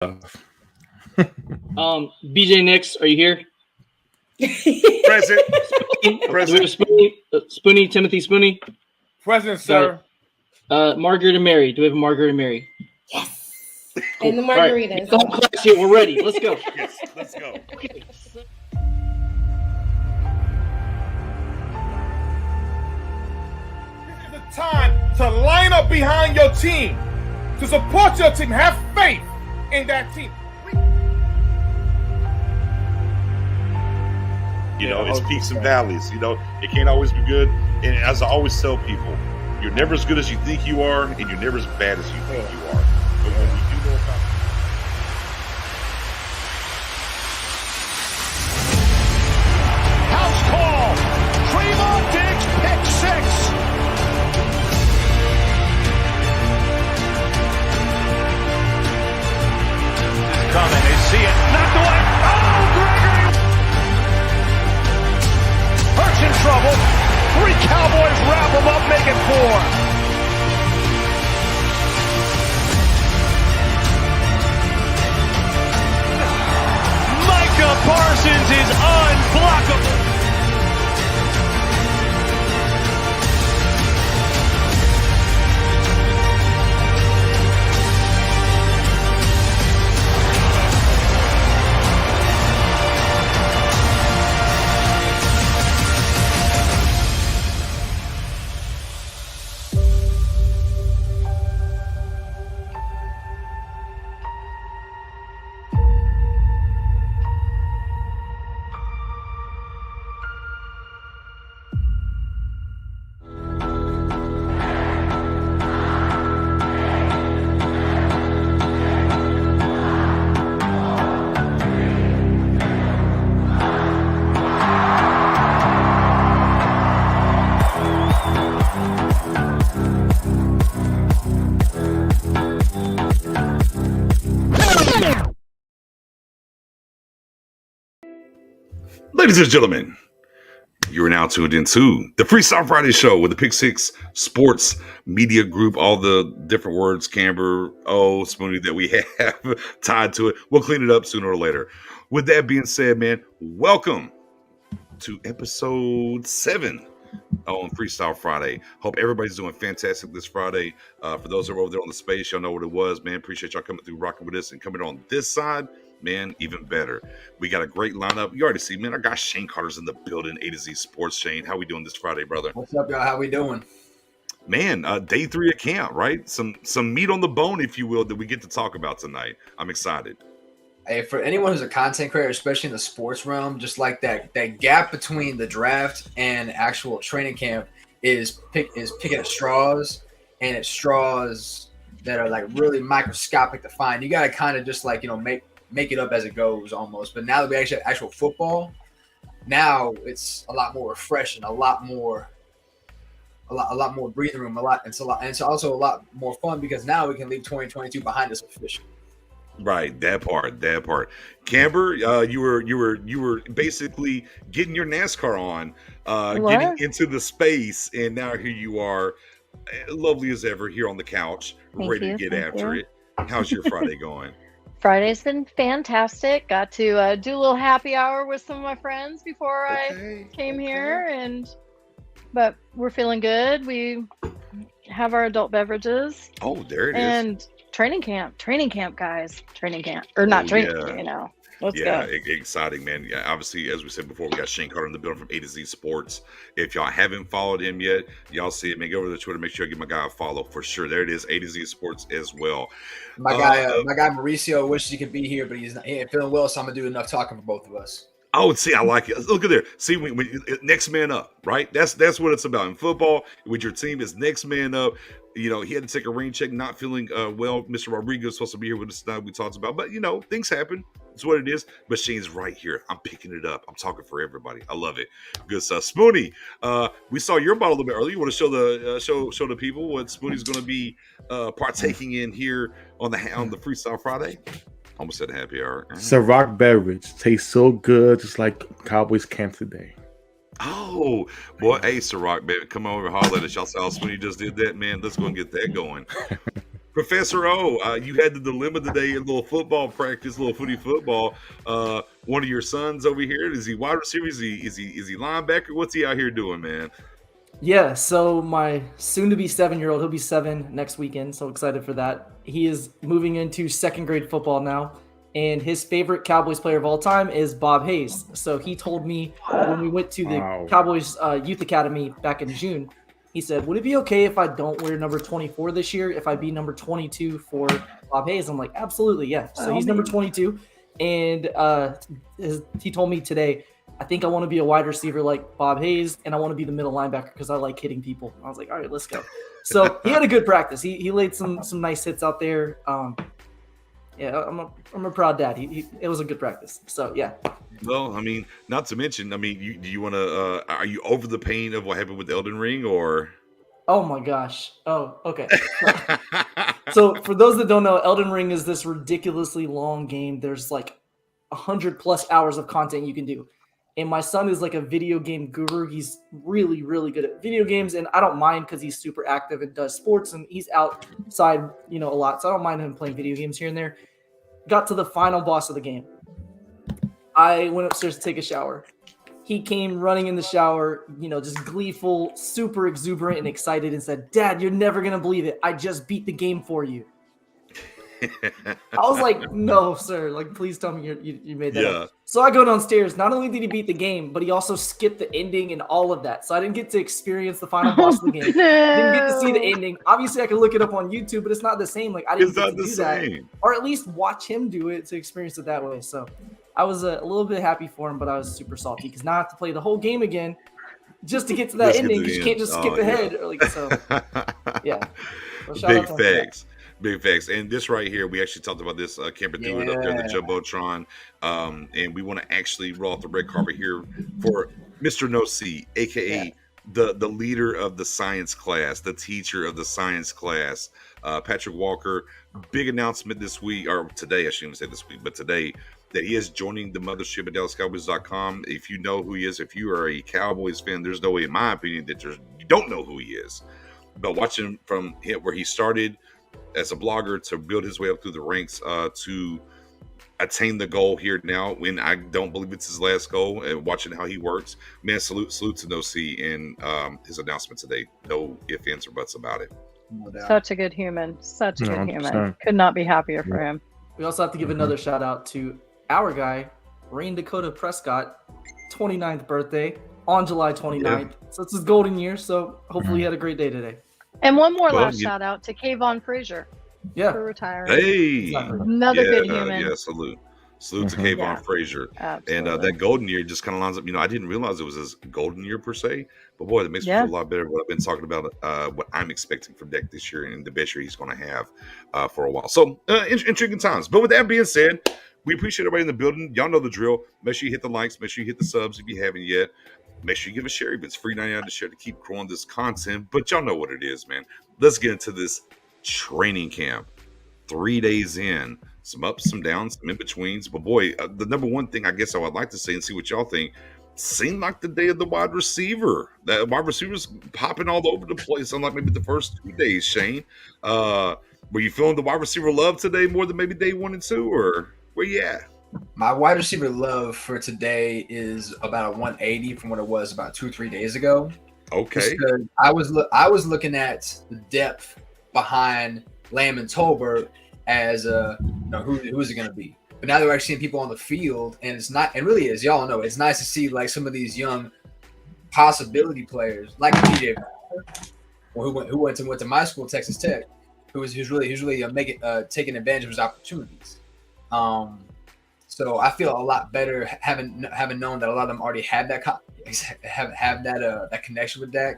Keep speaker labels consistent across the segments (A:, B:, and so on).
A: BJ Nix, are you here?
B: Present.
A: Present. Spoonie, Timothy Spoonie.
B: Present, sir.
A: Margaret and Mary. Do we have a Margaret and Mary?
C: Yes.
A: Cool.
C: And the margaritas.
A: All right. Class here. We're ready. Let's go.
B: Yes, let's go.
A: Okay.
B: This is the time to line up behind your team, to support your team, have faith in that team.
D: It's peaks and valleys. It can't always be good. And as I always tell people, you're never as good as you think you are, and you're never as bad as you think you are. But when you do know about
E: house call, Trevon Diggs pick six. It's coming. They see it. Knocked away. Oh, Gregory. Hurts in trouble. 3 Cowboys wrap him up, make it 4. Micah Parsons is unblockable.
D: Ladies and gentlemen, you are now tuned into the Freestyle Friday show with the Pick Six Sports Media Group. All the different words, Camber, Spoonie, that we have tied to it. We'll clean it up sooner or later. With that being said, man, welcome to episode 7 on Freestyle Friday. Hope everybody's doing fantastic this Friday. For those who are over there on the space, y'all know what it was, man. Appreciate y'all coming through, rocking with us, and coming on this side. Man, even better. We got a great lineup. You already see, man, our guy Shane Carter's in the building, A to Z Sports. Shane, how we doing this Friday, brother?
F: What's up, y'all? How we doing?
D: Man, day 3 of camp, right? Some meat on the bone, if you will, that we get to talk about tonight. I'm excited.
F: Hey, for anyone who's a content creator, especially in the sports realm, just like that gap between the draft and actual training camp is picking at straws, and it's straws that are like really microscopic to find. You got to kind of just like, make it up as it goes almost. But now that we actually have actual football, now it's a lot more refreshing, a lot more breathing room, and it's also a lot more fun because now we can leave 2022 behind us officially.
D: Right, that part. Camber, you were basically getting your NASCAR on, getting into the space, and now here you are, lovely as ever, here on the couch, ready to get after it. How's your Friday going?
G: Friday's been fantastic. Got to do a little happy hour with some of my friends before I came here, but we're feeling good. We have our adult beverages.
D: Oh, there it is.
G: And training camp, guys. Training camp. Or not training, Let's go.
D: Exciting, man. Yeah, obviously, as we said before, we got Shane Carter in the building from A to Z Sports. If y'all haven't followed him yet, y'all see it, man. Go over to Twitter, make sure you give my guy a follow for sure. There it is, A to Z Sports as well.
F: My guy Mauricio wishes he could be here, but he ain't feeling well, so I'm gonna do enough talking for both of us.
D: Oh, see, I like it. Look at there. See, when next man up, right? That's what it's about in football. With your team, is next man up. He had to take a rain check, not feeling well. Mr. Rodriguez supposed to be here with us tonight. We talked about, but things happen. It's what it is. But Shane's right here. I'm picking it up. I'm talking for everybody. I love it. Good stuff. Spoonie, we saw your bottle a little bit earlier. You want to show the show the people what Spoonie's going to be partaking in here on the Freestyle Friday? Almost at a happy hour.
H: Ciroc beverage tastes so good, just like Cowboys camp today.
D: Oh, boy. Hey, Ciroc, baby. Come over and holler at us. Y'all saw when you just did that, man. Let's go and get that going. Professor O, you had the dilemma today in a little football practice, little footy football. One of your sons over here, is he wide receiver? Is he linebacker? What's he out here doing, man?
C: Yeah, so my soon-to-be 7-year-old, he'll be 7 next weekend, so excited for that. He is moving into second grade football now, and his favorite Cowboys player of all time is Bob Hayes. So he told me when we went to the Cowboys Youth Academy back in June, he said, would it be okay if I don't wear number 24 this year, if I be number 22 for Bob Hayes? I'm like, absolutely, yeah. So he's number 22, and he told me today, I think I want to be a wide receiver like Bob Hayes, and I want to be the middle linebacker because I like hitting people. I was like, all right, let's go. So he had a good practice. He laid some nice hits out there. Yeah, I'm a proud dad. It was a good practice. So yeah.
D: Well, I mean, not to mention, I mean, do you want to? Are you over the pain of what happened with Elden Ring, or?
C: Oh my gosh. Oh, okay. So for those that don't know, Elden Ring is this ridiculously long game. There's like 100+ hours of content you can do. And my son is like a video game guru. He's really, really good at video games. And I don't mind because he's super active and does sports and he's outside, a lot. So I don't mind him playing video games here and there. Got to the final boss of the game. I went upstairs to take a shower. He came running in the shower, just gleeful, super exuberant and excited and said, Dad, you're never going to believe it. I just beat the game for you. I was like, no, sir. Like, please tell me you made that up. So I go downstairs. Not only did he beat the game, but he also skipped the ending and all of that. So I didn't get to experience the final boss of the game. Didn't get to see the ending. Obviously, I could look it up on YouTube, but it's not the same. Like, I didn't get to do that. Or at least watch him do it to experience it that way. So I was a little bit happy for him, but I was super salty because now I have to play the whole game again just to get to that ending. You can't just skip ahead. Yeah. So
D: Big facts. Big facts. And this right here, we actually talked about this. Camper threw it up there, the Jumbotron. And we want to actually roll out the red carpet here for Mr. No C, a.k.a. the leader of the science class, the teacher of the science class, Patrick Walker. Big announcement this week, or today, I shouldn't even say this week, but today, that he is joining the mothership at DallasCowboys.com. If you know who he is, if you are a Cowboys fan, there's no way, in my opinion, that you don't know who he is. But watching from where he started as a blogger to build his way up through the ranks to attain the goal here now, when I don't believe it's his last goal, and watching how he works, man, salute to No C and his announcement today. No ifs, ands, or buts about it.
G: Such a good human. Such a good human. Could not be happier for him.
C: We also have to give another shout out to our guy, Rain Dakota Prescott, 29th birthday on July 29th. Yeah. So it's his golden year. So hopefully he had a great day today.
G: And one more last shout out to Kayvon Frazier.
C: Yeah.
G: For retiring.
D: Hey.
G: Another good human.
D: Yeah, salute to Kayvon Frazier.
G: Absolutely.
D: And that golden year just kind of lines up. I didn't realize it was his golden year per se, but boy, that makes me feel a lot better. What I've been talking about, what I'm expecting from Deck this year and the best year he's going to have for a while. So intriguing times. But with that being said, we appreciate everybody in the building. Y'all know the drill. Make sure you hit the likes. Make sure you hit the subs if you haven't yet. Make sure you give a share. If it's free 99 to share to keep growing this content. But y'all know what it is, man. Let's get into this training camp. 3 days in. Some ups, some downs, some in-betweens. But boy, the number one thing I guess I would like to say and see what y'all think, seemed like the day of the wide receiver. That wide receiver's popping all over the place, unlike maybe the first 2 days, Shane. Were you feeling the wide receiver love today more than maybe day 1 and 2, or where you at?
F: My wide receiver love for today is about a 180 from what it was about 2 or 3 days ago.
D: Okay.
F: I was looking at the depth behind Lamb and Tolbert as who is it going to be? But now they're actually seeing people on the field, and it's not. It really is. Y'all know it's nice to see like some of these young possibility players like TJ, who went to my school, Texas Tech, who's really taking advantage of his opportunities. So I feel a lot better having known that a lot of them already have that that connection with Dak.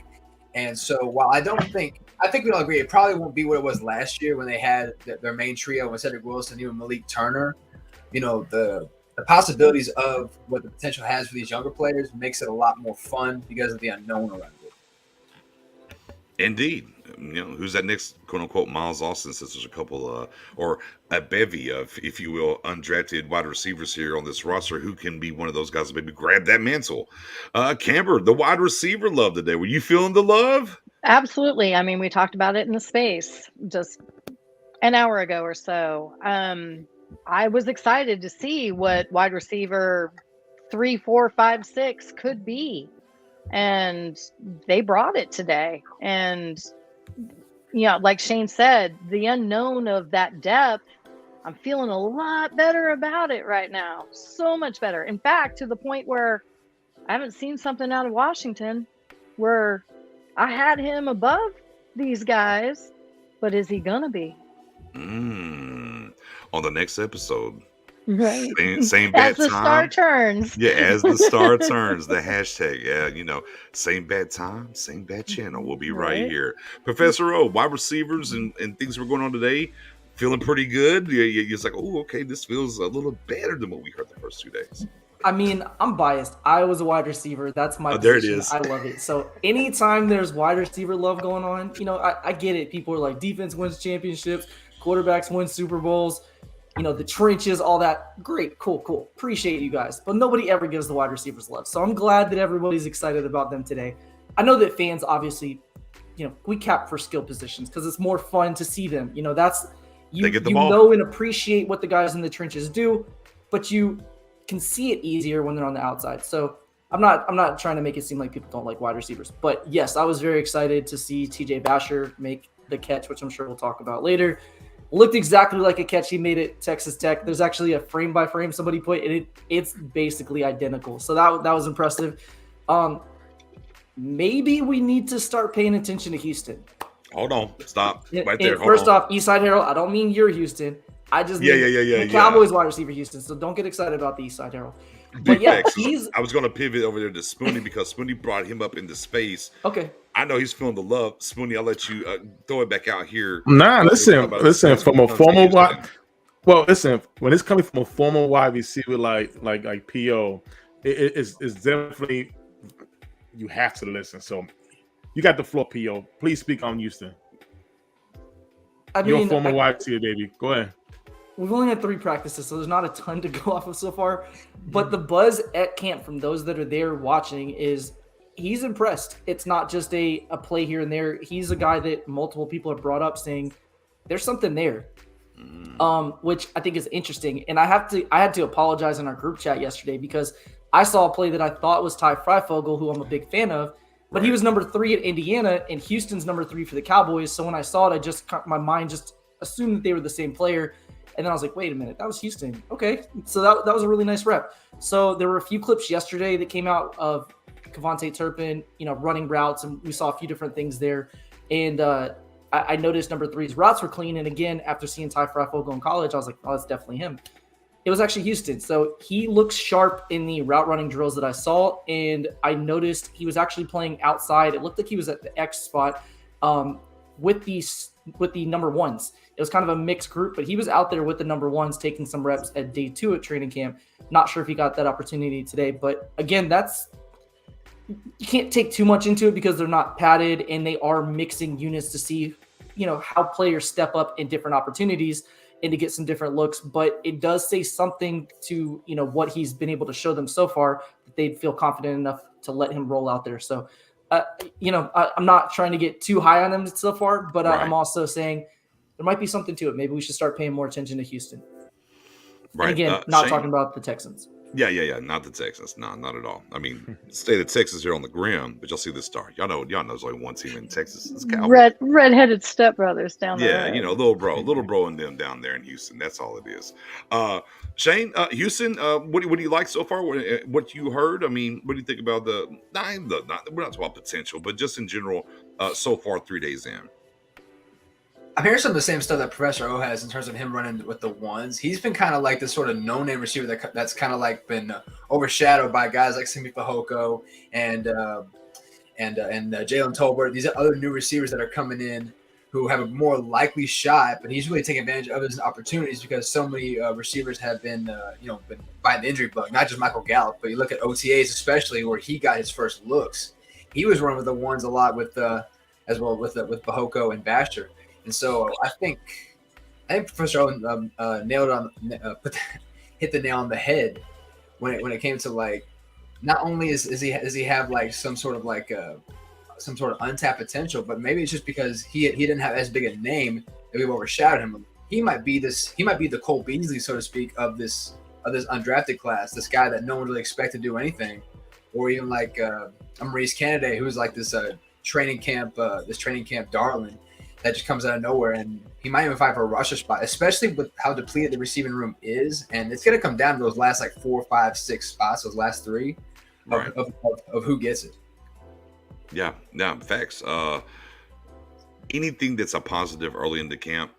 F: And so while I think we all agree it probably won't be what it was last year when they had their main trio with Cedric Wilson, even Malik Turner. The possibilities of what the potential has for these younger players makes it a lot more fun because of the unknown around it.
D: Indeed. Who's that next quote unquote Miles Austin, since there's a couple or a bevy of, if you will, undrafted wide receivers here on this roster who can be one of those guys that maybe grab that mantle. Camber, the wide receiver love today. Were you feeling the love?
G: Absolutely. I mean, we talked about it in the space. Just an hour ago or so. I was excited to see what wide receiver 3, 4, 5, 6 could be. And they brought it today. And, like Shane said, the unknown of that depth, I'm feeling a lot better about it right now. So much better. In fact, to the point where I haven't seen something out of Washington where I had him above these guys, but is he going to be?
D: On the next episode.
G: Right.
D: Same bad
G: as the
D: time.
G: star turns.
D: Yeah, as the star turns, the hashtag. Yeah, same bad time, same bad channel. We'll be right here. Professor O, wide receivers and things we're going on today, feeling pretty good. It's like, oh, okay, this feels a little better than what we heard the first 2 days.
C: I mean, I'm biased. I was a wide receiver. That's my
D: there
C: position.
D: it is.
C: I love it. So anytime there's wide receiver love going on, I get it. People are like, defense wins championships, quarterbacks win Super Bowls, the trenches, all that. Great, cool. Appreciate you guys. But nobody ever gives the wide receivers love. So I'm glad that everybody's excited about them today. I know that fans, obviously, we cap for skill positions because it's more fun to see them. That's you know and appreciate what the guys in the trenches do, but you can see it easier when they're on the outside. So I'm not trying to make it seem like people don't like wide receivers, but yes, I was very excited to see TJ Basher make the catch, which I'm sure we'll talk about later. Looked exactly like a catch he made at Texas Tech. There's actually a frame by frame somebody put, and it's basically identical. So that was impressive. Maybe we need to start paying attention to Houston.
D: Hold on, stop right there.
C: First off, Eastside Herald, I don't mean you're Houston. I just mean Cowboys wide receiver Houston. So don't get excited about the Eastside Herald. But yeah,
D: I was going to pivot over there to Spoonie because Spoonie brought him up into space.
C: Okay.
D: I know he's feeling the love. Spoonie, I'll let you throw it back out here.
H: Nah, listen. From a former wide, when it's coming from a former wide receiver like PO, it's definitely you have to listen. So you got the floor, PO. Please speak on Houston. You're a former wide receiver, baby. Go ahead.
C: We've only had 3 practices, so there's not a ton to go off of so far. But the buzz at camp from those that are there watching is he's impressed. It's not just a play here and there. He's a guy that multiple people have brought up saying there's something there, which I think is interesting. And I had to apologize in our group chat yesterday because I saw a play that I thought was Ty Freifogel, who I'm a big fan of, but he was number 3 at Indiana, and Houston's number 3 for the Cowboys. So when I saw it, my mind just assumed that they were the same player. And then I was like, wait a minute, that was Houston. Okay. So that was a really nice rep. So there were a few clips yesterday that came out of Kevontae Turpin, running routes, and we saw a few different things there. And I noticed number 3's routes were clean. And again, after seeing Ty Freifogel in college, I was like, oh, that's definitely him. It was actually Houston. So he looks sharp in the route running drills that I saw. And I noticed he was actually playing outside. It looked like he was at the X spot with the number 1s. It was kind of a mixed group, but he was out there with the number 1s taking some reps at day 2 at training camp. Not sure if he got that opportunity today, but again, you can't take too much into it because they're not padded and they are mixing units to see, how players step up in different opportunities and to get some different looks. But it does say something to, what he's been able to show them so far that they'd feel confident enough to let him roll out there. So, I'm not trying to get too high on him so far, but I'm also saying there might be something to it. Maybe we should start paying more attention to Houston.
D: Right.
C: And again, not talking about the Texans.
D: Yeah. Not the Texans. No, not at all. I mean, state of Texas here on the ground, but y'all see the star. Y'all know there's only one team in Texas. It's Cowboys.
G: Redheaded stepbrothers down there.
D: Yeah, little bro and them down there in Houston. That's all it is. Shane, Houston, what do you like so far? What you heard? I mean, what do you think about we're not talking about potential, but just in general, so far 3 days in?
F: I'm hearing some of the same stuff that Professor O has in terms of him running with the 1s. He's been kind of like this sort of no-name receiver that's kind of like been overshadowed by guys like Simi Fehoko and Jalen Tolbert. These are other new receivers that are coming in who have a more likely shot, but he's really taking advantage of his opportunities because so many receivers have been biting the injury bug. Not just Michael Gallup, but you look at OTAs especially where he got his first looks. He was running with the 1s a lot with Fehoko and Basher. And so I think Professor Owen hit the nail on the head when it came to like not only does he have like some sort of untapped potential, but maybe it's just because he didn't have as big a name that we've overshadowed him he might be the Cole Beasley, so to speak, of this undrafted class. This guy that no one really expected to do anything, or even like Maurice Canaday, who's like this training camp darling that just comes out of nowhere, and he might even fight for a rusher spot, especially with how depleted the receiving room is. And it's going to come down to those last like 4, 5, 6 spots, those last 3 of who gets it.
D: Yeah, facts. Anything that's a positive early into camp,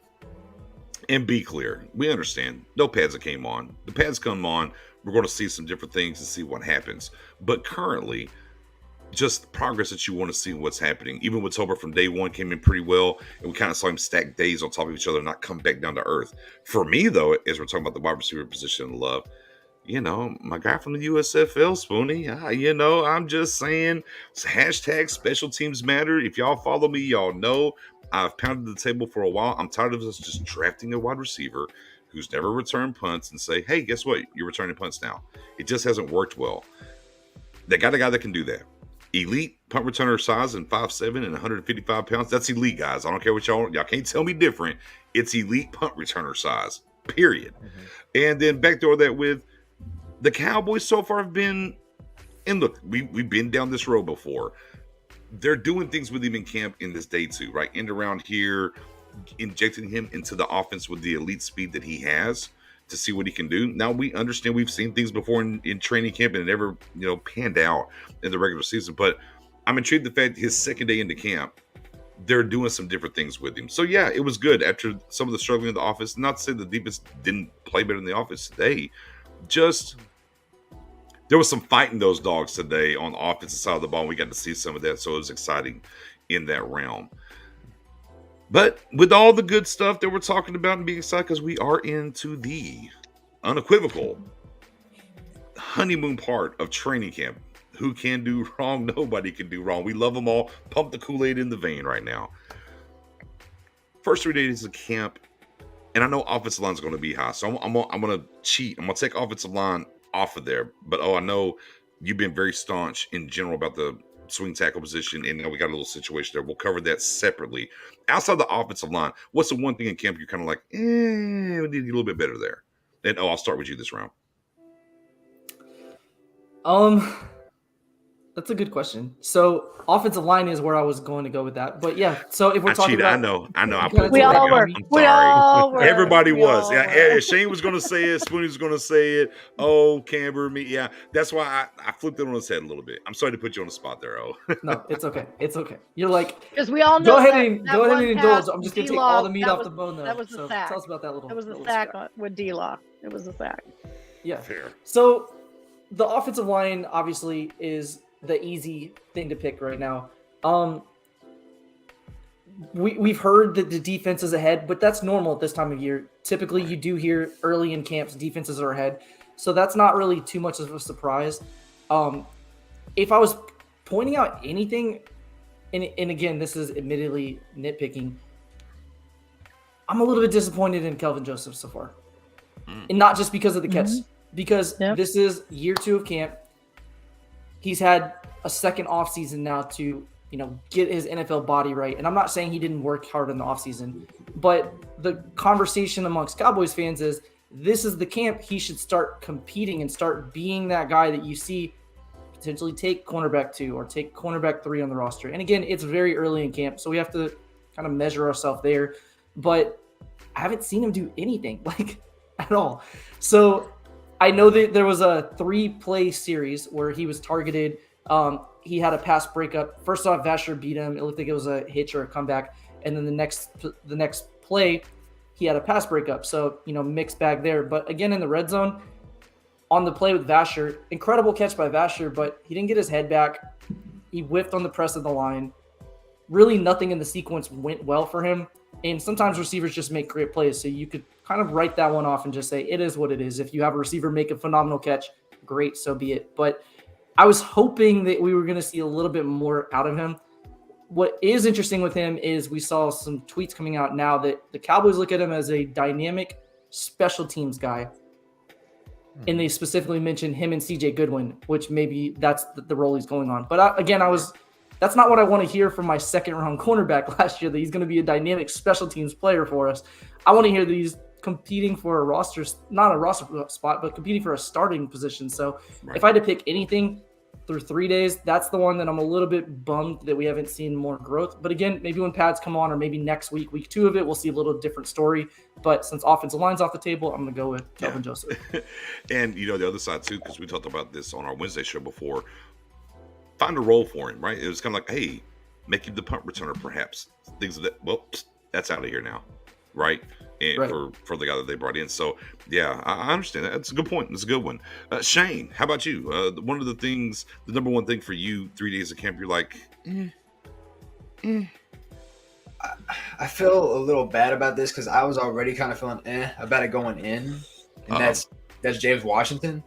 D: and be clear, we understand no pads that came on. The pads come on, we're going to see some different things and see what happens. But currently, just progress that you want to see what's happening. Even with Tober from day one came in pretty well, and we kind of saw him stack days on top of each other and not come back down to earth. For me, though, as we're talking about the wide receiver position in love, my guy from the USFL, Spoonie, I'm just saying, hashtag special teams matter. If y'all follow me, y'all know I've pounded the table for a while. I'm tired of us just drafting a wide receiver who's never returned punts and say, hey, guess what? You're returning punts now. It just hasn't worked well. They got a guy that can do that. Elite punt returner size and 5'7" and 155 pounds. That's elite, guys. I don't care what y'all can't tell me different. It's elite punt returner size, period. Mm-hmm. And then backdoor that with the Cowboys so far have been, and look, we've been down this road before. They're doing things with him in camp in this day 2, right? End around here, injecting him into the offense with the elite speed that he has to see what he can do. Now we understand we've seen things before in training camp and it never, panned out in the regular season. But I'm intrigued the fact his second day into camp, they're doing some different things with him. So yeah, it was good after some of the struggling in the offense. Not to say the defense didn't play better in the offense today, just there was some fight in those dogs today on the offensive side of the ball. And we got to see some of that, so it was exciting in that realm. But with all the good stuff that we're talking about and being excited, because we are into the unequivocal honeymoon part of training camp. Who can do wrong? Nobody can do wrong. We love them all. Pump the Kool-Aid in the vein right now. First 3 days of camp, and I know offensive line is going to be high, so I'm going to cheat. I'm going to take offensive line off of there. But I know you've been very staunch in general about the swing tackle position, and now we got a little situation there. We'll cover that separately. Outside the offensive line, what's the one thing in camp you're kind of like, we need to get a little bit better there? And I'll start with you this round.
C: That's a good question. So offensive line is where I was going to go with that. But yeah, so if we're talking about,
D: I know.
G: We all were. We all were.
D: Everybody was. Yeah, Shane was going to say it. Spoonie was going to say it. Oh, Camber, me. Yeah, that's why I flipped it on his head a little bit. I'm sorry to put you on the spot there. Oh,
C: no, it's okay. It's okay. You're like,
G: because we all know.
C: Go ahead and indulge. I'm just going to take all the meat off the bone though.
G: That was a sack.
C: Tell us about that little.
G: It was a sack with D-Law. It was a sack.
C: Yeah.
D: Fair.
C: So the offensive line obviously is the easy thing to pick right now. We've heard that the defense is ahead, but that's normal at this time of year. Typically, you do hear early in camps defenses are ahead, so that's not really too much of a surprise. If I was pointing out anything, and again, this is admittedly nitpicking, I'm a little bit disappointed in Kelvin Joseph so far, and not just because of the catch, because this is year 2 of camp. He's had a second offseason now to, get his NFL body right. And I'm not saying he didn't work hard in the offseason, but the conversation amongst Cowboys fans is this is the camp he should start competing and start being that guy that you see potentially take cornerback 2 or take cornerback 3 on the roster. And again, it's very early in camp, so we have to kind of measure ourselves there. But I haven't seen him do anything at all. So I know that there was a 3-play series where he was targeted. He had a pass breakup. First off, Vasher beat him. It looked like it was a hitch or a comeback. And then the next play, he had a pass breakup. So, mixed bag there. But again, in the red zone, on the play with Vasher, incredible catch by Vasher, but he didn't get his head back. He whiffed on the press of the line. Really nothing in the sequence went well for him. And sometimes receivers just make great plays. So you could kind of write that one off and just say, it is what it is. If you have a receiver make a phenomenal catch, great, so be it. But I was hoping that we were going to see a little bit more out of him. What is interesting with him is we saw some tweets coming out now that the Cowboys look at him as a dynamic special teams guy. And they specifically mentioned him and CJ Goodwin, which maybe that's the role he's going on. But that's not what I want to hear from my second-round cornerback last year, that he's going to be a dynamic special teams player for us. I want to hear these competing for a roster, not a roster spot, but competing for a starting position. So if I had to pick anything through 3 days, that's the one that I'm a little bit bummed that we haven't seen more growth. But again, maybe when pads come on, or maybe next week, week 2 of it, we'll see a little different story. But since offensive line's off the table, I'm going to go with Kelvin Joseph.
D: And, you know, the other side, too, because we talked about this on our Wednesday show before, find a role for him, right? It was kind of like, hey, make him the punt returner, perhaps. Things of that. Well, that's out of here now, right? And for the guy that they brought in. So, yeah, I understand that. That's a good point. That's a good one. Shane, how about you? One of the things, the number one thing for you, 3 days of camp, you're like,
F: I feel a little bad about this because I was already kind of feeling about it going in. And that's James Washington.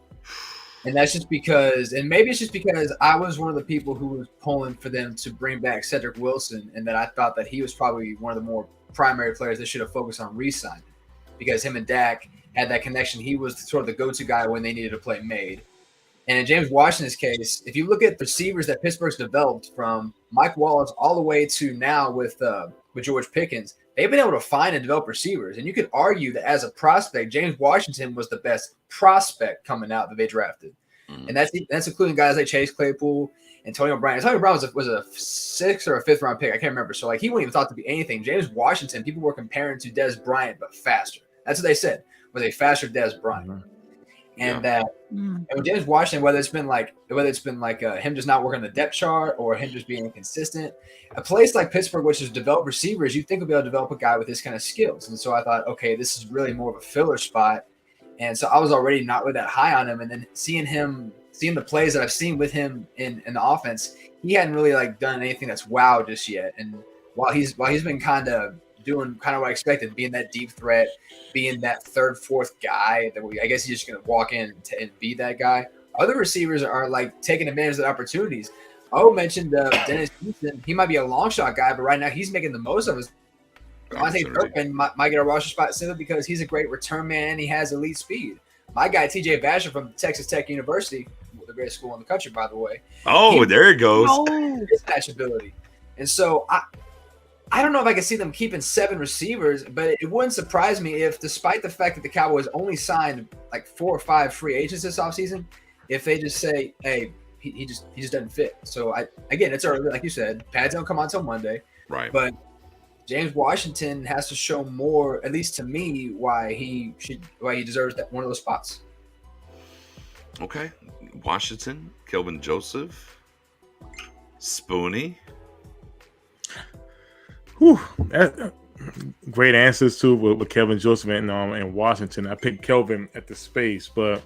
F: And that's just because, and maybe it's just because I was one of the people who was pulling for them to bring back Cedric Wilson, and that I thought that he was probably one of the more primary players that should have focused on re-signing, because him and Dak had that connection. He was sort of the go-to guy when they needed a play made. And in James Washington's case, if you look at receivers that Pittsburgh's developed from Mike Wallace all the way to now with George Pickens, they've been able to find and develop receivers. And you could argue that as a prospect, James Washington was the best prospect coming out that they drafted. And that's including guys like Chase Claypool, Antonio Brown. Antonio Brown was a 6th or a 5th round pick. I can't remember. So like he wasn't even thought to be anything. James Washington, people were comparing to Dez Bryant, but faster. That's what they said, was a faster Dez Bryant. And with James Washington, whether it's been like him just not working the depth chart or him just being inconsistent, a place like Pittsburgh, which has developed receivers, you think will be able to develop a guy with this kind of skills. And so I thought, okay, this is really more of a filler spot. And so I was already not really that high on him. And then seeing the plays that I've seen with him in the offense, he hadn't really like done anything that's wow just yet. And while he's been kind of doing kind of what I expected, being that deep threat, being that 3rd, 4th guy that I guess he's just going to walk in and be that guy. Other receivers are like taking advantage of the opportunities. Mentioned Dennis Houston. He might be a long shot guy, but right now he's making the most of his. I think Turpin might get a roster spot simply because he's a great return man and he has elite speed. My guy, TJ Vasher from Texas Tech University, the greatest school in the country, by the way.
D: There it goes.
F: His matchability. And so I don't know if I can see them keeping 7 receivers, but it wouldn't surprise me if, despite the fact that the Cowboys only signed like 4 or 5 free agents this offseason, if they just say, hey, he just doesn't fit. So it's early, like you said, pads don't come on until Monday.
D: Right.
F: But James Washington has to show more, at least to me, why he deserves that one of those spots.
D: Okay. Washington, Kelvin Joseph, Spoonie.
H: Great answers too with Kelvin Joseph and Washington. I picked Kelvin at the space, but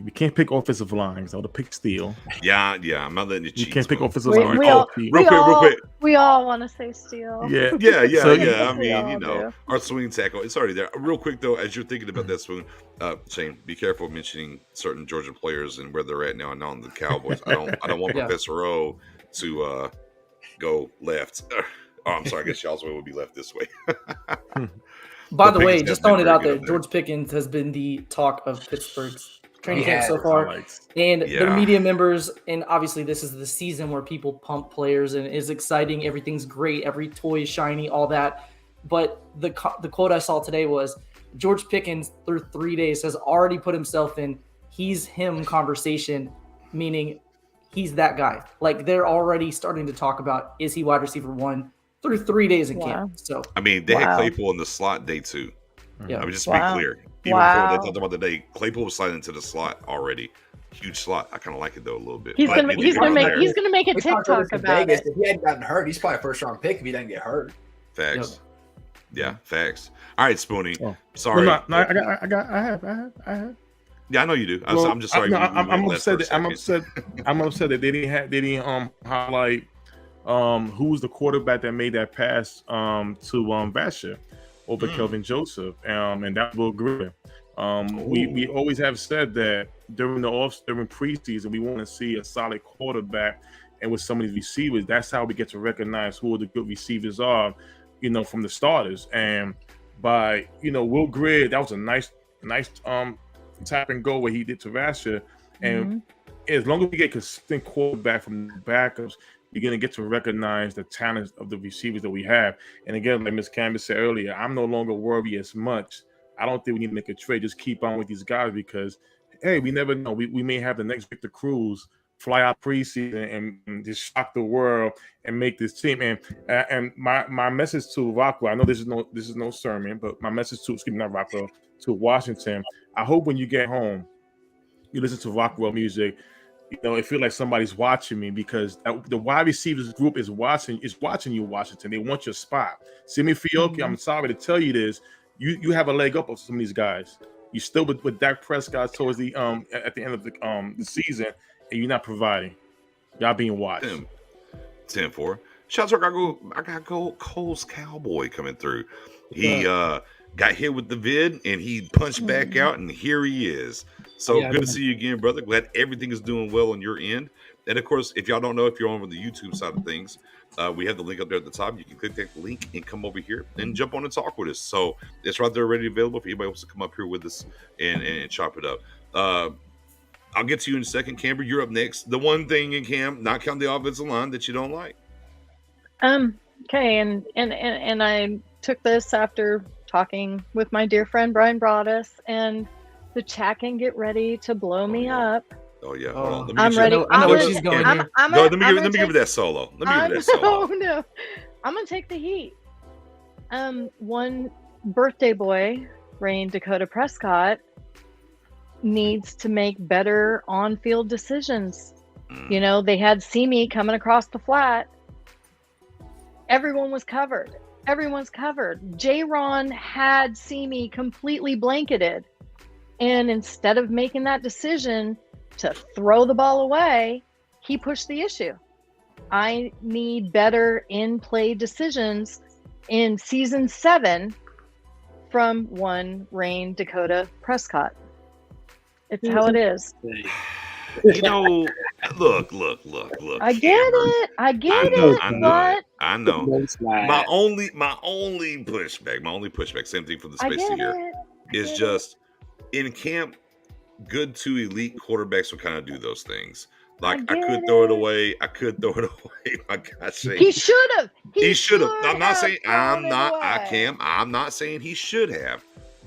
H: we can't pick offensive lines. I would have picked Steele.
D: Yeah. I'm not letting you cheat.
H: You can't pick offensive lines.
G: Real quick. We all want to say Steele.
D: Yeah. I mean, you know, our swing tackle, it's already there. Real quick though, as you're thinking about that, Spoon, Shane, be careful mentioning certain Georgia players and where they're at now and on the Cowboys. I don't want Professor O to go left. Oh, I'm sorry. I guess y'all's way would be left this way.
C: By the way, just throwing it out there, George Pickens has been the talk of Pittsburgh's training camp so far. And their media members, and obviously this is the season where people pump players and it's exciting. Everything's great. Every toy is shiny, all that. But the quote I saw today was George Pickens through 3 days has already put himself in he's him conversation, meaning he's that guy. Like they're already starting to talk about, is he wide receiver 1 through 3 days in camp? So
D: I mean, they had Claypool in the slot day 2.
C: Yeah.
D: I mean, just to be clear. Even before they talked about the day, Claypool was sliding into the slot already. Huge slot. I kind of like it though a little bit.
G: He's gonna make a TikTok about it.
F: If he hadn't gotten hurt, he's probably a 1st round pick if he doesn't get hurt.
D: Facts. Yeah, facts. All right, Spoonie. Sorry.
H: No, I have.
D: Yeah, I know you do. I'm just sorry.
H: I'm upset. I'm upset that they didn't highlight who's the quarterback that made that pass to Vasher over Kelvin Joseph, and that will agree. We always have said that during preseason we want to see a solid quarterback, and with some of these receivers, that's how we get to recognize who the good receivers are, from the starters. And by Will Greer, that was a nice tap and go what he did to Vasher, and as long as we get consistent quarterback from the backups, you're going to get to recognize the talents of the receivers that we have. And again, like Ms. Canvas said earlier, I'm no longer worried as much. I don't think we need to make a trade. Just keep on with these guys because, hey, we never know. We may have the next Victor Cruz fly out preseason and just shock the world and make this team. And my message to Rockwell, I know this is no sermon, but my message to Washington, I hope when you get home, you listen to Rockwell music, it feels like somebody's watching me because the wide receivers group is watching you, Washington. They want your spot. Simi Fioki, I'm sorry to tell you this, you have a leg up of some of these guys. You still with Dak Prescott towards the at the end of the season, and you're not providing. Y'all being watched.
D: 10-4. Shout out to I got Cole's Cowboy coming through. He got hit with the vid and he punched back out, and here he is. So good to see you again, brother. Glad everything is doing well on your end. And of course, if y'all don't know, if you're on the YouTube side of things, we have the link up there at the top. You can click that link and come over here and jump on and talk with us. So it's right there ready available for anybody wants to come up here with us and chop it up. I'll get to you in a second. Camber, you're up next. The one thing in Cam, not counting the offensive line, that you don't like.
G: Okay, and I took this after talking with my dear friend Brian Broaddus, and the chat can get ready to blow me up.
D: Oh yeah, hold on.
G: I'm ready.
C: I know where she's going here.
D: Let me give it that solo.
G: Oh no, I'm gonna take the heat. One birthday boy, Rain Dakota Prescott, needs to make better on-field decisions. They had Simi coming across the flat. Everyone was covered. Everyone's covered. J-Ron had Simi completely blanketed. And instead of making that decision to throw the ball away, he pushed the issue. I need better in-play decisions in season 7 from one Rain Dakota Prescott. It's how it is.
D: Look.
G: I get it. I know.
D: My only pushback, same thing for the space here, is just in camp, good to elite quarterbacks will kind of do those things. Like I could throw it away. My gosh,
G: he should have.
D: He should have. I'm not saying he should have.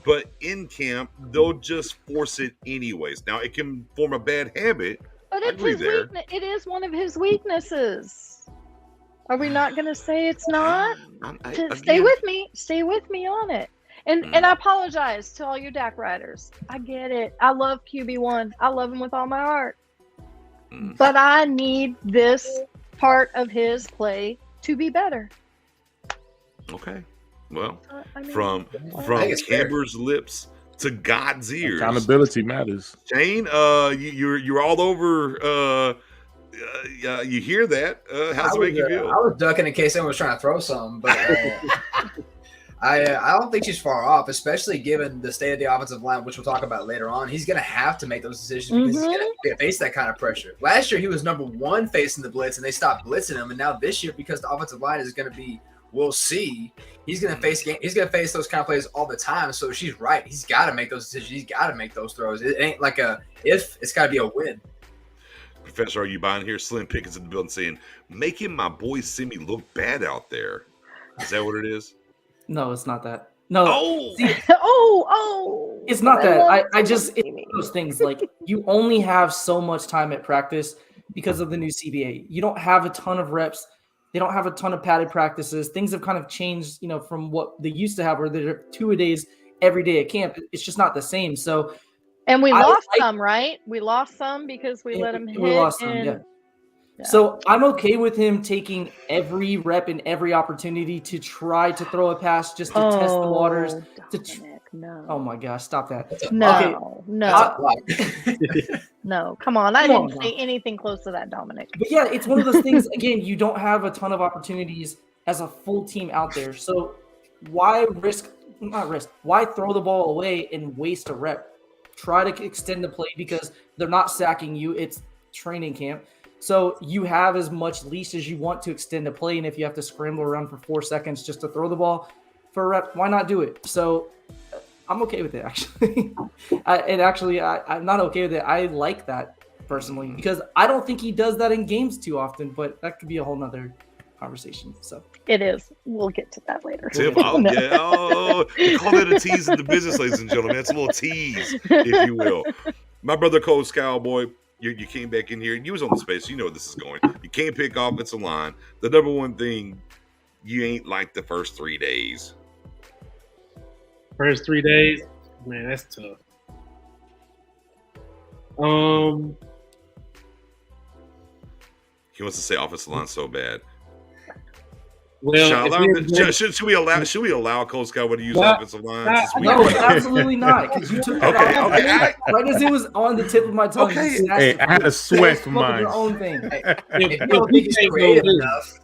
D: But in camp, they'll just force it anyways. Now, it can form a bad habit.
G: But it's his weakness. It is one of his weaknesses. Are we not going to say it's not? Stay with me. Stay with me on it. And I apologize to all you Dak riders. I get it. I love QB1. I love him with all my heart. But I need this part of his play to be better.
D: Okay. Well, from Camber's lips to God's ears,
H: accountability matters.
D: Shane, you're all over. You hear that? How's it make you feel?
F: I was ducking in case someone was trying to throw something, but I don't think she's far off, especially given the state of the offensive line, which we'll talk about later on. He's going to have to make those decisions because he's going to face that kind of pressure. Last year, he was number 1 facing the blitz, and they stopped blitzing him. And now this year, because the offensive line is going to be, we'll see. He's going to face those kind of plays all the time. So she's right. He's got to make those decisions. He's got to make those throws. It ain't like a if. It's got to be a win.
D: Professor, are you buying here? Slim Pickens in the building saying, making my boy Simi look bad out there. Is that what it is?
C: No, it's not that. No.
G: Oh.
C: See, it's not that. It's those things like you only have so much time at practice because of the new CBA. You don't have a ton of reps. They don't have a ton of padded practices. Things have kind of changed, from what they used to have, where they're 2-a-days every day at camp. It's just not the same. So,
G: and we lost some, right? We lost some because we let him hit. We lost some,
C: yeah. So I'm okay with him taking every rep and every opportunity to try to throw a pass just to test the waters.
G: No.
C: Oh my gosh, stop that.
G: No. No, come on. I didn't say anything close to that, Dominic.
C: But yeah, it's one of those things, again, you don't have a ton of opportunities as a full team out there. So why why throw the ball away and waste a rep? Try to extend the play because they're not sacking you. It's training camp. So you have as much leash as you want to extend a play. And if you have to scramble around for 4 seconds just to throw the ball for a rep, why not do it? So I'm okay with it, actually. I'm not okay with it. I like that. personally, because I don't think he does that in games too often, but that could be a whole nother conversation. So
G: It is. We'll get to that later.
D: Tip, we call that a tease in the business, ladies and gentlemen. That's a little tease, if you will. My brother Coach Cowboy, you came back in here and you was on the space. You know where this is going. You can't pick offensive line. The number one thing, you ain't like the first 3 days.
I: First 3 days, man, that's tough.
D: He wants to say offensive line so bad.
I: Well,
D: should we allow Coach Cowboy to use offensive line?
C: No, absolutely not. Because you took that off right as it was on the tip of my tongue.
H: Okay. Hey, I had a sweat for mine.
C: Your own thing.
F: If you don't think he's creative enough,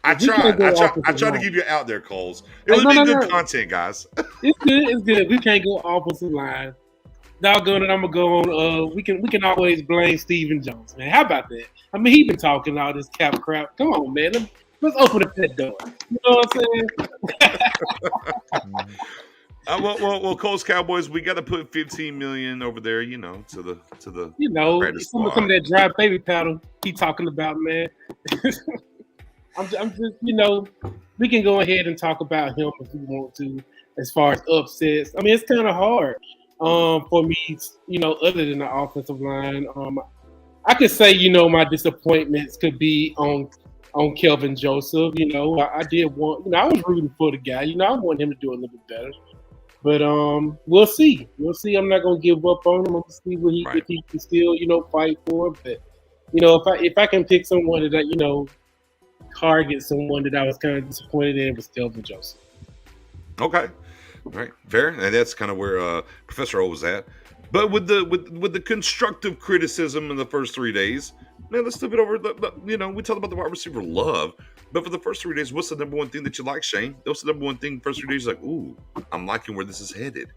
D: I tried to give you out there, Coles. It was good content, guys.
I: It's good. We can't go offensive line. Doggone it, I'm gonna go on. We can always blame Stephen Jones, man. How about that? I mean, he been talking all this cap crap. Come on, man. Let's open the pit door. You know what I'm saying?
D: Well, Colts Cowboys, we got to put $15 million over there. To the
I: some of that dry baby powder he talking about, man. I'm just we can go ahead and talk about him if we want to, as far as upsets. I mean, it's kind of hard for me, other than the offensive line. I could say, my disappointments could be on Kelvin Joseph. I did want, I was rooting for the guy. I want him to do a little bit better. But we'll see. I'm not gonna give up on him. I'm gonna see if he can still, fight for it. But if I can pick someone that target someone that I was kind of disappointed in, was Kelvin Joseph.
D: Okay, all right, fair. And that's kind of where Professor O was at. But with the constructive criticism in the first 3 days, man, let's flip it over. We talked about the wide receiver love, but for the first 3 days, what's the number one thing that you like, Shane? What's the number one thing first 3 days? Like, ooh, I'm liking where this is headed.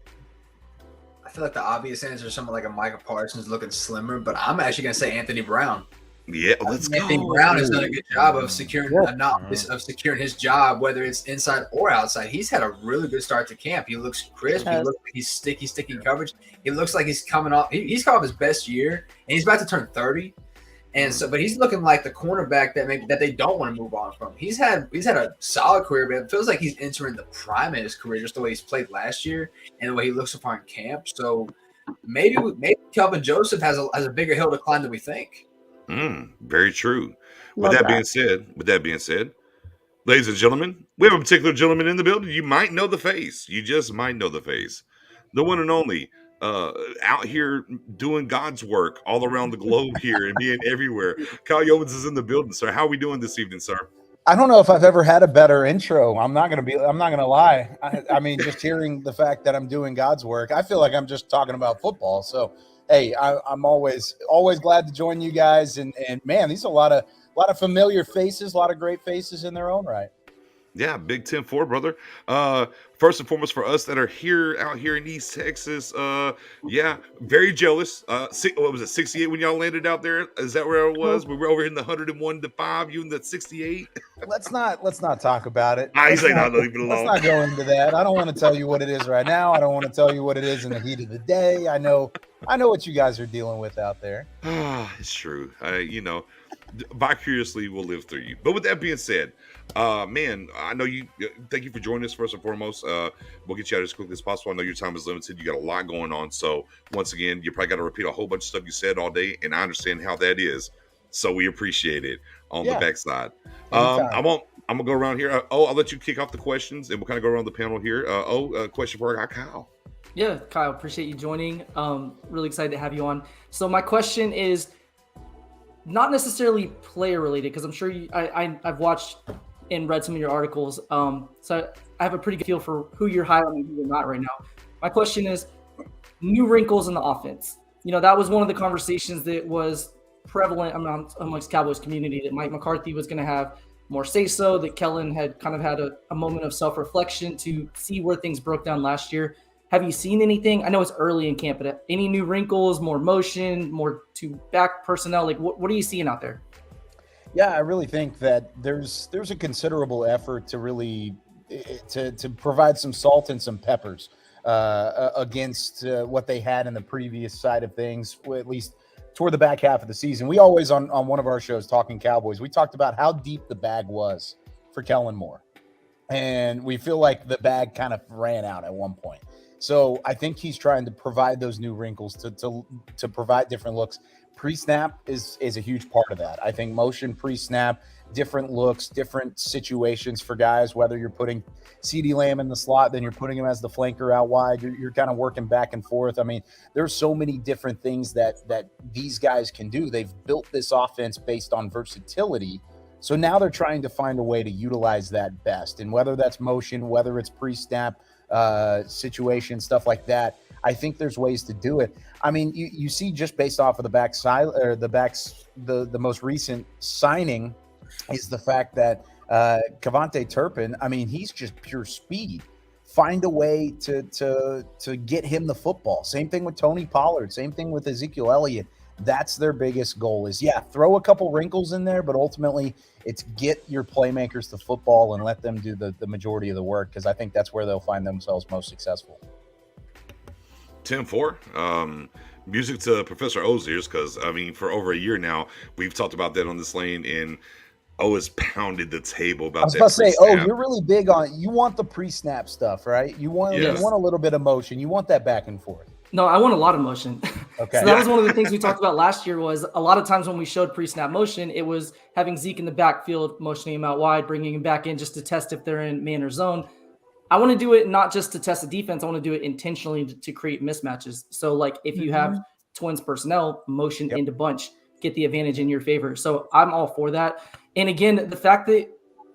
F: I feel like the obvious answer is someone like a Micah Parsons looking slimmer, but I'm actually going to say Anthony Brown.
D: Yeah, let's go.
F: Anthony Brown has done a good job of securing securing his job, whether it's inside or outside. He's had a really good start to camp. He looks crisp. He looks like he's sticky coverage. He looks like he's coming off. He's come off his best year, and he's about to turn 30. And so, but he's looking like the cornerback that they don't want to move on from. He's had a solid career, but it feels like he's entering the prime of his career, just the way he's played last year and the way he looks upon camp. So maybe Kelvin Joseph has a bigger hill to climb than we think.
D: Very true. With that being said, ladies and gentlemen, we have a particular gentleman in the building. You might know the face. You just might know the face. The one and only, out here doing God's work all around the globe here and being everywhere. Kyle Yeomans is in the building, sir. How are we doing this evening, sir?
J: I don't know if I've ever had a better intro. I'm not gonna lie. I mean, just hearing the fact that I'm doing God's work, I feel like I'm just talking about football. So, hey, I'm always glad to join you guys. And man, these are a lot of familiar faces, a lot of great faces in their own right.
D: Yeah, Big 10-4, brother. First and foremost, for us that are out here in East Texas, very jealous. What was it, 68 when y'all landed out there? Is that where it was? We were over in the 101-5, you in the 68?
J: Let's not talk about it.
D: He's like, no, leave it alone.
J: Let's not go into that. I don't want to tell you what it is right now. I don't want to tell you what it is in the heat of the day. I know what you guys are dealing with out there.
D: It's true. Vicariously we'll live through you. But with that being said, man, I know you. Thank you for joining us first and foremost. We'll get you out as quickly as possible. I know your time is limited. You got a lot going on. So once again, you probably got to repeat a whole bunch of stuff you said all day, and I understand how that is. So we appreciate it on the backside. I'm gonna go around here. I'll let you kick off the questions, and we'll kind of go around the panel here. Question for our guy Kyle.
C: Yeah, Kyle, appreciate you joining. Really excited to have you on. So my question is not necessarily player related, because I'm sure I've watched and read some of your articles. So I have a pretty good feel for who you're highlighting and who you're not right now. My question is new wrinkles in the offense. That was one of the conversations that was prevalent amongst Cowboys community, that Mike McCarthy was going to have more say-so, that Kellen had kind of had a moment of self-reflection to see where things broke down last year. Have you seen anything? I know it's early in camp, but any new wrinkles, more motion, more to back personnel? Like what are you seeing out there?
J: Yeah, I really think that there's a considerable effort to really to provide some salt and some peppers against what they had in the previous side of things, at least toward the back half of the season, we always on one of our shows, Talking Cowboys, we talked about how deep the bag was for Kellen Moore. And we feel like the bag kind of ran out at one point. So I think he's trying to provide those new wrinkles to provide different looks. Pre-snap is a huge part of that. I think motion pre-snap, different looks, different situations for guys, whether you're putting CeeDee Lamb in the slot, then you're putting him as the flanker out wide. You're kind of working back and forth. I mean, there's so many different things that these guys can do. They've built this offense based on versatility. So now they're trying to find a way to utilize that best. And whether that's motion, whether it's pre-snap situation, stuff like that, I think there's ways to do it. I mean, you see just based off of the most recent signing is the fact that Kavontae Turpin, I mean, he's just pure speed. Find a way to get him the football. Same thing with Tony Pollard. Same thing with Ezekiel Elliott. That's their biggest goal is, throw a couple wrinkles in there, but ultimately it's get your playmakers the football and let them do the majority of the work, because I think that's where they'll find themselves most successful.
D: 10-4. Music to Professor O's ears, because, I mean, for over a year now, we've talked about that on this lane, and O has pounded the table about that.
J: I was about to say, you're really big on, you want the pre-snap stuff, right? You want a little bit of motion. You want that back and forth.
C: No, I want a lot of motion.
J: Okay.
C: So that was one of the things we talked about last year was a lot of times when we showed pre-snap motion, it was having Zeke in the backfield, motioning him out wide, bringing him back in just to test if they're in man or zone. I want to do it not just to test the defense. I want to do it intentionally to create mismatches. So like if you have twins personnel, motion into bunch, get the advantage in your favor. So I'm all for that. And again, the fact that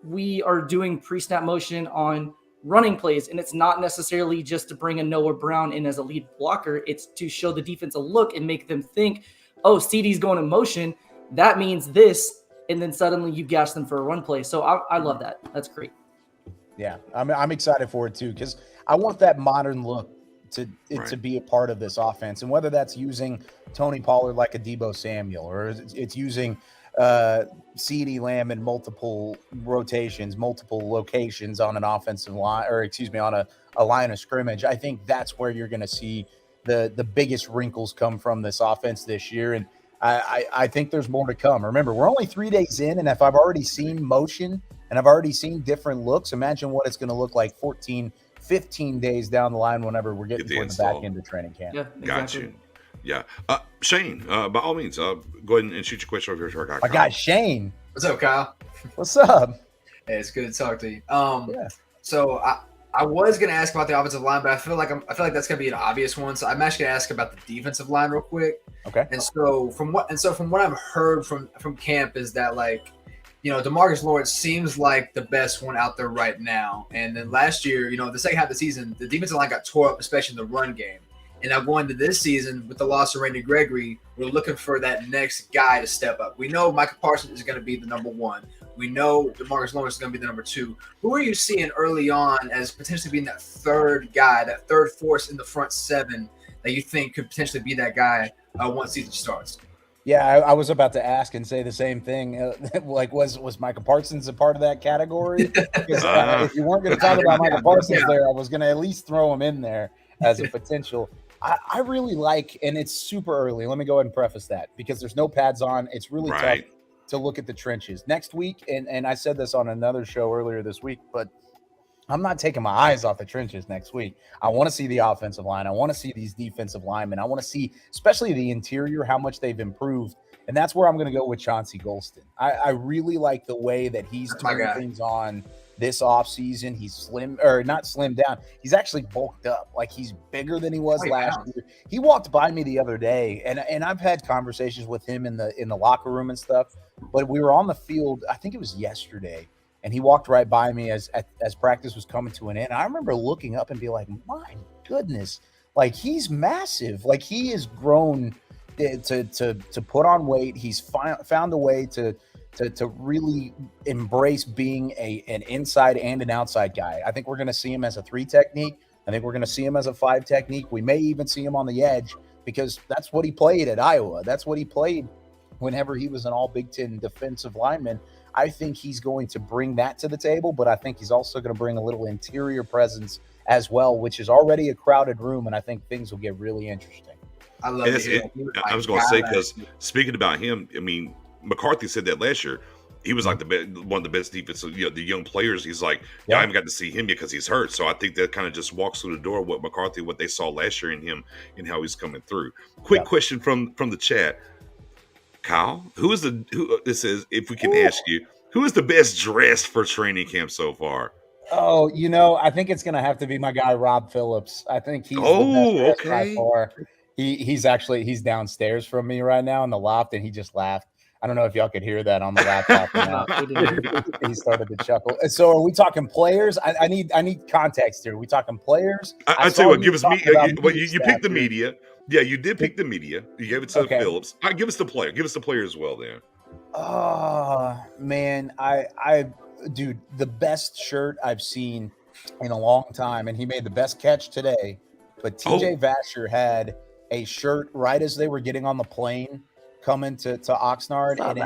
C: we are doing pre-snap motion on running plays, and it's not necessarily just to bring a Noah Brown in as a lead blocker. It's to show the defense a look and make them think, oh, CD's going in motion. That means this. And then suddenly you gash them for a run play. So I love that. That's great.
J: Yeah, I'm excited for it too, because I want that modern look to be a part of this offense. And whether that's using Tony Pollard like a Deebo Samuel, or it's using CeeDee Lamb in multiple rotations, multiple locations on an offensive line, or on a line of scrimmage, I think that's where you're going to see the biggest wrinkles come from this offense this year. And I think there's more to come. Remember, we're only 3 days in, and if I've already seen motion and I've already seen different looks, imagine what it's going to look like 14, 15 days down the line whenever we're getting toward the back end of training camp.
C: Yeah, exactly.
D: Got you. Yeah. Shane, by all means, go ahead and shoot your question over here to our guy.
J: My guy, Shane.
F: What's up, Kyle?
J: What's up?
F: Hey, it's good to talk to you. So I was gonna ask about the offensive line, but I feel like that's gonna be an obvious one. So I'm actually gonna ask about the defensive line real quick.
J: Okay.
F: And so from what I've heard from camp is that, like, DeMarcus Lawrence seems like the best one out there right now. And then last year, the second half of the season, the defensive line got tore up, especially in the run game. And now going to this season with the loss of Randy Gregory, we're looking for that next guy to step up. We know Michael Parsons is going to be the number one. We know DeMarcus Lawrence is going to be the number two. Who are you seeing early on as potentially being that third guy, that third force in the front seven that you think could potentially be that guy once season starts?
J: Yeah, I was about to ask and say the same thing. Like, was Michael Parsons a part of that category? Because if you weren't going to talk about Michael Parsons there, I was going to at least throw him in there as a potential. I really like, and it's super early. Let me go ahead and preface that, because there's no pads on. It's really tough to look at the trenches. Next week, and I said this on another show earlier this week, but I'm not taking my eyes off the trenches next week. I want to see the offensive line. I want to see these defensive linemen. I want to see, especially the interior, how much they've improved. And that's where I'm going to go with Chauncey Golston. I really like the way that he's turning things on this offseason. He's not slimmed down. He's actually bulked up. Like, he's bigger than he was last year. He walked by me the other day, and I've had conversations with him in the locker room and stuff. But we were on the field, I think it was yesterday, and he walked right by me as practice was coming to an end. I remember looking up and be like, my goodness, like, he's massive. Like, he has grown to put on weight. He's found a way to really embrace being an inside and an outside guy. I think we're going to see him as a 3 technique. I think we're going to see him as a 5 technique. We may even see him on the edge, because that's what he played at Iowa. That's what he played whenever he was an all Big Ten defensive lineman. I think he's going to bring that to the table, but I think he's also going to bring a little interior presence as well, which is already a crowded room, and I think things will get really interesting.
F: I love
D: And
F: to hear that.
D: I was going to say, because speaking about him, I mean, McCarthy said that last year. He was like one of the best defensive, the young players. He's like, I haven't got to see him yet because he's hurt. So I think that kind of just walks through the door what McCarthy, what they saw last year in him and how he's coming through. Quick question from the chat. Kyle, this is, if we can ask you, who is the best dressed for training camp so far?
J: Oh, I think it's going to have to be my guy, Rob Phillips. I think he's the best dressed by far. He's downstairs from me right now in the loft, and he just laughed. I don't know if y'all could hear that on the laptop. He started to chuckle. So are we talking players? I need context here. Are we talking players?
D: I tell you what, give us me. You picked the media. Yeah, you did pick the media. You gave it to Phillips. Give us the player. Give us the player as well there.
J: Oh, man. Dude, the best shirt I've seen in a long time, and he made the best catch today. But TJ Vasher had a shirt right as they were getting on the plane coming to Oxnard, and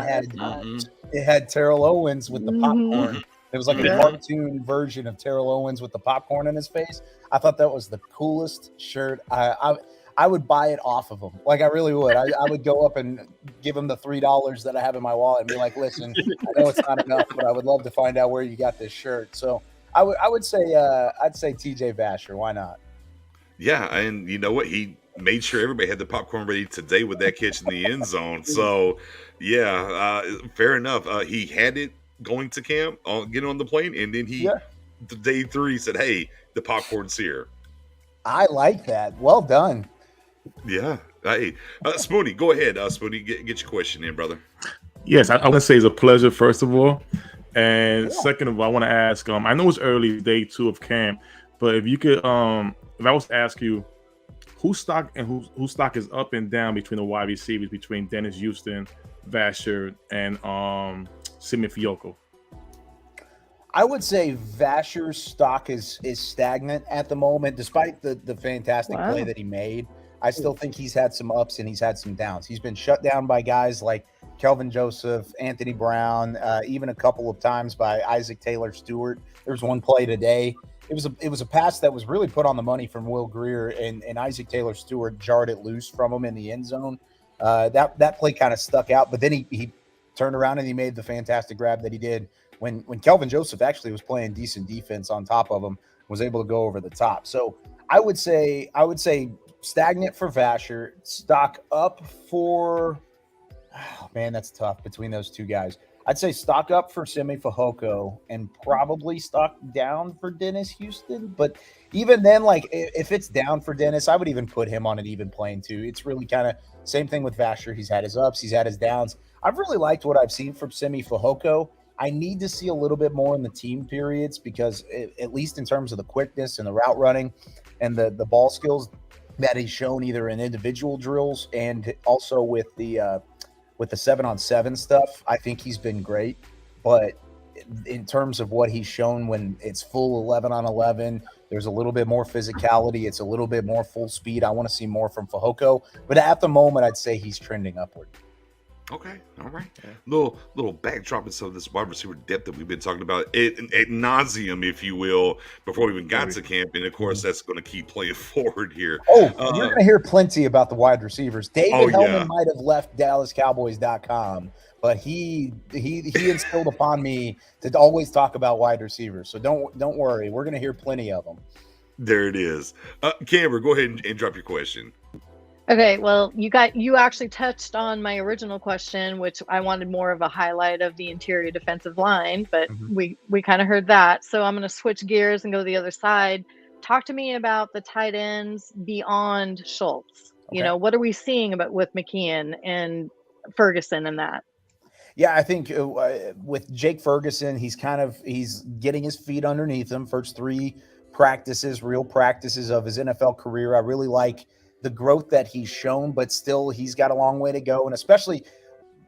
J: it had Terrell Owens with the popcorn. It was like a cartoon version of Terrell Owens with the popcorn in his face. I thought that was the coolest shirt. I would buy it off of him. Like, I really would. I would go up and give him the $3 that I have in my wallet and be like, listen, I know it's not enough, but I would love to find out where you got this shirt. So I would say I'd say TJ Vasher. Why not?
D: Yeah, and you know what? He made sure everybody had the popcorn ready today with that catch in the end zone. So, fair enough. He had it going to camp, getting on the plane, and then day 3 said, hey, the popcorn's here.
J: I like that. Well done.
D: Yeah. Hey, Spoonie, go ahead. Spoonie, get your question in, brother.
H: Yes, I want to say it's a pleasure, first of all. And second of all, I want to ask, I know it's early, day 2 of camp, but if you could, if I was to ask you, whose stock is up and down between the wide receivers, between Dennis Houston, Vasher, and Simi Fehoko?
J: I would say Vasher's stock is stagnant at the moment, despite the fantastic play that he made. I still think he's had some ups and he's had some downs. He's been shut down by guys like Kelvin Joseph, Anthony Brown, even a couple of times by Isaac Taylor Stewart. There's one play today. It was a pass that was really put on the money from Will Grier, and Isaac Taylor Stewart jarred it loose from him in the end zone. That play kind of stuck out, but then he turned around and he made the fantastic grab that he did when Kelvin Joseph actually was playing decent defense on top of him, was able to go over the top. So I would say stagnant for Vasher, stock up for that's tough between those two guys. I'd say stock up for Simi Fehoko and probably stock down for Dennis Houston. But even then, like, if it's down for Dennis, I would even put him on an even plane too. It's really kind of same thing with Vasher. He's had his ups, he's had his downs. I've really liked what I've seen from Simi Fehoko. I need to see a little bit more in the team periods because at least in terms of the quickness and the route running and the ball skills that he's shown either in individual drills and also with the 7-on-7 stuff, I think he's been great. But in terms of what he's shown when it's full 11-on-11, there's a little bit more physicality. It's a little bit more full speed. I want to see more from Fehoko. But at the moment, I'd say he's trending upward.
D: Okay, all right. Little backdrop of some of this wide receiver depth that we've been talking about ad nauseum, if you will, before we even got to camp. And, of course, that's going to keep playing forward here.
J: You're going to hear plenty about the wide receivers. David Hellman might have left DallasCowboys.com, but he instilled upon me to always talk about wide receivers. So don't worry. We're going to hear plenty of them.
D: There it is. Camber, go ahead and drop your question.
G: Okay, well, you actually touched on my original question, which I wanted more of a highlight of the interior defensive line, but we kind of heard that. So I'm going to switch gears and go to the other side. Talk to me about the tight ends beyond Schultz. Okay. You know, what are we seeing with McKeon and Ferguson and that?
J: Yeah, I think with Jake Ferguson, he's getting his feet underneath him. First 3 real practices of his NFL career. I really like the growth that he's shown, but still he's got a long way to go. And especially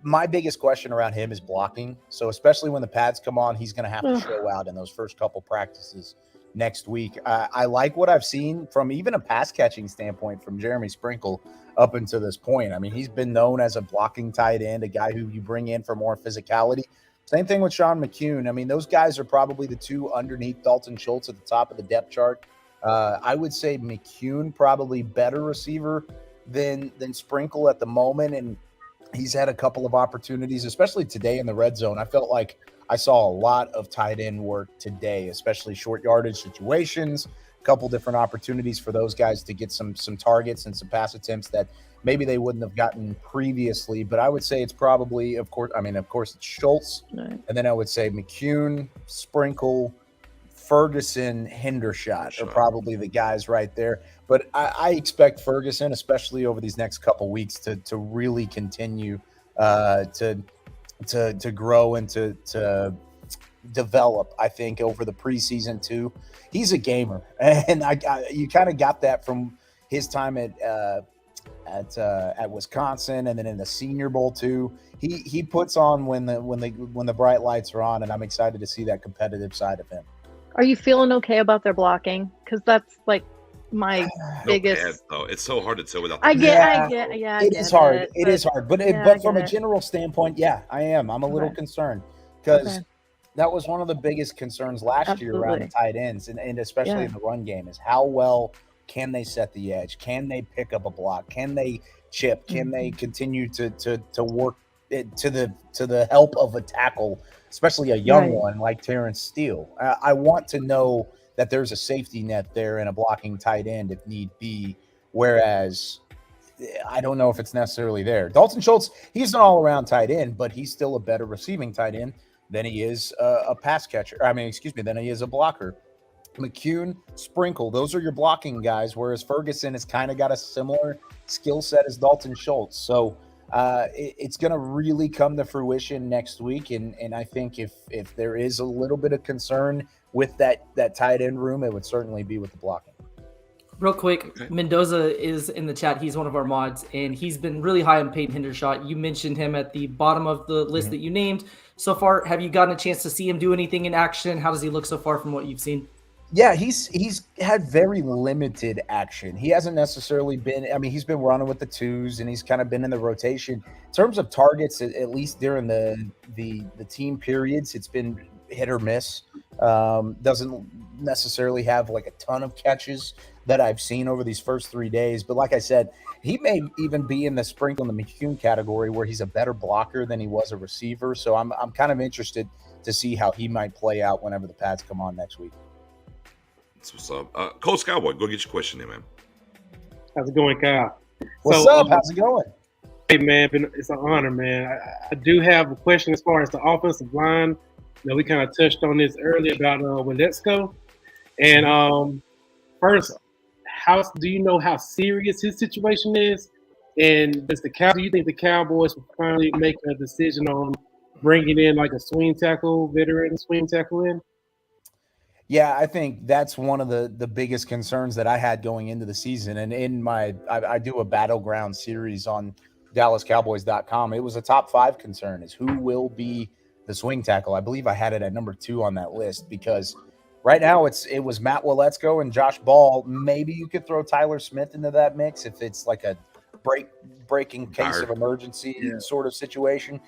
J: my biggest question around him is blocking. So especially when the pads come on, he's going to have to show out in those first couple practices next week. I like what I've seen from even a pass catching standpoint from Jeremy Sprinkle up until this point. I mean, he's been known as a blocking tight end, a guy who you bring in for more physicality. Same thing with Sean McCune. I mean, those guys are probably the 2 underneath Dalton Schultz at the top of the depth chart. I would say McCune probably better receiver than Sprinkle at the moment, and he's had a couple of opportunities, especially today in the red zone. I felt like I saw a lot of tight end work today, especially short yardage situations, a couple different opportunities for those guys to get some targets and some pass attempts that maybe they wouldn't have gotten previously. But I would say it's probably, of course, it's Schultz, and then I would say McCune, Sprinkle, Ferguson, Hendershot are probably the guys right there. But I expect Ferguson, especially over these next couple weeks, to really continue to grow and to develop. I think over the preseason too, he's a gamer, and you kind of got that from his time at Wisconsin, and then in the Senior Bowl too. He puts on when the bright lights are on, and I'm excited to see that competitive side of him.
G: Are you feeling okay about their blocking? Because that's like my biggest.
D: Bad, though. It's so hard to tell without.
G: I get.
J: It is hard. It is hard, but from a general standpoint, yeah, I am. I'm a little concerned because that was one of the biggest concerns last year around the tight ends, and especially in the run game, is how well can they set the edge? Can they pick up a block? Can they chip? Can they continue to work it to the help of a tackle, especially a young one like Terrence Steele? I want to know that there's a safety net there and a blocking tight end if need be, whereas I don't know if it's necessarily there. Dalton Schultz, he's an all-around tight end, but he's still a better receiving tight end than he is a pass catcher. Than he is a blocker. McCune, Sprinkle, those are your blocking guys, whereas Ferguson has kind of got a similar skill set as Dalton Schultz. So it's going to really come to fruition next week, and I think if there is a little bit of concern with that tight end room, it would certainly be with the blocking.
C: Real quick, Mendoza is in the chat. He's one of our mods, and he's been really high on Peyton Hendershot. You mentioned him at the bottom of the list that you named. So far, have you gotten a chance to see him do anything in action? How does he look so far from what you've seen?
J: Yeah, he's had very limited action. He hasn't necessarily been – he's been running with the twos, and he's kind of been in the rotation. In terms of targets, at least during the team periods, it's been hit or miss. Doesn't necessarily have like a ton of catches that I've seen over these first 3 days. But like I said, he may even be in the Sprinkle and the McCune category where he's a better blocker than he was a receiver. So I'm kind of interested to see how he might play out whenever the pads come on next week.
D: That's what's up. Coach Cowboy, go get your question in, man.
I: How's it going, Kyle?
J: What's up? How's it going?
I: Hey, man, it's an honor, man. I do have a question as far as the offensive line. We kind of touched on this earlier about Weletsko. And first, do you know how serious his situation is? And do you think the Cowboys will finally make a decision on bringing in like a veteran swing tackle in?
J: Yeah, I think that's one of the biggest concerns that I had going into the season. And in I do a battleground series on DallasCowboys.com. It was a top 5 concern is who will be the swing tackle. I believe I had it at number 2 on that list because right now it was Matt Weletsko and Josh Ball. Maybe you could throw Tyler Smith into that mix if it's like a breaking case of emergency sort of situation.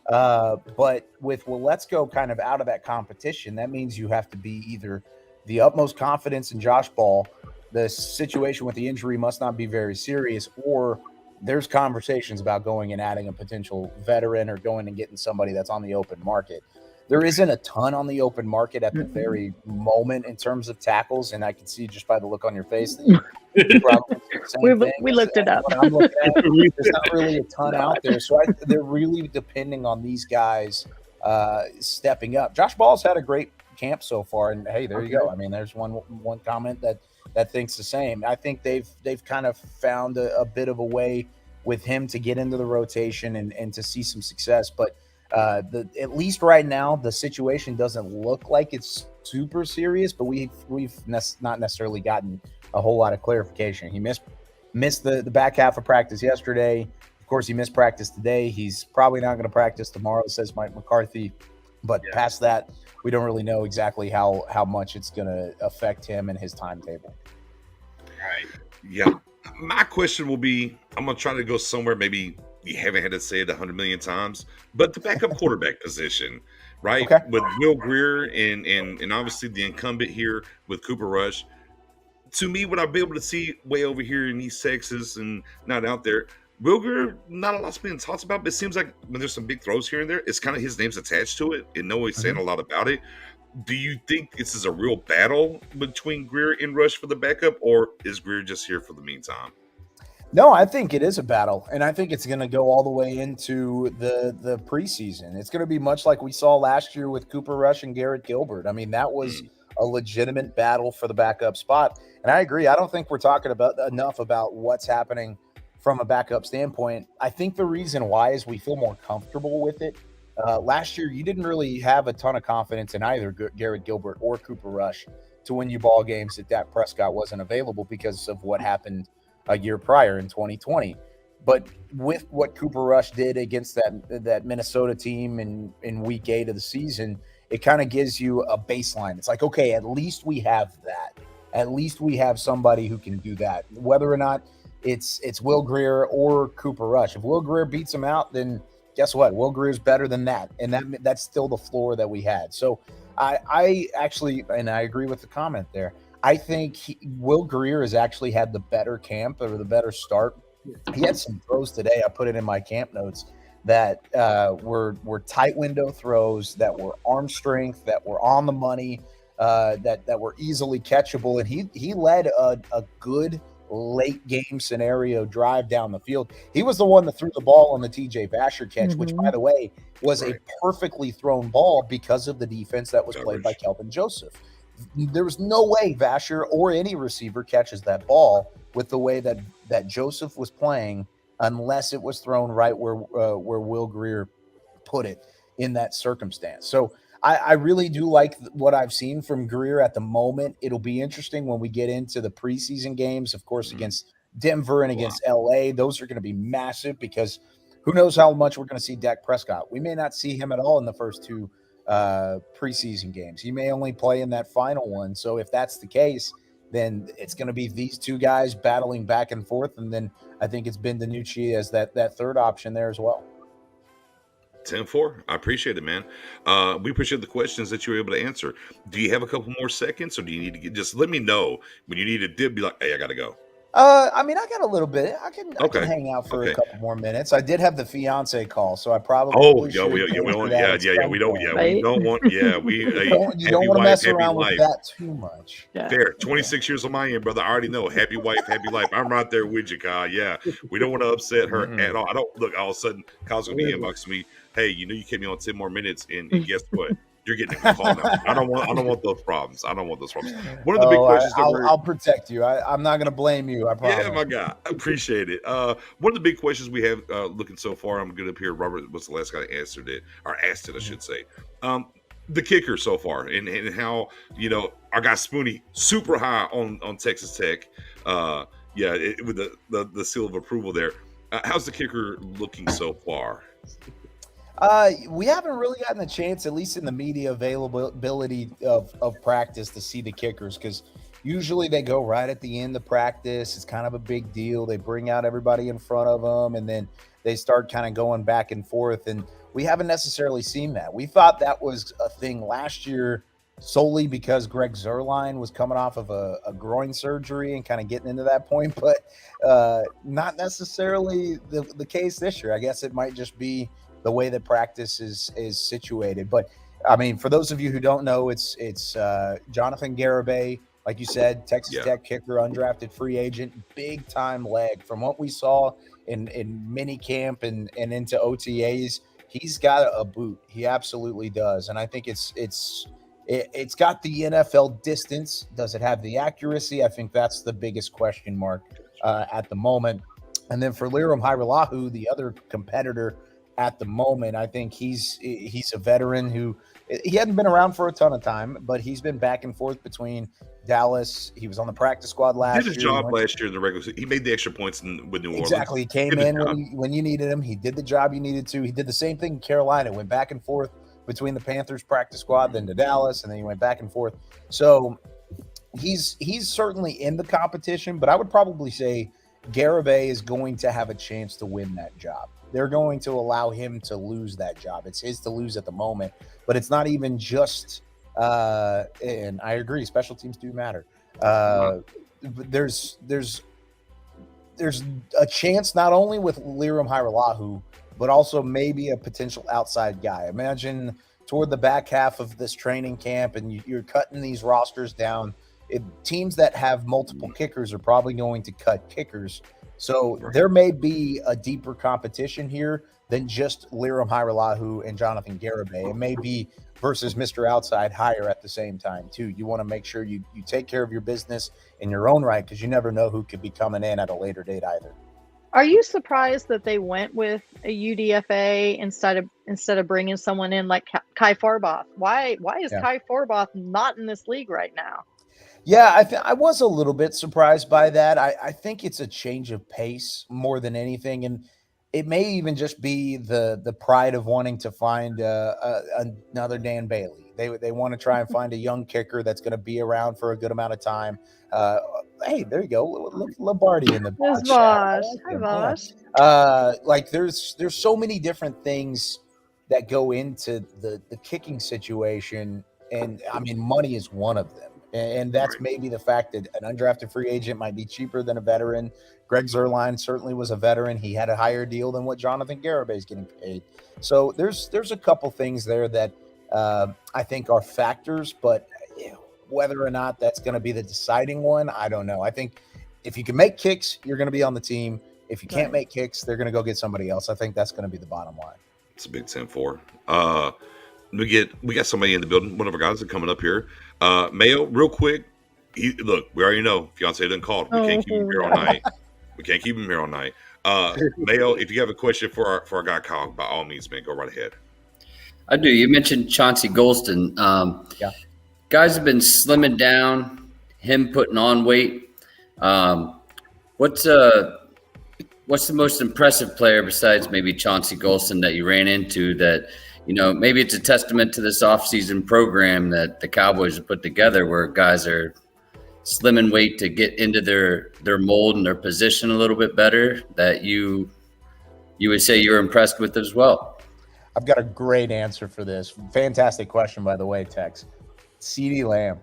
J: But with Weletsko kind of out of that competition, that means you have to be either the utmost confidence in Josh Ball, the situation with the injury must not be very serious, or there's conversations about going and adding a potential veteran or going and getting somebody that's on the open market. There isn't a ton on the open market at the very moment in terms of tackles, and I can see just by the look on your face that you probably do the same thing.
G: We looked it up.
J: I'm looking at, there's not really a ton out there, so they're really depending on these guys stepping up. Josh Ball's had a great camp so far, and hey, there you go. There's one comment that thinks the same. I think they've kind of found a bit of a way with him to get into the rotation and to see some success, but at least right now, the situation doesn't look like it's super serious, but we've not necessarily gotten a whole lot of clarification. He missed the back half of practice yesterday. Of course, he missed practice today. He's probably not going to practice tomorrow, says Mike McCarthy. But past that, we don't really know exactly how much it's going to affect him and his timetable.
D: Right. Yeah. My question will be, I'm going to try to go somewhere maybe – you haven't had to say it 100 million times, but the backup quarterback position, right? Okay. With Will Grier and obviously the incumbent here with Cooper Rush, to me, what I'll be able to see way over here in East Texas and not out there, Will Greer, not a lot's being talked about, but it seems like when there's some big throws here and there, it's kind of his name's attached to it, and no one's saying a lot about it. Do you think this is a real battle between Greer and Rush for the backup, or is Greer just here for the meantime?
J: No, I think it is a battle, and I think it's going to go all the way into the preseason. It's going to be much like we saw last year with Cooper Rush and Garrett Gilbert. I mean, that was a legitimate battle for the backup spot, and I agree. I don't think we're talking about enough about what's happening from a backup standpoint. I think the reason why is we feel more comfortable with it. Last year, you didn't really have a ton of confidence in either Garrett Gilbert or Cooper Rush to win you ball games that Dak Prescott wasn't available because of what happened a year prior in 2020. But with what Cooper Rush did against that Minnesota team in week 8 of the season, it kind of gives you a baseline. It's like, okay, at least we have that. At least we have somebody who can do that. Whether or not it's Will Greer or Cooper Rush. If Will Greer beats him out, then guess what? Will Greer's better than that. And that's still the floor that we had. So I actually, and I agree with the comment there, I think Will Greer has actually had the better camp or the better start. He had some throws today. I put it in my camp notes that were tight window throws, that were arm strength, that were on the money, that were easily catchable. And he led a good late game scenario drive down the field. He was the one that threw the ball on the TJ Vasher catch, which, by the way, was a perfectly thrown ball because of the defense that was played by Kelvin Joseph. There was no way Vasher or any receiver catches that ball with the way that Joseph was playing unless it was thrown right where Will Greer put it in that circumstance. So I really do like what I've seen from Greer at the moment. It'll be interesting when we get into the preseason games, of course, against Denver and against LA. Those are going to be massive because who knows how much we're going to see Dak Prescott. We may not see him at all in the first 2 preseason games. He may only play in that final one. So if that's the case, then it's going to be these 2 guys battling back and forth. And then I think it's Ben DiNucci as that third option there as well.
D: 10-4. I appreciate it, man. We appreciate the questions that you were able to answer. Do you have a couple more seconds, or do you need to just let me know when you need a dip? Be like, hey, I got to go.
J: I mean, I got a little bit. I can hang out for a couple more minutes. I did have the fiance call, so I probably should.
D: We don't want, we don't want,
J: you don't want to mess around with that too much.
D: Yeah. Fair. 26 years on my end, brother. I already know. Happy wife, happy life. I'm right there with you, Kyle. Yeah, we don't want to upset her at all. I don't look. All of a sudden, Kyle's gonna be inboxing me. Hey, you kept me on 10 more minutes, and guess what? You're getting a call now. I don't want those problems. One of the big questions
J: I'll protect you. I'm not going to blame you. I promise.
D: Yeah, my guy. I appreciate it. One of the big questions we have looking so far, I'm good up here. Robert was the last guy that answered it, or asked it, I should say. The kicker so far, and how our guy Spoonie super high on Texas Tech. With the seal of approval there. How's the kicker looking so far?
J: We haven't really gotten a chance, at least in the media availability of practice, to see the kickers, because usually they go right at the end of practice. It's kind of a big deal. They bring out everybody in front of them, and then they start kind of going back and forth, and we haven't necessarily seen that. We thought that was a thing last year solely because Greg Zuerlein was coming off of a groin surgery and kind of getting into that point, but not necessarily the case this year. I guess it might just be the way that practice is situated. But I mean, for those of you who don't know, it's Jonathan Garibay, like you said, Texas Tech kicker, undrafted free agent, big time leg. From what we saw in mini camp and into OTAs, he's got a boot. He absolutely does. And I think it's got the NFL distance. Does it have the accuracy? I think that's the biggest question mark at the moment. And then for Liram Hajrullahu, the other competitor at the moment, I think he's a veteran who he hadn't been around for a ton of time, but he's been back and forth between Dallas. He was on the practice squad last year.
D: He did his job last year in the regular season. He made the extra points with New Orleans.
J: Exactly. He came in when you needed him. He did the job you needed to. He did the same thing in Carolina. Went back and forth between the Panthers practice squad, then to Dallas, and then he went back and forth. So he's certainly in the competition, but I would probably say Garibay is going to have a chance to win that job. They're going to allow him to lose that job. It's his to lose at the moment, but it's not even just and I agree, special teams do matter. there's a chance not only with Liram Hiralahu, but also maybe a potential outside guy. Imagine toward the back half of this training camp, and you're cutting these rosters down. Teams that have multiple kickers are probably going to cut kickers. So there may be a deeper competition here than just Liram Hiralahu and Jonathan Garibay. It may be versus Mr. Outside higher at the same time, too. You want to make sure you take care of your business in your own right, because you never know who could be coming in at a later date either.
G: Are you surprised that they went with a UDFA instead of bringing someone in like Kai Forbath? Why is Kai Forbath not in this league right now?
J: Yeah, I was a little bit surprised by that. I think it's a change of pace more than anything, and it may even just be the pride of wanting to find another Dan Bailey. They want to try and find a young kicker that's going to be around for a good amount of time. Hey, there you go, Lombardi in the
G: There's Vosh. Hi, Vosh.
J: Like there's so many different things that go into the kicking situation, and I mean money is one of them. And that's maybe the fact that an undrafted free agent might be cheaper than a veteran. Greg Zuerlein certainly was a veteran. He had a higher deal than what Jonathan Garibay is getting paid. So there's a couple things there that I think are factors, but whether or not that's going to be the deciding one, I don't know. I think if you can make kicks, you're going to be on the team. If you can't make kicks, they're going to go get somebody else. I think that's going to be the bottom line.
D: It's a Big 10-4. We got somebody in the building. One of our guys is coming up here. Mayo, real quick. Look, we already know fiance didn't call. We can't keep him here all night. We can't keep him here all night. Mayo, if you have a question for our guy Kyle, by all means, man, go right ahead.
K: I do. You mentioned Chauncey Golston. Guys have been slimming down. Him putting on weight. What's the most impressive player besides maybe Chauncey Golston that you ran into that? Maybe it's a testament to this offseason program that the Cowboys have put together where guys are slimming weight to get into their mold and their position a little bit better that you would say you're impressed with as well.
J: I've got a great answer for this. Fantastic question, by the way, Tex. CeeDee Lamb.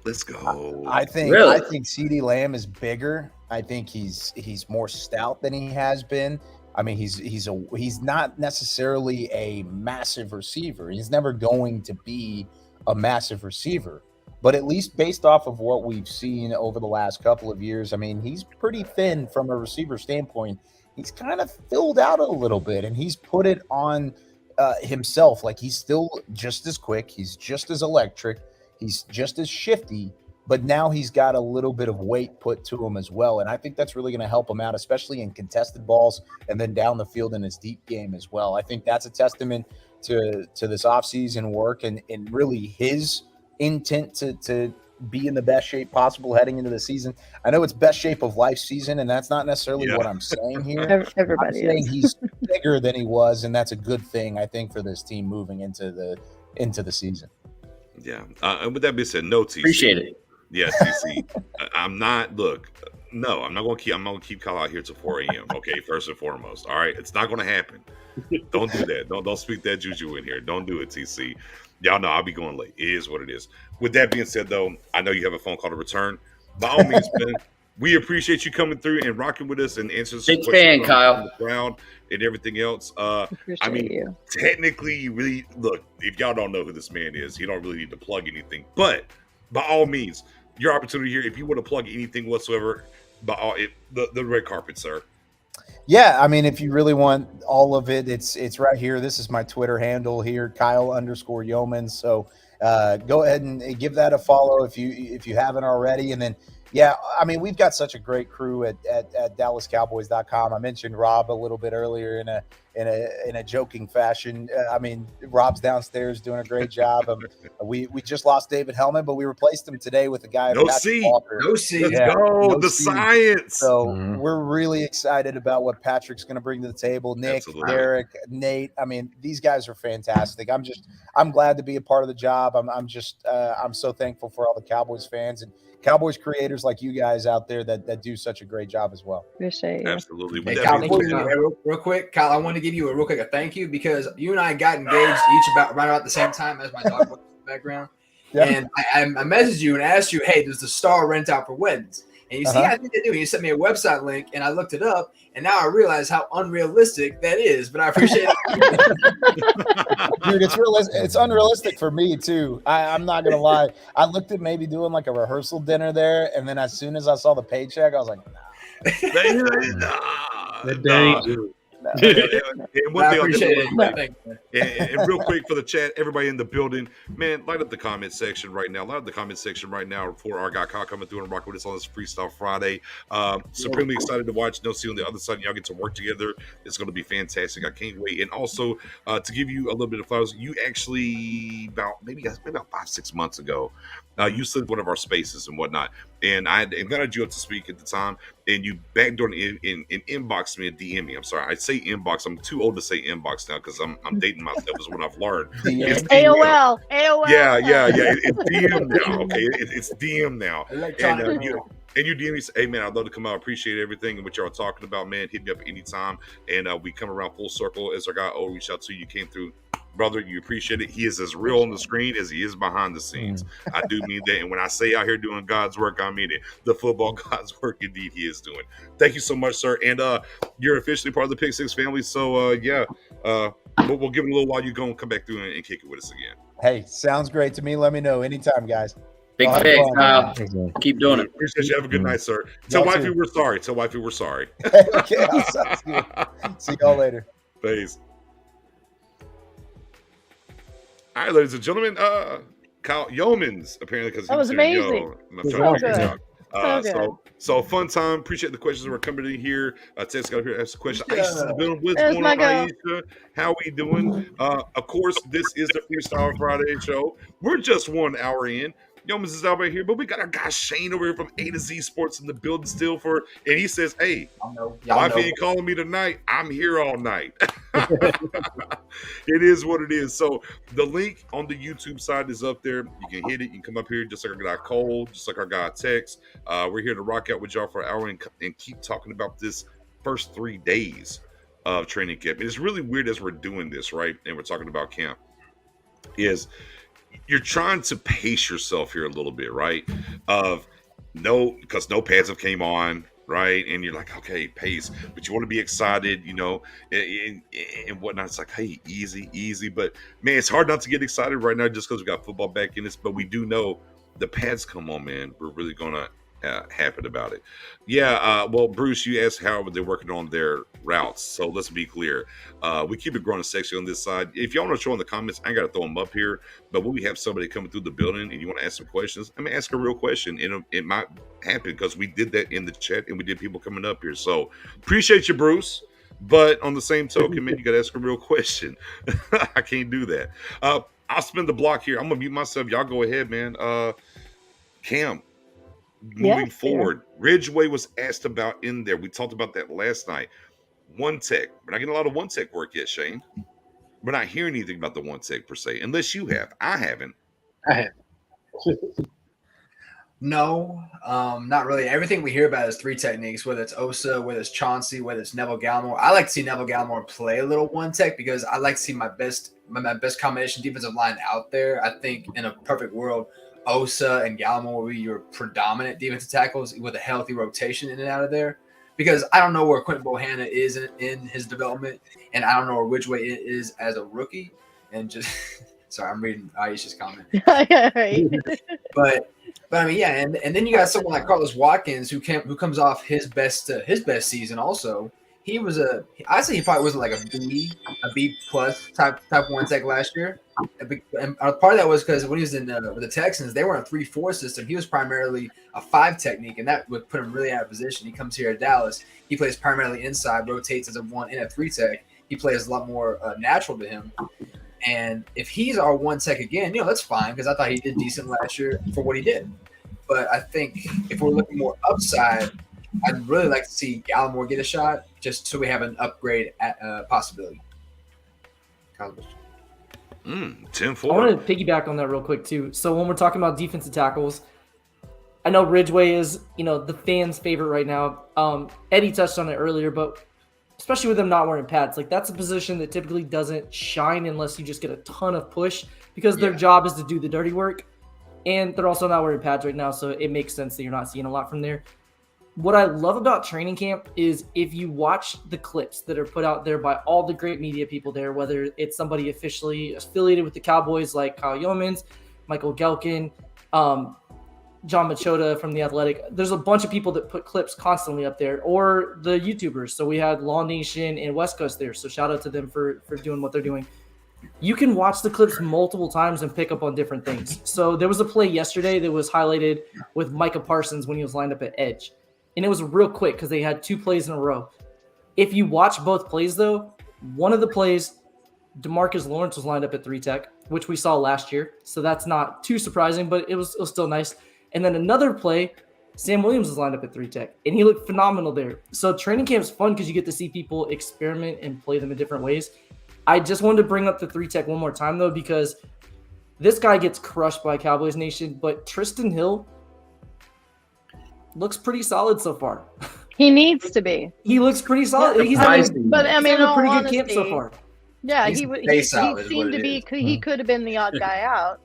D: Let's go.
J: I think CeeDee Lamb is bigger. I think he's more stout than he has been. I mean, he's not necessarily a massive receiver. He's never going to be a massive receiver. But at least based off of what we've seen over the last couple of years, I mean, he's pretty thin from a receiver standpoint. He's kind of filled out a little bit, and he's put it on himself. Like, he's still just as quick. He's just as electric. He's just as shifty. But now he's got a little bit of weight put to him as well. And I think that's really going to help him out, especially in contested balls and then down the field in his deep game as well. I think that's a testament to this offseason work and really his intent to be in the best shape possible heading into the season. I know it's best shape of life season, and that's not necessarily what I'm saying here.
G: Everybody
J: I'm saying he's bigger than he was, and that's a good thing, I think, for this team moving into the season.
D: Yeah. And with that being said, no TC.
K: Appreciate it.
D: Yeah, TC. I'm not going to keep Kyle out here till 4 a.m. Okay, first and foremost. All right. It's not going to happen. Don't do that. Don't speak that juju in here. Don't do it, TC. Y'all know I'll be going late. It is what it is. With that being said, though, I know you have a phone call to return. By all means, man, we appreciate you coming through and rocking with us and answering some
K: Big
D: questions
K: fan, Kyle.
D: the ground and everything else. Technically, you really look. If y'all don't know who this man is, he don't really need to plug anything. But by all means, your opportunity here. If you want to plug anything whatsoever, the red carpet, sir.
J: Yeah, I mean, if you really want all of it, it's right here. This is my Twitter handle here, Kyle_Yeomans. So go ahead and give that a follow if you haven't already. And then, yeah, I mean, we've got such a great crew at DallasCowboys.com. I mentioned Rob a little bit earlier in a joking fashion. I mean, Rob's downstairs doing a great job. We just lost David Hellman, but we replaced him today with a guy.
D: No C.
J: Let's
D: go. The science.
J: So we're really excited about what Patrick's going to bring to the table. Nick, Derek, Nate. I mean, these guys are fantastic. I'm glad to be a part of the job. I'm so thankful for all the Cowboys fans and Cowboys creators like you guys out there that do such a great job as well.
G: Appreciate you.
D: Absolutely.
F: Hey, Kyle, real quick, Kyle, I want to give you a thank you because you and I got engaged right about the same time as my dog was in the background. Yeah. And I messaged you and asked you, hey, does the Star rent out for weddings? And you see, I think they do. You sent me a website link, and I looked it up, and now I realize how unrealistic that is. But I appreciate it.
J: Dude, it's realistic. It's unrealistic for me too. I'm not gonna lie. I looked at maybe doing like a rehearsal dinner there, and then as soon as I saw the paycheck, I was like,
D: And real quick for the chat, everybody in the building, man, light up the comment section right now. Light up the comment section right now for our guy Kyle coming through and rocking with us on this Freestyle Friday. Supremely excited to watch. No, see on the other side, y'all get to work together. It's going to be fantastic. I can't wait. And also to give you a little bit of flowers, you actually maybe about 5-6 months ago, you slid one of our spaces and whatnot, and I invited you up to speak at the time, and you backdoored and inboxed me and DM me. I'm sorry, I say inbox. I'm too old to say inbox now because I'm dating myself. Is what I've learned.
G: AOL.
D: Yeah. It's DM now. Okay, it's DM now. And you DM me, say, hey man, I'd love to come out. Appreciate everything and what y'all are talking about, man. Hit me up anytime, and we come around full circle. As our guy reached out to you, came through. Brother, you appreciate it. He is as real on the screen as he is behind the scenes. I do mean that. And when I say out here doing God's work, I mean it. The football God's work, indeed, he is doing. Thank you so much, sir. And you're officially part of the Pick Six family. So, we'll give it a little while. You go and come back through and kick it with us again.
J: hey, sounds great to me. Let me know anytime, guys.
K: Big fix, Kyle. Keep doing it.
D: Appreciate you. Have a good night, sir. Tell wifey we're sorry. Tell wifey we're sorry.
J: Okay, sounds good. See y'all later.
D: Peace. All right, ladies and gentlemen, Kyle Yeomans, apparently, because
G: that was amazing.
D: So fun time. Appreciate the questions that were coming in here. Ted's got here to ask a question. Aisha's in the building. What's going on, Aisha? How we doing? Of course, this is the Freestyle Friday show. We're just 1 hour in. Yeomans is out right here, but we got our guy Shane over here from A to Z Sports in the building still and he says, hey, why are you calling me tonight? I'm here all night. It is what it is. So the link on the YouTube side is up there. You can hit it. You can come up here just like our guy Cole, just like our guy Tex. We're here to rock out with y'all for an hour and keep talking about this first 3 days of training camp. And it's really weird as we're doing this, right? And we're talking about camp is you're trying to pace yourself here a little bit, right? Because no pads have came on, right? And you're like, okay, pace, but you want to be excited, and whatnot. It's like, hey, easy. But man, it's hard not to get excited right now just because we got football back in this. But we do know the pads come on, man. We're really gonna happen about it. Yeah. Well, Bruce, you asked how they're working on their routes. So let's be clear. We keep it growing sexy on this side. If y'all want to show in the comments, I ain't got to throw them up here. But when we have somebody coming through the building and you want to ask some questions, I mean, ask a real question. And it might happen because we did that in the chat and we did people coming up here. So appreciate you, Bruce. But on the same token, man, you got to ask a real question. I can't do that. I'll spin the block here. I'm going to mute myself. Y'all go ahead, man. Cam. Moving forward, Ridgeway was asked about in there. We talked about that last night. One tech. We're not getting a lot of one tech work yet, Shane. We're not hearing anything about the one tech per se, unless you have. I haven't.
F: No, not really. Everything we hear about is 3 techniques, whether it's Osa, whether it's Chauncey, whether it's Neville Gallimore. I like to see Neville Gallimore play a little one tech because I like to see my best combination defensive line out there. I think in a perfect world, Osa and Gallimore will be your predominant defensive tackles with a healthy rotation in and out of there. Because I don't know where Quentin Bohanna is in his development, and I don't know where Ridgeway is as a rookie. And just sorry, I'm reading Aisha's comment. But I mean, yeah, and then you got someone like Carlos Watkins who comes off his best season also. I'd say he probably wasn't like a B plus type one tech last year. And part of that was because when he was in with the Texans, they were in a 3-4 system. He was primarily a 5 technique, and that would put him really out of position. He comes here to Dallas. He plays primarily inside, rotates as a 1 and a 3 tech. He plays a lot more natural to him. And if he's our 1 tech again, that's fine because I thought he did decent last year for what he did. But I think if we're looking more upside, I'd really like to see Gallimore get a shot just so we have an upgrade possibility.
D: 10-4.
C: I want to piggyback on that real quick too. So when we're talking about defensive tackles, I know Ridgeway is, the fans' favorite right now. Eddie touched on it earlier, but especially with them not wearing pads, like that's a position that typically doesn't shine unless you just get a ton of push because their job is to do the dirty work. And they're also not wearing pads right now, so it makes sense that you're not seeing a lot from there. what I love about training camp is if you watch the clips that are put out there by all the great media people there, whether it's somebody officially affiliated with the Cowboys like Kyle Yeomans, Michael Gelkin, John Machota from The Athletic. There's a bunch of people that put clips constantly up there, or the YouTubers. So we had Law Nation and West Coast there. So shout out to them for doing what they're doing. You can watch the clips multiple times and pick up on different things. So there was a play yesterday that was highlighted with Micah Parsons when he was lined up at edge. And it was real quick because they had 2 plays in a row. If you watch both plays, though, one of the plays, DeMarcus Lawrence was lined up at 3 tech, which we saw last year. So that's not too surprising, but it was still nice. And then another play, Sam Williams was lined up at 3 tech, and he looked phenomenal there. So training camp's fun because you get to see people experiment and play them in different ways. I just wanted to bring up the 3 tech one more time, though, because this guy gets crushed by Cowboys Nation, but Tristan Hill looks pretty solid so far.
G: He needs to be.
C: He looks pretty solid. He's having,
G: but I mean,
C: a pretty
G: honesty,
C: good camp so far.
G: Yeah, he seemed to be. He could have been the odd guy out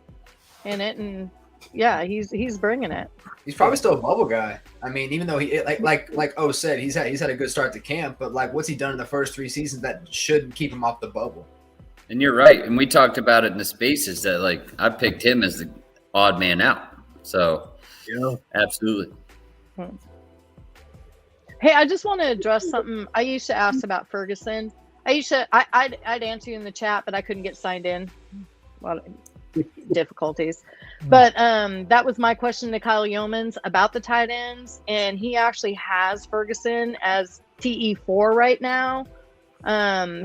G: in it, and yeah, he's bringing it.
F: He's probably still a bubble guy. I mean, even though he like O said, he's had a good start to camp, but like what's he done in the first 3 seasons that shouldn't keep him off the bubble?
K: And you're right. And we talked about it in the spaces that like I picked him as the odd man out. So yeah, absolutely.
G: Hey, I just want to address something. I used to ask about Ferguson. I'd answer you in the chat, but I couldn't get signed in. Well, difficulties. But that was my question to Kyle Yeomans about the tight ends, and he actually has Ferguson as TE4 right now.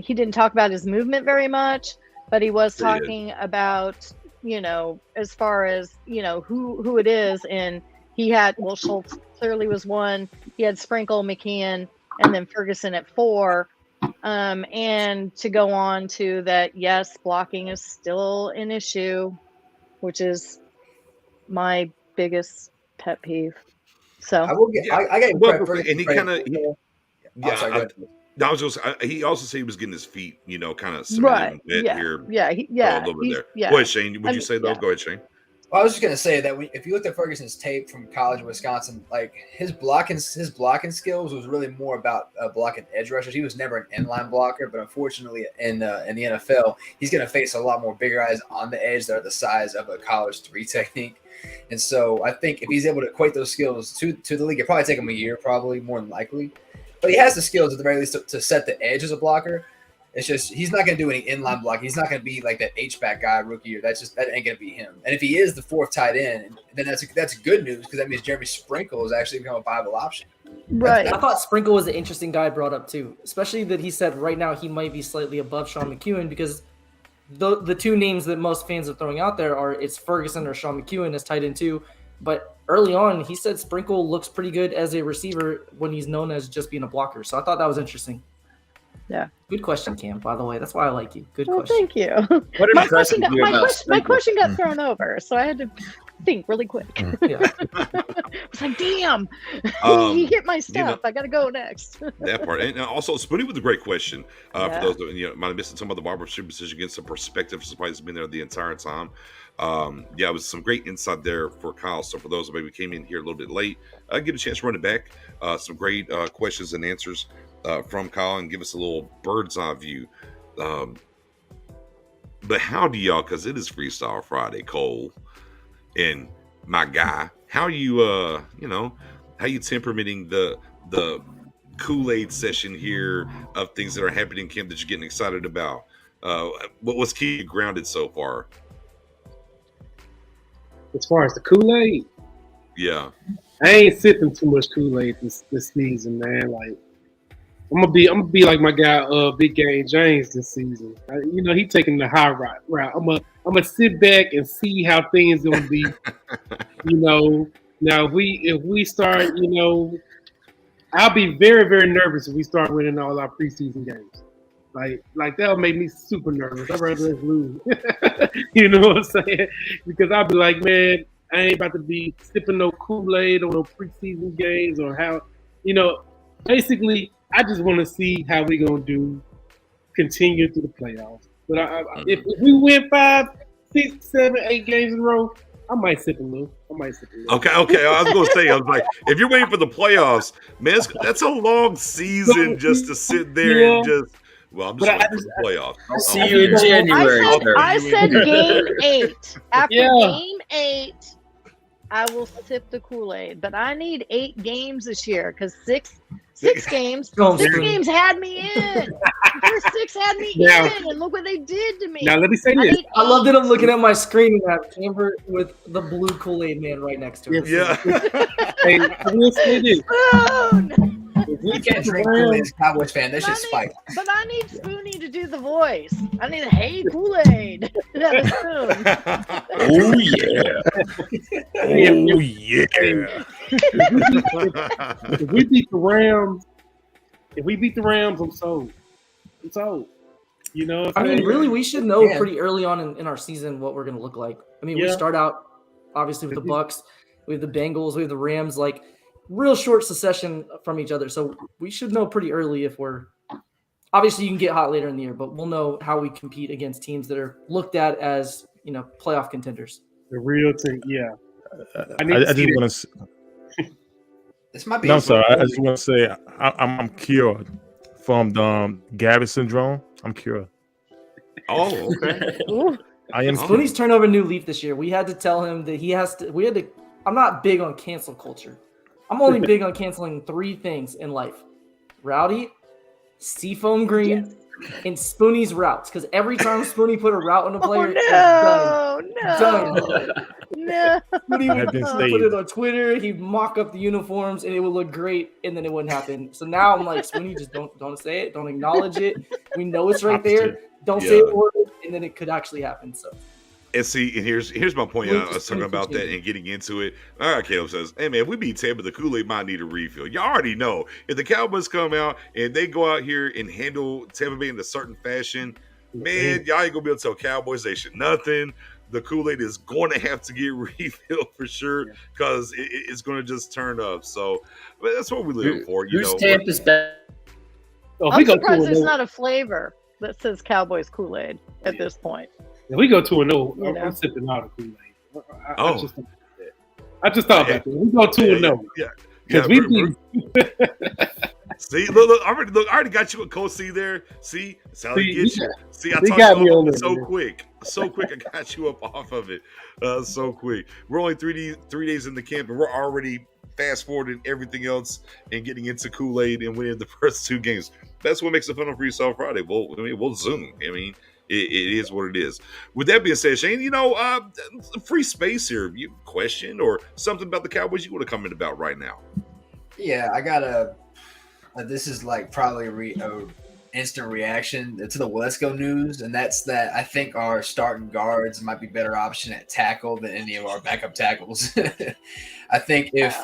G: He didn't talk about his movement very much, but he was talking about, as far as, who it is, and he had, Schultz clearly was one. He had Sprinkle, McKeon, and then Ferguson at 4. And to go on to that, yes, blocking is still an issue, which is my biggest pet peeve. So
D: I get and he kind of I was just he also said he was getting his feet, kind of
G: right.
D: Here.
G: Yeah.
D: Go ahead, Shane. Would you say though? Go ahead, Shane.
F: Well, I was just gonna say that if you looked at Ferguson's tape from college in Wisconsin, like his blocking skills was really more about blocking edge rushers. He was never an inline blocker, but unfortunately, in the NFL, he's gonna face a lot more bigger guys on the edge that are the size of a college 3 technique. And so I think if he's able to equate those skills to the league, it'd probably take him a year, probably more than likely. But he has the skills at the very least to set the edge as a blocker. It's just he's not going to do any inline blocking. He's not going to be like that H-back guy rookie year. That ain't going to be him. And if he is the 4th tight end, then that's good news because that means Jeremy Sprinkle has actually become a viable option.
G: Right.
C: I thought Sprinkle was an interesting guy brought up too, especially that he said right now he might be slightly above Sean McEwen because the 2 names that most fans are throwing out there are it's Ferguson or Sean McEwen as tight end 2. But early on, he said Sprinkle looks pretty good as a receiver when he's known as just being a blocker. So I thought that was interesting.
G: Yeah.
C: Good question, Cam, by the way. That's why I like you. Good question.
G: Thank you. My question got thrown over, so I had to think really quick.
C: Yeah.
G: It's like, damn, he hit my stuff. I got to go next.
D: That part. And also, Spoonie with a great question. For those that might have missed some of the barbership decision, get some perspective. Somebody who's been there the entire time. It was some great insight there for Kyle. So for those that maybe came in here a little bit late, get a chance to run it back. Some great questions and answers from Kyle and give us a little bird's eye view. But how do y'all, because it is Freestyle Friday, Cole and my guy, how you how you temperamenting the Kool-Aid session here of things that are happening in camp that you're getting excited about? What's keeping you grounded so far?
I: As far as the Kool-Aid,
D: yeah,
I: I ain't sipping too much Kool-Aid this season, man. Like I'm gonna be like my guy, Big Game James this season. He taking the high route. I'm gonna sit back and see how things gonna be. Now if we start, I'll be very, very nervous if we start winning all our preseason games. Like that'll make me super nervous. I'd rather us lose. You know what I'm saying? Because I'll be like, man, I ain't about to be sipping no Kool-Aid on no preseason games or how, basically I just want to see how we gonna do, continue through the playoffs. But if we win 5, 6, 7, 8 games in a row, I might sip a little.
D: Okay. I was gonna say, I was like, if you're waiting for the playoffs, man, that's a long season just to sit there and just. Well, I'm just waiting for the playoffs.
K: See you in January.
G: I said game 8. After game 8, I will sip the Kool-Aid. But I need 8 games this year because six games. 6 games had me in. The first 6 had me in, and look what they did to me.
I: Now let me say this.
C: I love that I'm looking at my screen and have Camber with the blue Kool-Aid man right next to him.
D: Yeah.
I: Hey, we'll say this.
F: You can't drink Kool-Aid as a Cowboys fan. That's just spike.
G: But I need Spoonie to do the voice. I need a hey Kool-Aid. That
K: Oh yeah.
H: Oh yeah.
I: If we beat the Rams, I'm sold. You know,
C: I mean, really, we should know pretty early on in our season what we're going to look like. I mean, we start out obviously with the Bucks, we have the Bengals, we have the Rams, like real short succession from each other. So we should know pretty early if we're obviously you can get hot later in the year, but we'll know how we compete against teams that are looked at as, playoff contenders.
I: The real team, yeah.
H: I just want to.
F: This might be.
H: No, I'm sorry. I just want to say I'm cured from the Gabby syndrome. I'm cured.
D: Oh, okay.
H: I am.
C: Spoonie's turned over a new leaf this year. We had to tell him that he has to. We had to. I'm not big on cancel culture. I'm only big on canceling 3 things in life: Rowdy, Seafoam Green, and Spoonie's routes. Because every time Spoonie put a route on a player, done.
G: No.
C: Spoonie would put it on Twitter. He'd mock up the uniforms, and it would look great, and then it wouldn't happen. So now I'm like, Spoonie, just don't say it, don't acknowledge it. We know it's right there. Don't say it, and then it could actually happen. So.
D: And see, and here's my point. I was talking about that and getting into it. All right, Caleb says, hey, man, if we beat Tampa, the Kool-Aid might need a refill. You already know. If the Cowboys come out and they go out here and handle Tampa Bay in a certain fashion, man, y'all ain't going to be able to tell Cowboys they should nothing. The Kool-Aid is going to have to get refilled for sure because it's going to just turn up. So that's what we live for.
K: Who's Tampa's best?
G: I'm surprised there's not a flavor that says Cowboys Kool-Aid at this point.
I: If we go 2-0, I'm sipping out of Kool-Aid. I just thought about that. We go 2-0.
D: Yeah. See, look, I already got you a cold C there. See, that's how he gets you. See, I talked you up so quick. So quick, I got you up off of it. So quick. We're only 3 days in the camp, and we're already fast forwarding everything else and getting into Kool-Aid and winning the first 2 games. That's what makes it fun on Freestyle Friday. We'll zoom. I mean, it is what it is. With that being said, Shane, free space here. You have a question or something about the Cowboys you want to comment about right now?
F: Yeah, I got this is like probably a instant reaction to the Wesco news, and that's that I think our starting guards might be better option at tackle than any of our backup tackles. I think if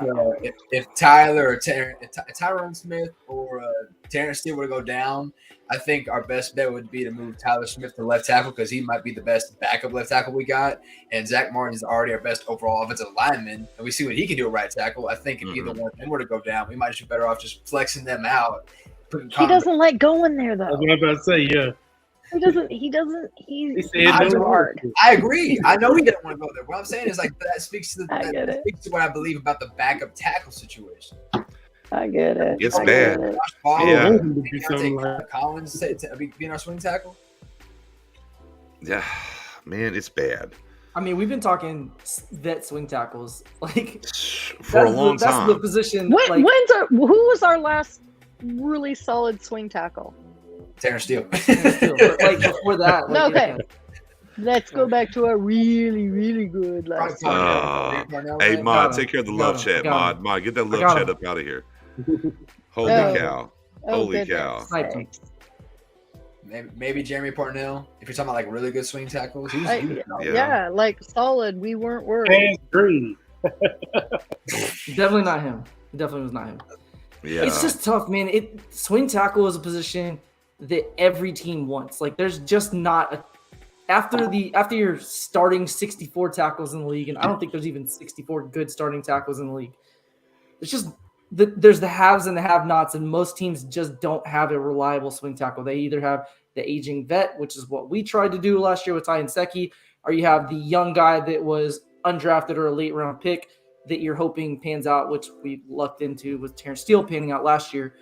F: Tyler or Tyron Smith or Terrence Steele were to go down, I think our best bet would be to move Tyler Smith to left tackle because he might be the best backup left tackle we got. And Zach Martin is already our best overall offensive lineman, and we see what he can do at right tackle. I think if either one of them were to go down, we might just be better off just flexing them out.
G: He doesn't like going there, though.
I: I was about to say, yeah.
G: He doesn't. He's
F: hard. I agree. I know he didn't want to go there. What I'm saying is like that speaks to what I believe about the backup tackle situation.
G: I get it.
D: It's bad.
F: Collins being our swing tackle.
D: Yeah, man, it's bad.
C: I mean, we've been talking vet swing tackles like
D: for a long time.
C: That's the position.
G: Who was our last really solid swing tackle?
F: Terrence Steele.
C: Like before that.
G: Okay. Let's go back to a really, really good last
D: time. Hey, Mod, take care of the love chat. Mod, get that love chat up out of here. Holy cow. Holy cow.
F: Maybe Jeremy Parnell, if you're talking about like really good swing tackles.
G: Yeah, like solid. We weren't worried.
C: Definitely not him. It definitely was not him.
D: Yeah.
C: It's just tough, man. Swing tackle is a position that every team wants. Like there's just not after you're starting 64 tackles in the league, and I don't think there's even 64 good starting tackles in the league. It's just there's the haves and the have-nots, and most teams just don't have a reliable swing tackle. They either have the aging vet, which is what we tried to do last year with Ty and Secchi, or you have the young guy that was undrafted or a late round pick that you're hoping pans out, which we lucked into with Terrence Steele panning out last year.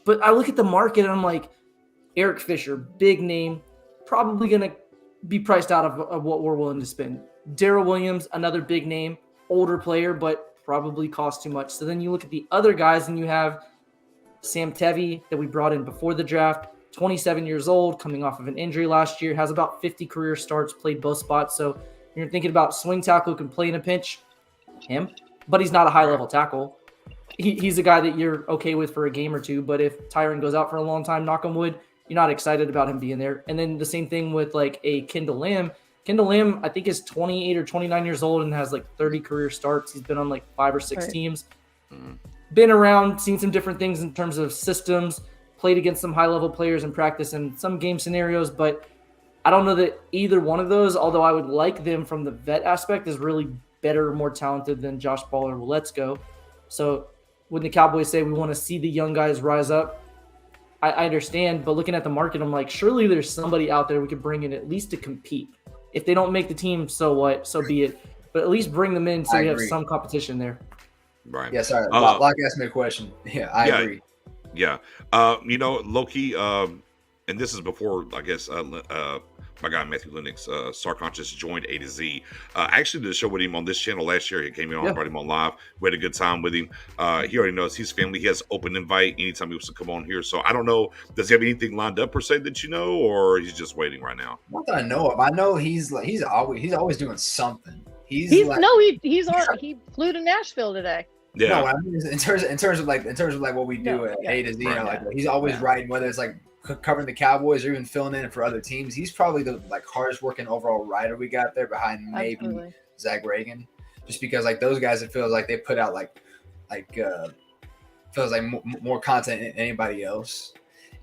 C: But I look at the market and I'm like, Eric Fisher, big name, probably going to be priced out of what we're willing to spend. Darrell Williams, another big name, older player, but probably costs too much. So then you look at the other guys and you have Sam Tevi that we brought in before the draft, 27 years old, coming off of an injury last year, has about 50 career starts, played both spots. So you're thinking about swing tackle who can play in a pinch, him, but he's not a high-level tackle. He's a guy that you're okay with for a game or two, but if Tyron goes out for a long time, knock on wood, you're not excited about him being there. And then the same thing with like a Kendall Lamb. Kendall Lamb, I think, is 28 or 29 years old and has like 30 career starts. He's been on like 5 or 6 teams. Been around, seen some different things in terms of systems, played against some high-level players in practice and some game scenarios, but I don't know that either one of those, although I would like them from the vet aspect, is really better, more talented than Josh Ball or Let's Go. So when the Cowboys say we want to see the young guys rise up, I understand, but looking at the market, I'm like, surely there's somebody out there we could bring in at least to compete. If they don't make the team, so what? So be it. But at least bring them in so you have some competition there.
D: Right.
F: Yeah, sorry. Locke asked me a question. Yeah, I agree.
D: Yeah. Loki, and this is before, I guess, my guy Matthew Lennox, Star Conscious, joined A to Z. I actually did a show with him on this channel last year. He came in on, brought him on live. We had a good time with him. He already knows his family. He has open invite anytime he wants to come on here. So I don't know, does he have anything lined up per se that you know, or he's just waiting right now?
F: Not that I know of. I know he's always doing something. He
G: flew to Nashville today.
D: Yeah.
F: No, I mean, in terms of what we do at A to Z, he's always writing, whether it's like covering the Cowboys or even filling in for other teams. He's probably the hardest working overall writer we got there, behind maybe Zach Reagan, just because those guys, it feels like they put out more content than anybody else.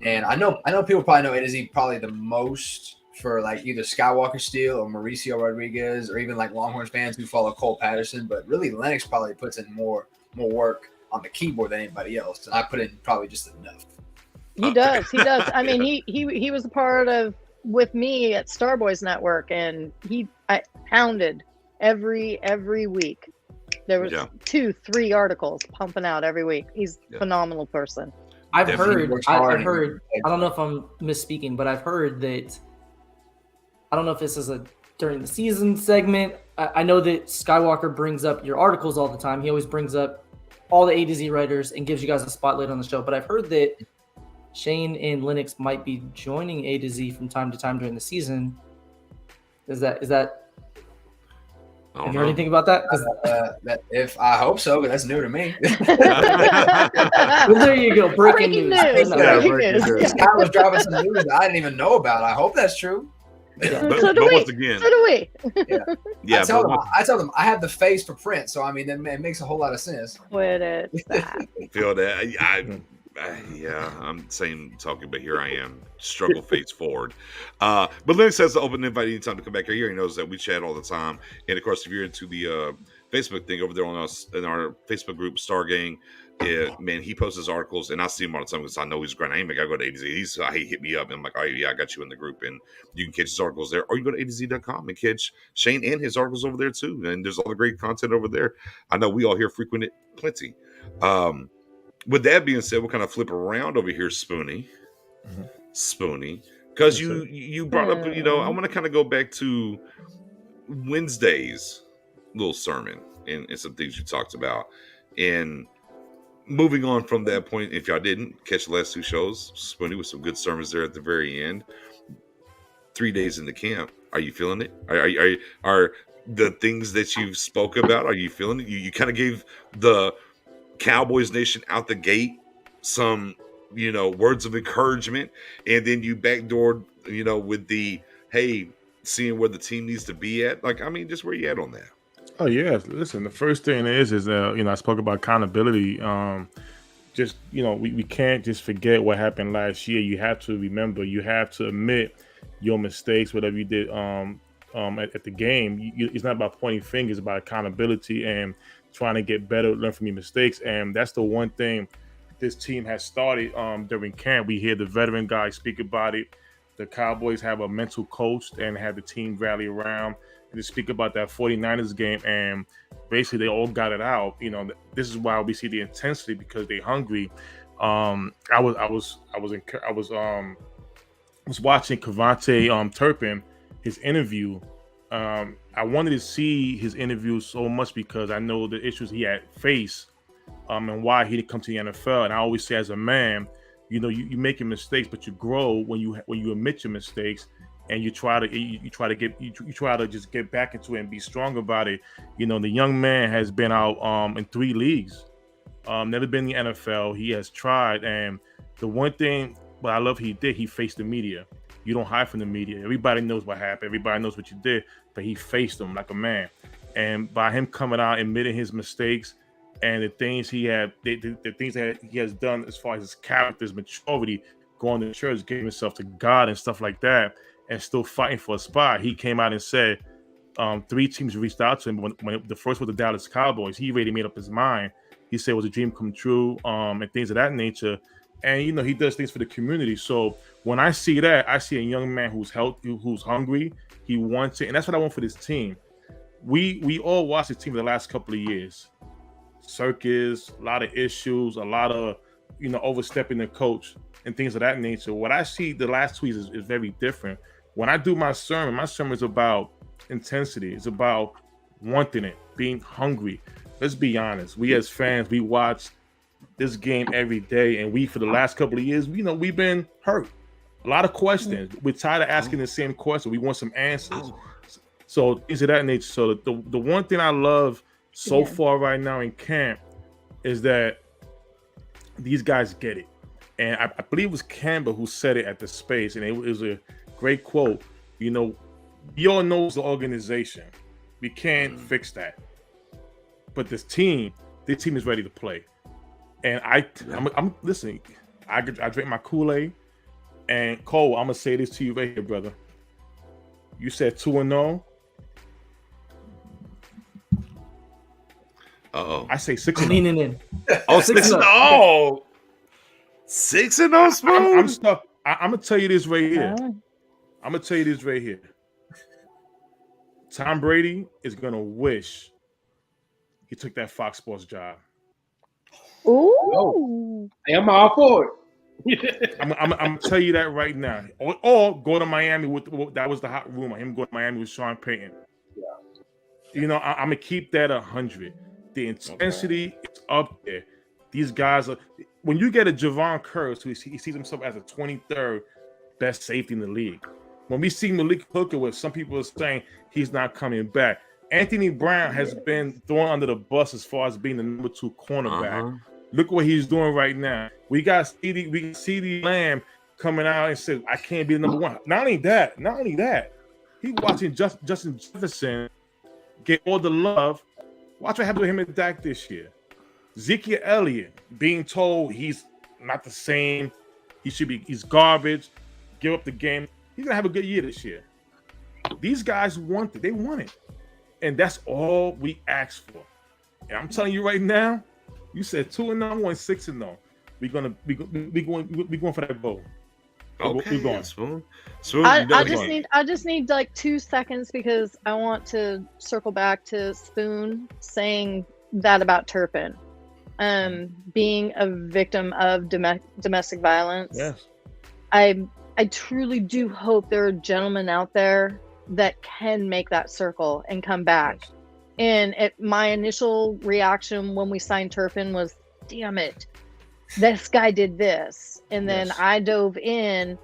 F: And I know people probably know A to Z probably the most for either Skywalker Steele or Mauricio Rodriguez, or even Longhorns fans who follow Cole Patterson. But really, Lennox probably puts in more on the keyboard than anybody else. And I put in probably just enough.
G: He does. I mean, he was a part of with me at Starboys Network, and I pounded every week. There was 2-3 articles pumping out every week. He's a phenomenal person.
C: I've heard. I don't know if I'm misspeaking, but I've heard that. I don't know if this is a during the season segment. I know that Skywalker brings up your articles all the time. He always brings up all the A to Z writers and gives you guys a spotlight on the show. But I've heard that Shane and Lennox might be joining A to Z from time to time during the season. Is that? Have you heard anything about that?
F: If I hope so, but that's new to me.
C: Well, there you go. Breaking news.
F: Kyle was dropping some news that I didn't even know about. I hope that's true.
D: Yeah.
G: So do we.
F: Yeah. I tell them I have the face for Prince, so I mean it makes a whole lot of sense.
G: Quit it.
D: Feel that. I'm saying talking, but here I am, struggle face forward. But Lennox has the open invite anytime to come back here. He knows that we chat all the time, and of course, if you're into the Facebook thing over there on us in our Facebook group, Star Gang, man, he posts his articles, and I see him all the time because I know he's great. I ain't gotta go to A to Z. He hit me up, and I'm like, oh yeah, I got you in the group, and you can catch his articles there, or you go to A2Z.com and catch Shane and his articles over there too. And there's all the great content over there. I know we all here frequent it plenty. With that being said, we'll kind of flip around over here, Spoonie, because you brought up, I want to kind of go back to Wednesday's little sermon and some things you talked about. And moving on from that point, if y'all didn't catch the last 2 shows, Spoonie with some good sermons there at the very end. 3 days in the camp. Are you feeling it? Are the things that you spoke about, are you feeling it? You kind of gave the Cowboys Nation out the gate some, words of encouragement, and then you backdoored, with the, hey, seeing where the team needs to be at. Just where you at on that?
H: Oh yeah, listen. The first thing is I spoke about accountability. We can't just forget what happened last year. You have to remember. You have to admit your mistakes, whatever you did at the game. It's not about pointing fingers, it's about accountability and trying to get better, learn from your mistakes. And that's the one thing this team has started during camp. We hear the veteran guys speak about it. The Cowboys have a mental coach and have the team rally around to speak about that 49ers game, and basically they all got it out. You know, this is why we see the intensity, because they're hungry. I was watching Cavante Turpin, his interview. I wanted to see his interview so much because I know the issues he had faced, and why he didn't come to the NFL. And I always say, as a man, you know, you making mistakes, but you grow when you admit your mistakes, and you try to just get back into it and be strong about it. You know, the young man has been out in 3 leagues, never been in the NFL. He has tried, and the one thing what I love he faced the media. You don't hide from the media. Everybody knows what happened. Everybody knows what you did, but he faced them like a man. And by him coming out, admitting his mistakes and the things he had, the things that he has done as far as his character, his maturity, going to church, giving himself to God and stuff like that, and still fighting for a spot. He came out and said 3 teams reached out to him. When the first was the Dallas Cowboys, he already made up his mind. He said it was a dream come true, and things of that nature. And, you know, he does things for the community. So when I see that, I see a young man who's healthy, who's hungry. He wants it. And that's what I want for this team. We all watched the team for the last couple of years. Circus, a lot of issues, a lot of, you know, overstepping the coach and things of that nature. What I see the last 2 years is very different. When I do my sermon is about intensity. It's about wanting it, being hungry. Let's be honest. We as fans, we watch this game every day, and we, for the last couple of years, you know, we've been hurt. A lot of questions. We're tired of asking the same question. We want some answers. So things of that nature. So the one thing I love so far right now in camp is that these guys get it. And I believe it was Campbell who said it at the space, and it was a great quote. You know, we all know the organization. We can't fix that. But this team is ready to play. And I'm listening. I drink my Kool-Aid. And Cole, I'm gonna say this to you right here, brother. You said 2-0.
D: Uh-oh.
H: I say 6-0.
C: Leaning in.
D: Oh, 6-0. 6-0, Spoon.
H: I'm stuck. I'm gonna tell you this right here. Tom Brady is gonna wish he took that Fox Sports job.
G: Ooh.
I: Hey, I'm all for it.
H: I'm gonna tell you that right now. Or go to Miami that was the hot rumor. Him going to Miami with Sean Payton. Yeah. You know, I'm gonna keep that 100. The intensity is up there. These guys are. When you get a Javon Curse, who he sees himself as a 23rd best safety in the league. When we see Malik Hooker, where some people are saying he's not coming back. Anthony Brown has been thrown under the bus as far as being the number 2 cornerback. Look what he's doing right now. We got CeeDee Lamb coming out and said, I can't be the number 1. Not only that, he's watching Justin Jefferson get all the love. Watch what happened with him and Dak this year. Ezekiel Elliott being told he's not the same. He's garbage. Give up the game. He's gonna have a good year this year. These guys want it. They want it. And that's all we asked for. And I'm telling you right now, you said 2-0, I want 6-0. We're going for that goal.
D: Okay,
H: we're going.
D: Spoon.
G: I just need like 2 seconds because I want to circle back to Spoon saying that about Turpin, being a victim of domestic violence.
H: Yes.
G: I truly do hope there are gentlemen out there that can make that circle and come back. Yes. And my initial reaction when we signed Turpin was, damn it, this guy did this. And then I dove in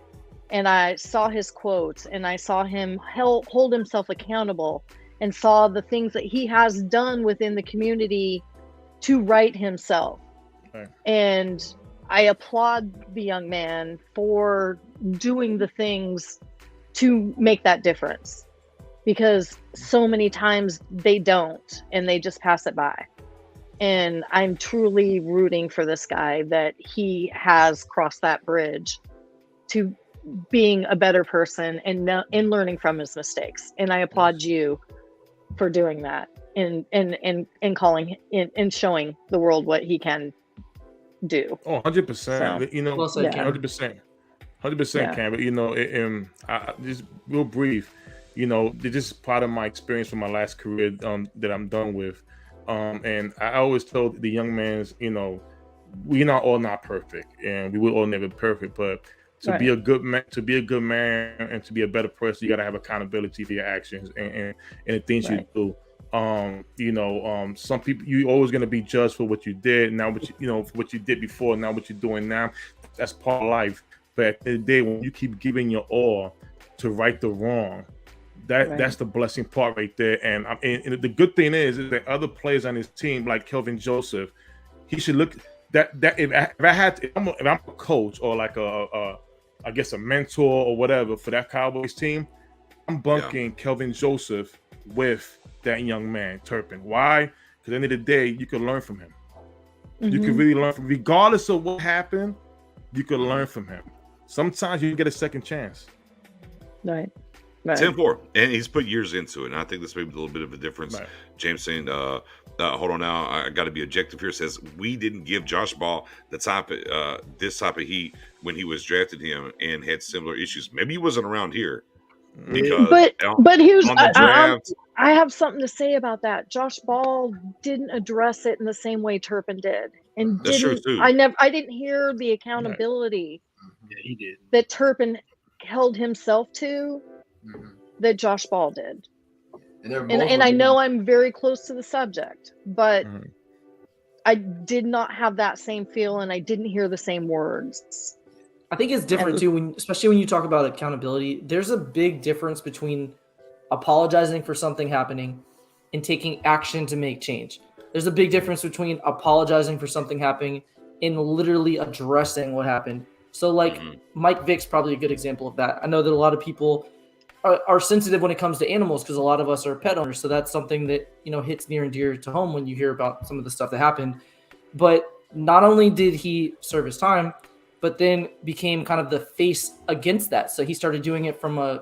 G: and I saw his quotes and I saw him hold himself accountable and saw the things that he has done within the community to right himself. Right. And I applaud the young man for doing the things to make that difference, because so many times they don't and they just pass it by. And I'm truly rooting for this guy that he has crossed that bridge to being a better person and learning from his mistakes. And I applaud you for doing that and calling and showing the world what he can do.
H: Oh, 100%.
G: So,
H: you know, 100%. 100%,
G: Yeah.
H: Cam. But, you know, just real brief. They're just part of my experience from my last career that I'm done with. And I always told the young man's, we're not all not perfect, and we will all never be perfect, but to be a good man, and to be a better person, you got to have accountability for your actions and the things you do. Some people, you're always going to be judged for what you did, not what for what you did before, not what you're doing now. That's part of life. But at the end of the day, when you keep giving your all to right the wrong, that's the blessing part right there. And the good thing is that other players on his team, like Kelvin Joseph, he should look if I'm a coach or like I guess a mentor or whatever for that Cowboys team, I'm bunking Kelvin Joseph with that young man, Turpin. Why? Because at the end of the day, you can learn from him. You can really learn from, regardless of what happened, you can learn from him. Sometimes you get a second chance.
G: Right.
D: 10-4, and he's put years into it, and I think this may be a little bit of a difference. Right. James saying, hold on now, I got to be objective here, says we didn't give Josh Ball this type of heat when he was drafted him and had similar issues. Maybe he wasn't around here.
G: But here's I have something to say about that. Josh Ball didn't address it in the same way Turpin did, and
D: that's true too.
G: I didn't hear the accountability
I: he did
G: that Turpin held himself to that Josh Ball did. And I know I'm very close to the subject, but I did not have that same feel, and I didn't hear the same words.
C: I think it's different too, especially when you talk about accountability. There's a big difference between apologizing for something happening and taking action to make change. There's a big difference between apologizing for something happening and literally addressing what happened. So Mike Vick's probably a good example of that. I know that a lot of people are sensitive when it comes to animals because a lot of us are pet owners. So that's something that, hits near and dear to home when you hear about some of the stuff that happened. But not only did he serve his time, but then became kind of the face against that. So he started doing it from a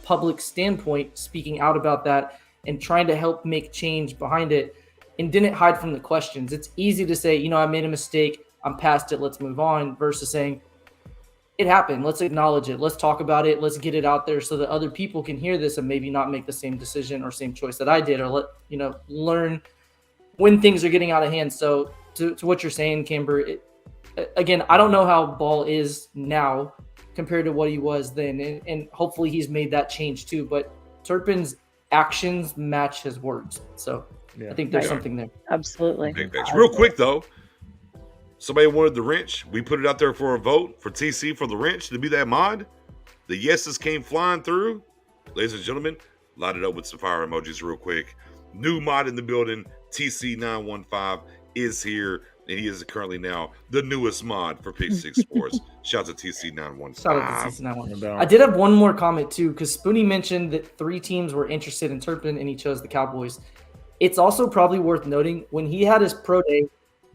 C: public standpoint, speaking out about that and trying to help make change behind it, and didn't hide from the questions. It's easy to say, I made a mistake, I'm past it, let's move on, versus saying, it happened, let's acknowledge it, let's talk about it, let's get it out there so that other people can hear this and maybe not make the same decision or same choice that I did, or learn when things are getting out of hand. So to what you're saying, Camber, again, I don't know how Ball is now compared to what he was then, and hopefully he's made that change too. But Turpin's actions match his words, so I think there's something there.
G: Absolutely.
D: Real quick though, somebody wanted the wrench. We put it out there for a vote for TC for the wrench to be that mod. The yeses came flying through. Ladies and gentlemen, light it up with some fire emojis real quick. New mod in the building. TC915 is here. And he is currently now the newest mod for Pick 6 Sports. Shout out to TC915.
C: Shout out to TC915. I did have one more comment too, because Spoonie mentioned that 3 teams were interested in Turpin and he chose the Cowboys. It's also probably worth noting when he had his pro day,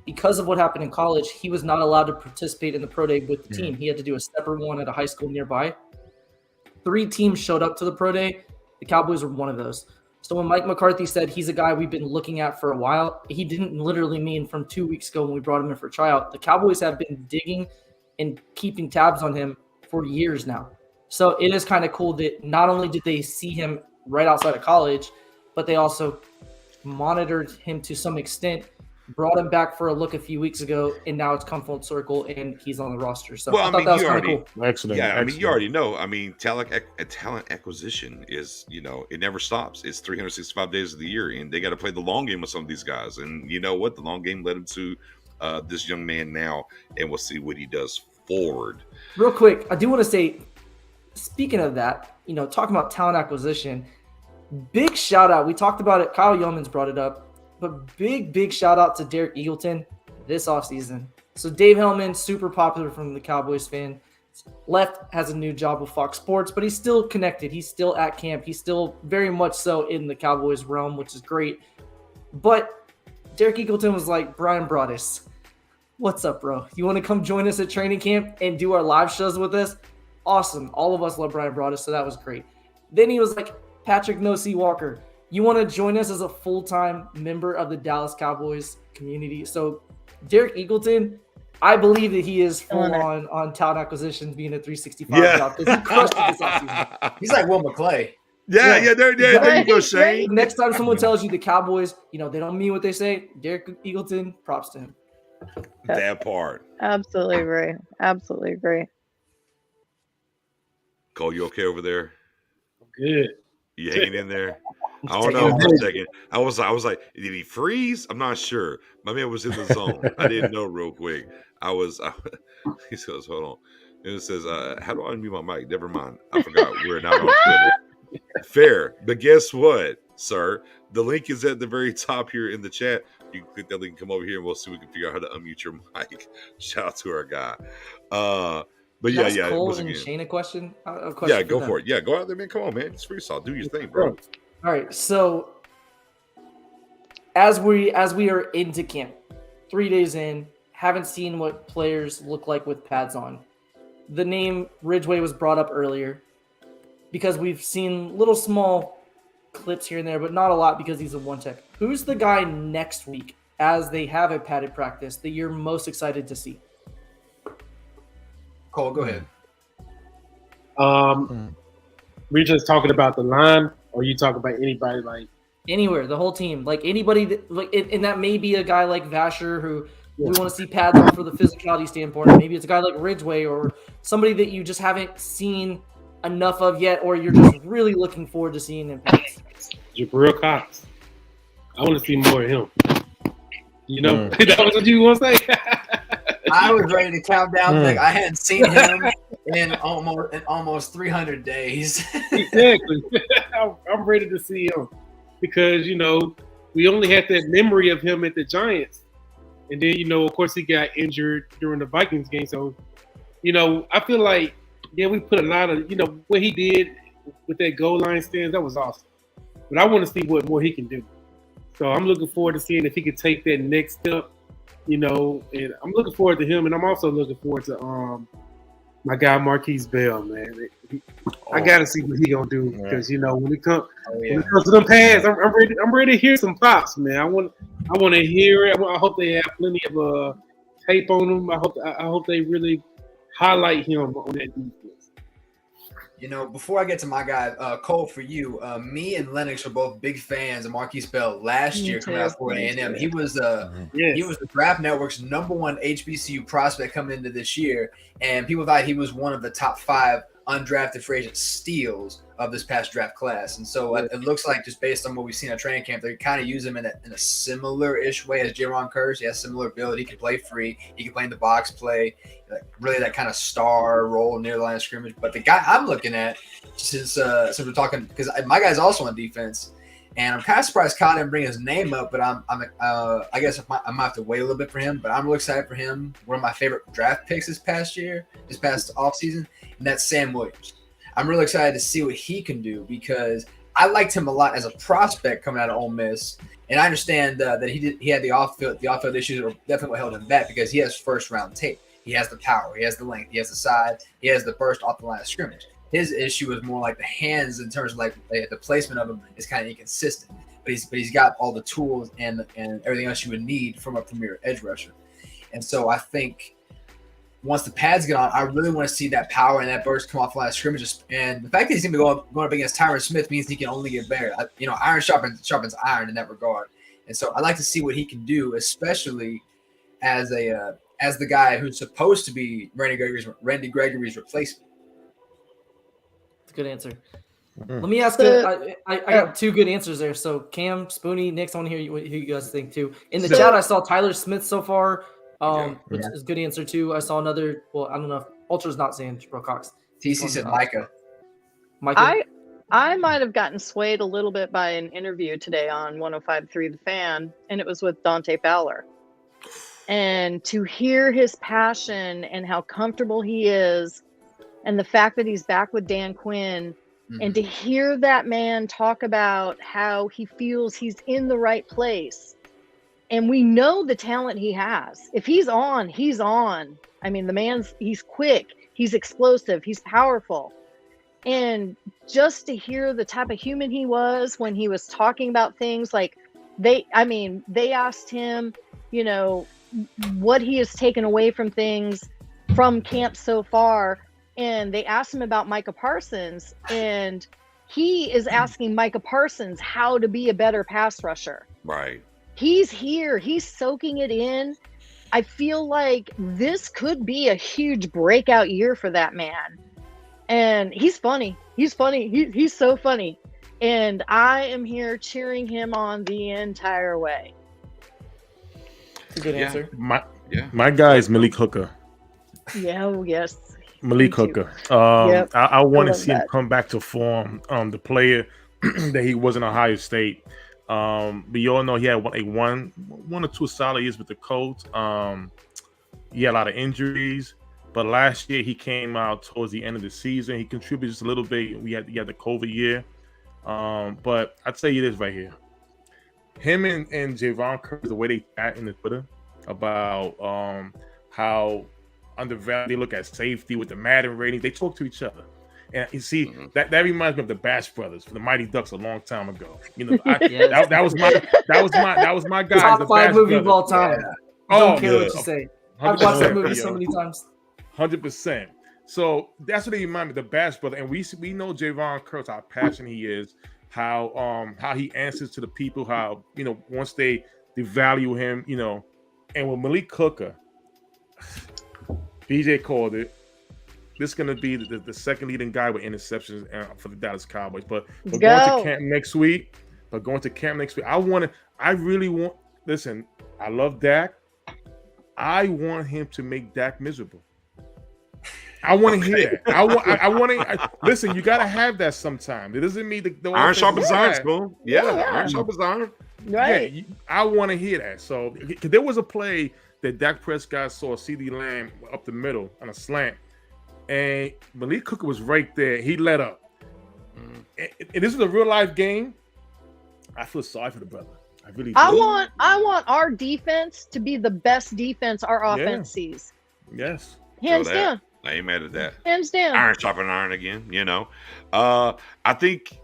C: because of what happened in college, he was not allowed to participate in the pro day with the team. He had to do a separate one at a high school nearby. 3 teams showed up to the pro day. The Cowboys were one of those. So when Mike McCarthy said he's a guy we've been looking at for a while, he didn't literally mean from 2 weeks ago when we brought him in for a tryout. The Cowboys have been digging and keeping tabs on him for years now. So it is kind of cool that not only did they see him right outside of college, but they also monitored him to some extent, brought him back for a look a few weeks ago, and now it's come full circle and he's on the roster. So I thought that was kind of cool.
H: Excellent.
D: Yeah, you already know. Talent acquisition is, it never stops. It's 365 days of the year, and they got to play the long game with some of these guys. And you know what? The long game led him to this young man now, and we'll see what he does forward.
C: Real quick, I do want to say, speaking of that, talking about talent acquisition, big shout out. We talked about it. Kyle Yeomans brought it up. But big shout out to Derek Eagleton this offseason. So Dave Hellman, super popular from the Cowboys fan. Left, has a new job with Fox Sports, but he's still connected. He's still at camp. He's still very much so in the Cowboys realm, which is great. But Derek Eagleton was like, Brian Broaddus, what's up, bro? You want to come join us at training camp and do our live shows with us? Awesome. All of us love Brian Broaddus, so that was great. Then he was like, Patrick No-C Walker, you want to join us as a full-time member of the Dallas Cowboys community? So Derek Eagleton, I believe that he is full on talent acquisition, being a 365 job because he crushed it this offseason.
F: He's like Will McClay.
D: There you go, Shane.
C: Next time someone tells you the Cowboys, they don't mean what they say, Derek Eagleton, props to him.
D: That part.
G: Absolutely agree. Absolutely agree.
D: Cole, you okay over there?
I: Good.
D: You hanging in there? I don't know for a second. I was like, did he freeze? I'm not sure. My man was in the zone. I didn't know real quick. He says, hold on. And it says, how do I unmute my mic? Never mind. I forgot. We're not on Twitter. Fair. But guess what, sir? The link is at the very top here in the chat. You can click that link and come over here and we'll see if we can figure out how to unmute your mic. Shout out to our guy. But
C: Can I
D: yeah.
C: ask Cole
D: once
C: and
D: again.
C: Shane a question?
D: Yeah, go for it. Yeah, go out there, man. Come on, man. It's freestyle. Do your thing, bro.
C: All right. So as we are into camp, 3 days in, haven't seen what players look like with pads on. The name Ridgeway was brought up earlier because we've seen little small clips here and there, but not a lot because he's a one tech. Who's the guy next week as they have a padded practice that you're most excited to see?
F: Cole, go ahead.
I: We're just talking about the line, or you talking about anybody like
C: anywhere, the whole team, like anybody that and that may be a guy like Vasher who we want to see pads on for the physicality standpoint. Or maybe it's a guy like Ridgeway or somebody that you just haven't seen enough of yet, or you're just really looking forward to seeing in pads.
I: Jabril Cox. I want to see more of him. That was what you want to say?
F: I was ready to count down. Like I hadn't seen him in almost 300 days.
I: Exactly. I'm ready to see him because we only had that memory of him at the Giants, and then of course he got injured during the Vikings game. So I feel like we put a lot of what he did with that goal line stands. That was awesome. But I want to see what more he can do. So I'm looking forward to seeing if he can take that next step. And I'm looking forward to him, and I'm also looking forward to my guy Marquise Bell, man. I gotta see what he gonna do because when it comes to them pads, I'm ready to hear some pops, man. I want to hear it. I hope they have plenty of tape on him. I hope they really highlight him on that defense.
F: Before I get to my guy, Cole, for you, me and Lennox are both big fans of Marquise Bell. Last year, coming out of Florida A&M, he was the Draft Network's #1 HBCU prospect coming into this year, and people thought he was one of the top 5 undrafted free agent steals of this past draft class. And so it looks like, just based on what we've seen at training camp, they kind of use him in a similar-ish way as Jaron Curse. He has similar ability. He can play free. He can play in the box play, really that kind of star role near the line of scrimmage. But the guy I'm looking at, since we're talking, because my guy's also on defense, and I'm kind of surprised Kyle didn't bring his name up, but I guess I might have to wait a little bit for him. But I'm really excited for him. One of my favorite draft picks this past offseason, and that's Sam Williams. I'm really excited to see what he can do because I liked him a lot as a prospect coming out of Ole Miss, and I understand that he had the off-field issues that were definitely what held him back because he has first-round tape. He has the power, he has the length, he has the size, he has the burst off the line of scrimmage. His issue is more like the hands in terms of the placement of him is kind of inconsistent, but he's got all the tools and everything else you would need from a premier edge rusher. And so I think once the pads get on, I really want to see that power and that burst come off the line of scrimmage. And the fact that he's going to be going up against Tyron Smith means he can only get better. Iron sharpens iron in that regard. And so I'd like to see what he can do, especially as the guy who's supposed to be Randy Gregory's replacement.
C: That's a good answer. Let me ask I got 2 good answers there. So Cam, Spoonie, Nick, I want to hear who you guys think too. In the chat, I saw Tyler Smith so far. Which is a good answer too. I saw another. Well, I don't know if Ultra's not saying Jabril Cox.
F: TC said Micah.
G: I might have gotten swayed a little bit by an interview today on 105.3 The Fan, and it was with Dante Fowler. And to hear his passion and how comfortable he is, and the fact that he's back with Dan Quinn, and to hear that man talk about how he feels he's in the right place. And we know the talent he has. If he's on, he's on. I mean, he's quick, he's explosive, he's powerful. And just to hear the type of human he was when he was talking about things like they asked him, what he has taken away from things from camp so far. And they asked him about Micah Parsons, and he is asking Micah Parsons how to be a better pass rusher.
D: Right.
G: He's here. He's soaking it in. I feel like this could be a huge breakout year for that man. And he's funny. He's funny. He's so funny. And I am here cheering him on the entire way.
C: That's a good answer.
H: My guy is Malik Hooker.
G: Yeah, oh, yes.
H: Malik Hooker.
G: Yep.
H: I want to
G: love
H: see him
G: that.
H: come back to form. The player that he was in Ohio State. We all know he had one or two solid years with the Colts. He had a lot of injuries, but last year he came out towards the end of the season. He contributed just a little bit. He had the COVID year. But I'd tell you this right here. Him and Javon Curry, the way they chat in the Twitter about how undervalued they look at safety with the Madden rating, they talk to each other. And you see, that reminds me of the Bash Brothers for the Mighty Ducks a long time ago. You know, that was my guy.
C: Top
H: the
C: 5
H: Bash
C: movie
H: Brothers.
C: of all time.
H: Yeah.
C: Don't care what you say. I've watched that movie so many times.
H: 100%. So that's what they remind me, the Bash Brother. And we know Javon Curry, how passionate he is, how he answers to the people, how, you know, once they devalue him, you know. And with Malik Hooker, BJ called it. This is going to be the second leading guy with interceptions for the Dallas Cowboys. But we're going to camp next week. I really want, listen, I love Dak. I want him to make Dak miserable. I want to hear that. I want to listen. You got to have that sometime. It doesn't mean the
D: iron sharpens iron, Spoon. Yeah, iron sharpens iron.
G: Right.
H: Yeah, I want to hear that. So there was a play that Dak Prescott saw CD Lamb up the middle on a slant, and Malik Hooker was right there. He let up. And this is a real life game. I feel sorry for the brother. I really do.
G: I want our defense to be the best defense our offense sees.
H: Yes.
G: Hands down.
D: I ain't mad at that.
G: Hands down.
D: Iron sharpening iron again, you know. I think,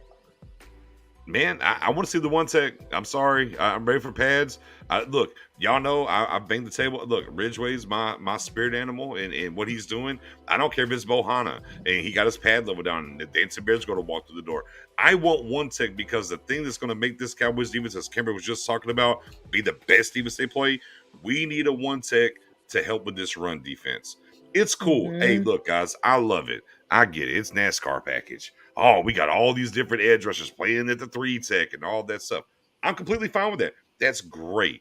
D: man, I want to see the one tech. I'm sorry. I'm ready for pads. Look, y'all know I banged the table. Look, Ridgeway's my spirit animal, and what he's doing. I don't care if it's Bohanna and he got his pad level down and the Dancing Bear's going to walk through the door. I want one tech because the thing that's going to make this Cowboys defense, as Kimber was just talking about, be the best defense they play. We need a one tech to help with this run defense. It's cool. Hey, look, guys, I love it. I get it. It's NASCAR package. Oh, we got all these different edge rushers playing at the 3 tech and all that stuff. I'm completely fine with that. That's great.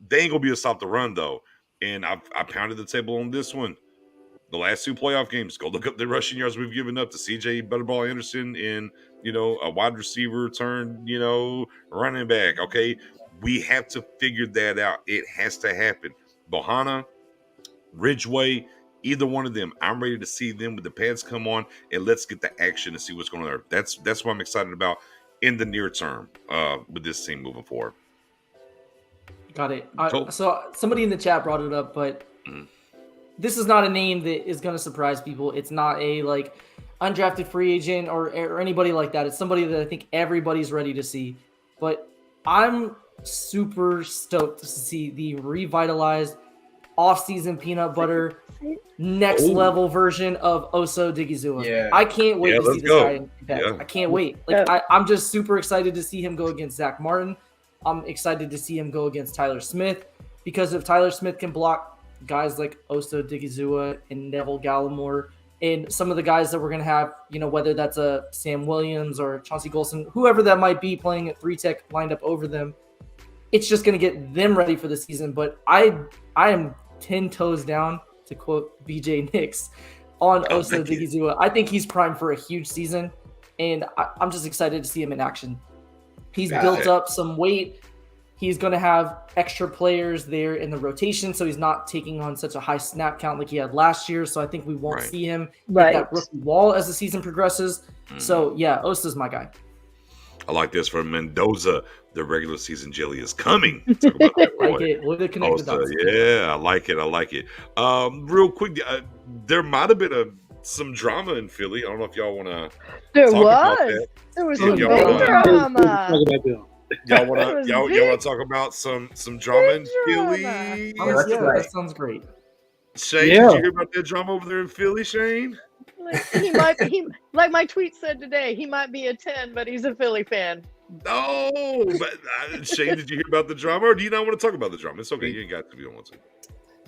D: They ain't gonna be able to stop the run though. And I pounded the table on this one. The last 2 playoff games, go look up the rushing yards we've given up to CJ Butterball Anderson in, you know, a wide receiver turned, you know, running back. Okay, we have to figure that out. It has to happen. Bohanna, Ridgeway, either one of them, I'm ready to see them with the pads come on and let's get the action and see what's going on there. That's what I'm excited about in the near term with this team moving forward.
C: Got it. So somebody in the chat brought it up, but this is not a name that is going to surprise people. It's not a like undrafted free agent or anybody like that. It's somebody that I think everybody's ready to see. But I'm super stoked to see the revitalized off-season peanut butter next level version of Oso Digizua.
F: Yeah.
C: I can't wait to see this guy in pads.
D: Yeah.
C: I can't wait. Like I'm just super excited to see him go against Zach Martin. I'm excited to see him go against Tyler Smith, because if Tyler Smith can block guys like Oso Digizua and Neville Gallimore and some of the guys that we're going to have, you know, whether that's a Sam Williams or Chauncey Golston, whoever that might be playing at 3 tech lined up over them, it's just going to get them ready for the season. But I am 10 toes down, to quote BJ Nix, on Oso Digizua. I think he's primed for a huge season, and I'm just excited to see him in action. He's built up some weight. He's going to have extra players there in the rotation, so he's not taking on such a high snap count like he had last year. So I think we won't see him hit that rookie wall as the season progresses. So, yeah, Osa's my guy.
D: I like this from Mendoza. The regular season jelly is coming. Talk about that,
H: Yeah,
D: I like it. Real quick, there might have been some drama in Philly. I don't know if y'all want to.
G: There
D: was.
G: There was some drama.
D: Y'all want to talk about some drama in Philly?
C: Yeah, that sounds great.
D: Shane, did you hear about that drama over there in Philly, Shane?
G: Like he might be, like my tweet said today, he might be a 10, but he's a Philly fan.
D: No, but Shane, did you hear about the drama, or do you not want to talk about the drama? It's okay, you ain't got to if you don't want to.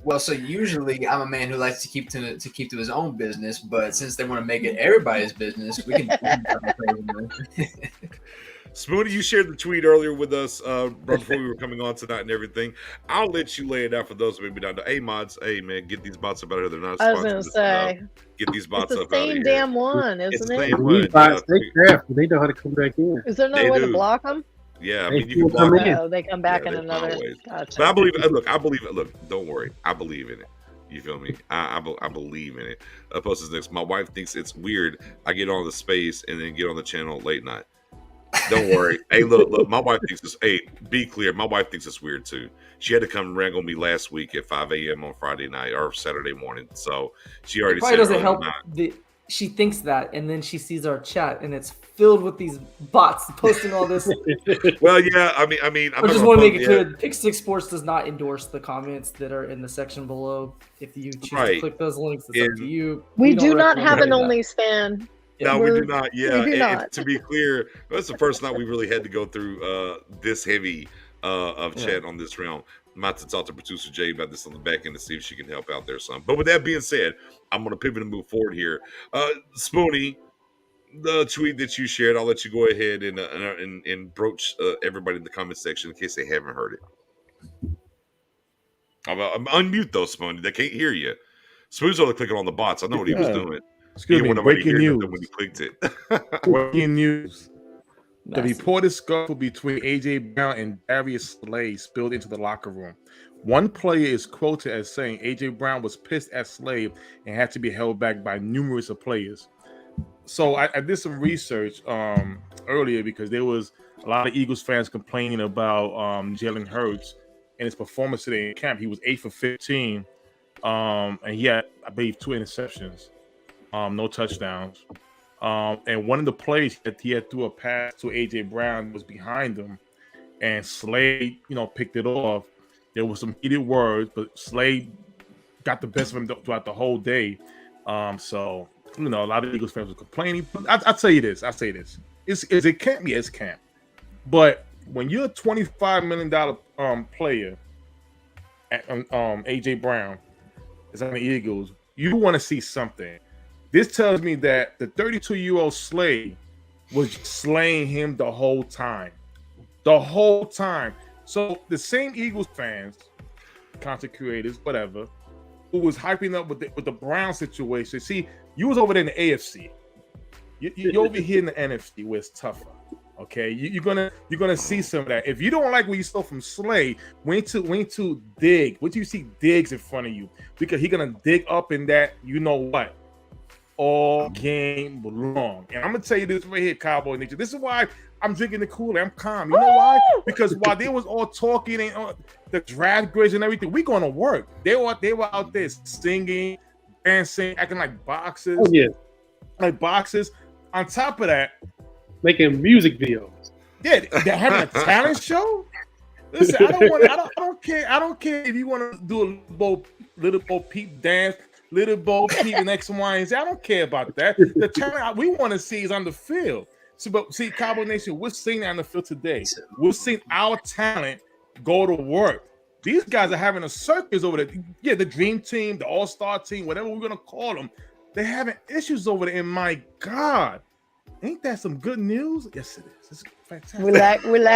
F: Well, so usually I'm a man who likes to keep to his own business, but since they want to make it everybody's business, we can
D: Spoony, you shared the tweet earlier with us right before we were coming on tonight and everything. I'll let you lay it out for those who maybe don't know. Hey, mods, hey man, get these bots up out of here. They're not.
G: I was gonna say,
D: get these bots
G: it's
D: up
G: the
D: out of
G: same
D: here.
G: damn one, isn't
D: the
G: it?
D: same one.
I: Bots, they crafty. They know how to come back in.
G: Is there no way to block them?
D: Yeah, I
I: They
D: mean you can
I: still
D: block
I: come in.
G: Oh, they come back in
D: they
G: another.
D: find ways.
G: Gotcha.
D: But I believe it. Look, I believe it. Look, don't worry. I believe in it. You feel me? I believe in it. Post this next. My wife thinks it's weird. I get on the space and then get on the channel late night. Don't worry. Hey, look. My wife thinks this. Hey, be clear. My wife thinks it's weird too. She had to come wrangle me last week at 5 a.m. on Friday night or Saturday morning. So she already
C: It probably
D: said
C: doesn't help. She thinks that, and then she sees our chat, and it's filled with these bots posting all this.
D: Well, yeah. I mean,
C: I just want to make it clear: Pick Six Sports does not endorse the comments that are in the section below. If you choose to click those links, it's up to you.
G: We do
C: don't
G: not have an
C: recommend that.
G: OnlyFans.
D: No, we do not. Yeah,
G: we do
D: and
G: not.
D: to be clear, that's the first night we really had to go through this heavy of chat on this realm. I'm about to talk to producer Jay about this on the back end to see if she can help out there some. But with that being said, I'm going to pivot and move forward here. Spoony, the tweet that you shared, I'll let you go ahead and broach everybody in the comment section in case they haven't heard it. I'm unmute though, Spoony. They can't hear you. Spoony's only clicking on the bots. I know what he was doing.
H: Excuse me. Breaking news.
D: When he clicked it.
H: Breaking news. The reported scuffle between AJ Brown and Darius Slay spilled into the locker room. One player is quoted as saying AJ Brown was pissed at Slay and had to be held back by numerous players. So I did some research earlier because there was a lot of Eagles fans complaining about Jalen Hurts and his performance today in camp. He was 8 for 15, and he had, I believe, 2 interceptions, no touchdowns. And one of the plays that he had threw a pass to AJ Brown was behind him, and Slade, picked it off. There was some heated words, but Slade got the best of him throughout the whole day. So a lot of Eagles fans were complaining. I'll tell you this. Is it camp? Yeah, it's camp. But when you're a $25 million player, AJ Brown is on the Eagles, you want to see something. This tells me that the 32-year-old Slade was slaying him the whole time. The whole time. So the same Eagles fans, content creators, whatever, who was hyping up with the Brown situation. See, you was over there in the AFC. You're over here in the NFC where it's tougher. Okay, you're gonna see some of that. If you don't like what you saw from Slade, wait to dig. Wait till you see Diggs in front of you, because he's gonna dig up in that. You know what? All game long. And I'm gonna tell you this right here, Cowboy Nation. This is why I'm drinking the Kool-Aid. I'm calm. You know why? Because while they was all talking and the draft grades and everything, we gonna work. They were out there singing, dancing, acting like boxers.
I: Oh, yeah.
H: Like boxers. On top of that,
I: making music videos.
H: Yeah, they're having a talent show. Listen, I don't care if you want to do a little Bo Peep dance. Little Bo Peep and X, Y, and Z. I don't care about that. The talent we want to see is on the field. But see, Cowboy Nation, we're seeing that on the field today. We're seeing our talent go to work. These guys are having a circus over there. Yeah, the dream team, the all-star team, whatever we're gonna call them, they're having issues over there. And my God, ain't that some good news? Yes, it is. It's fantastic.
G: We like that. We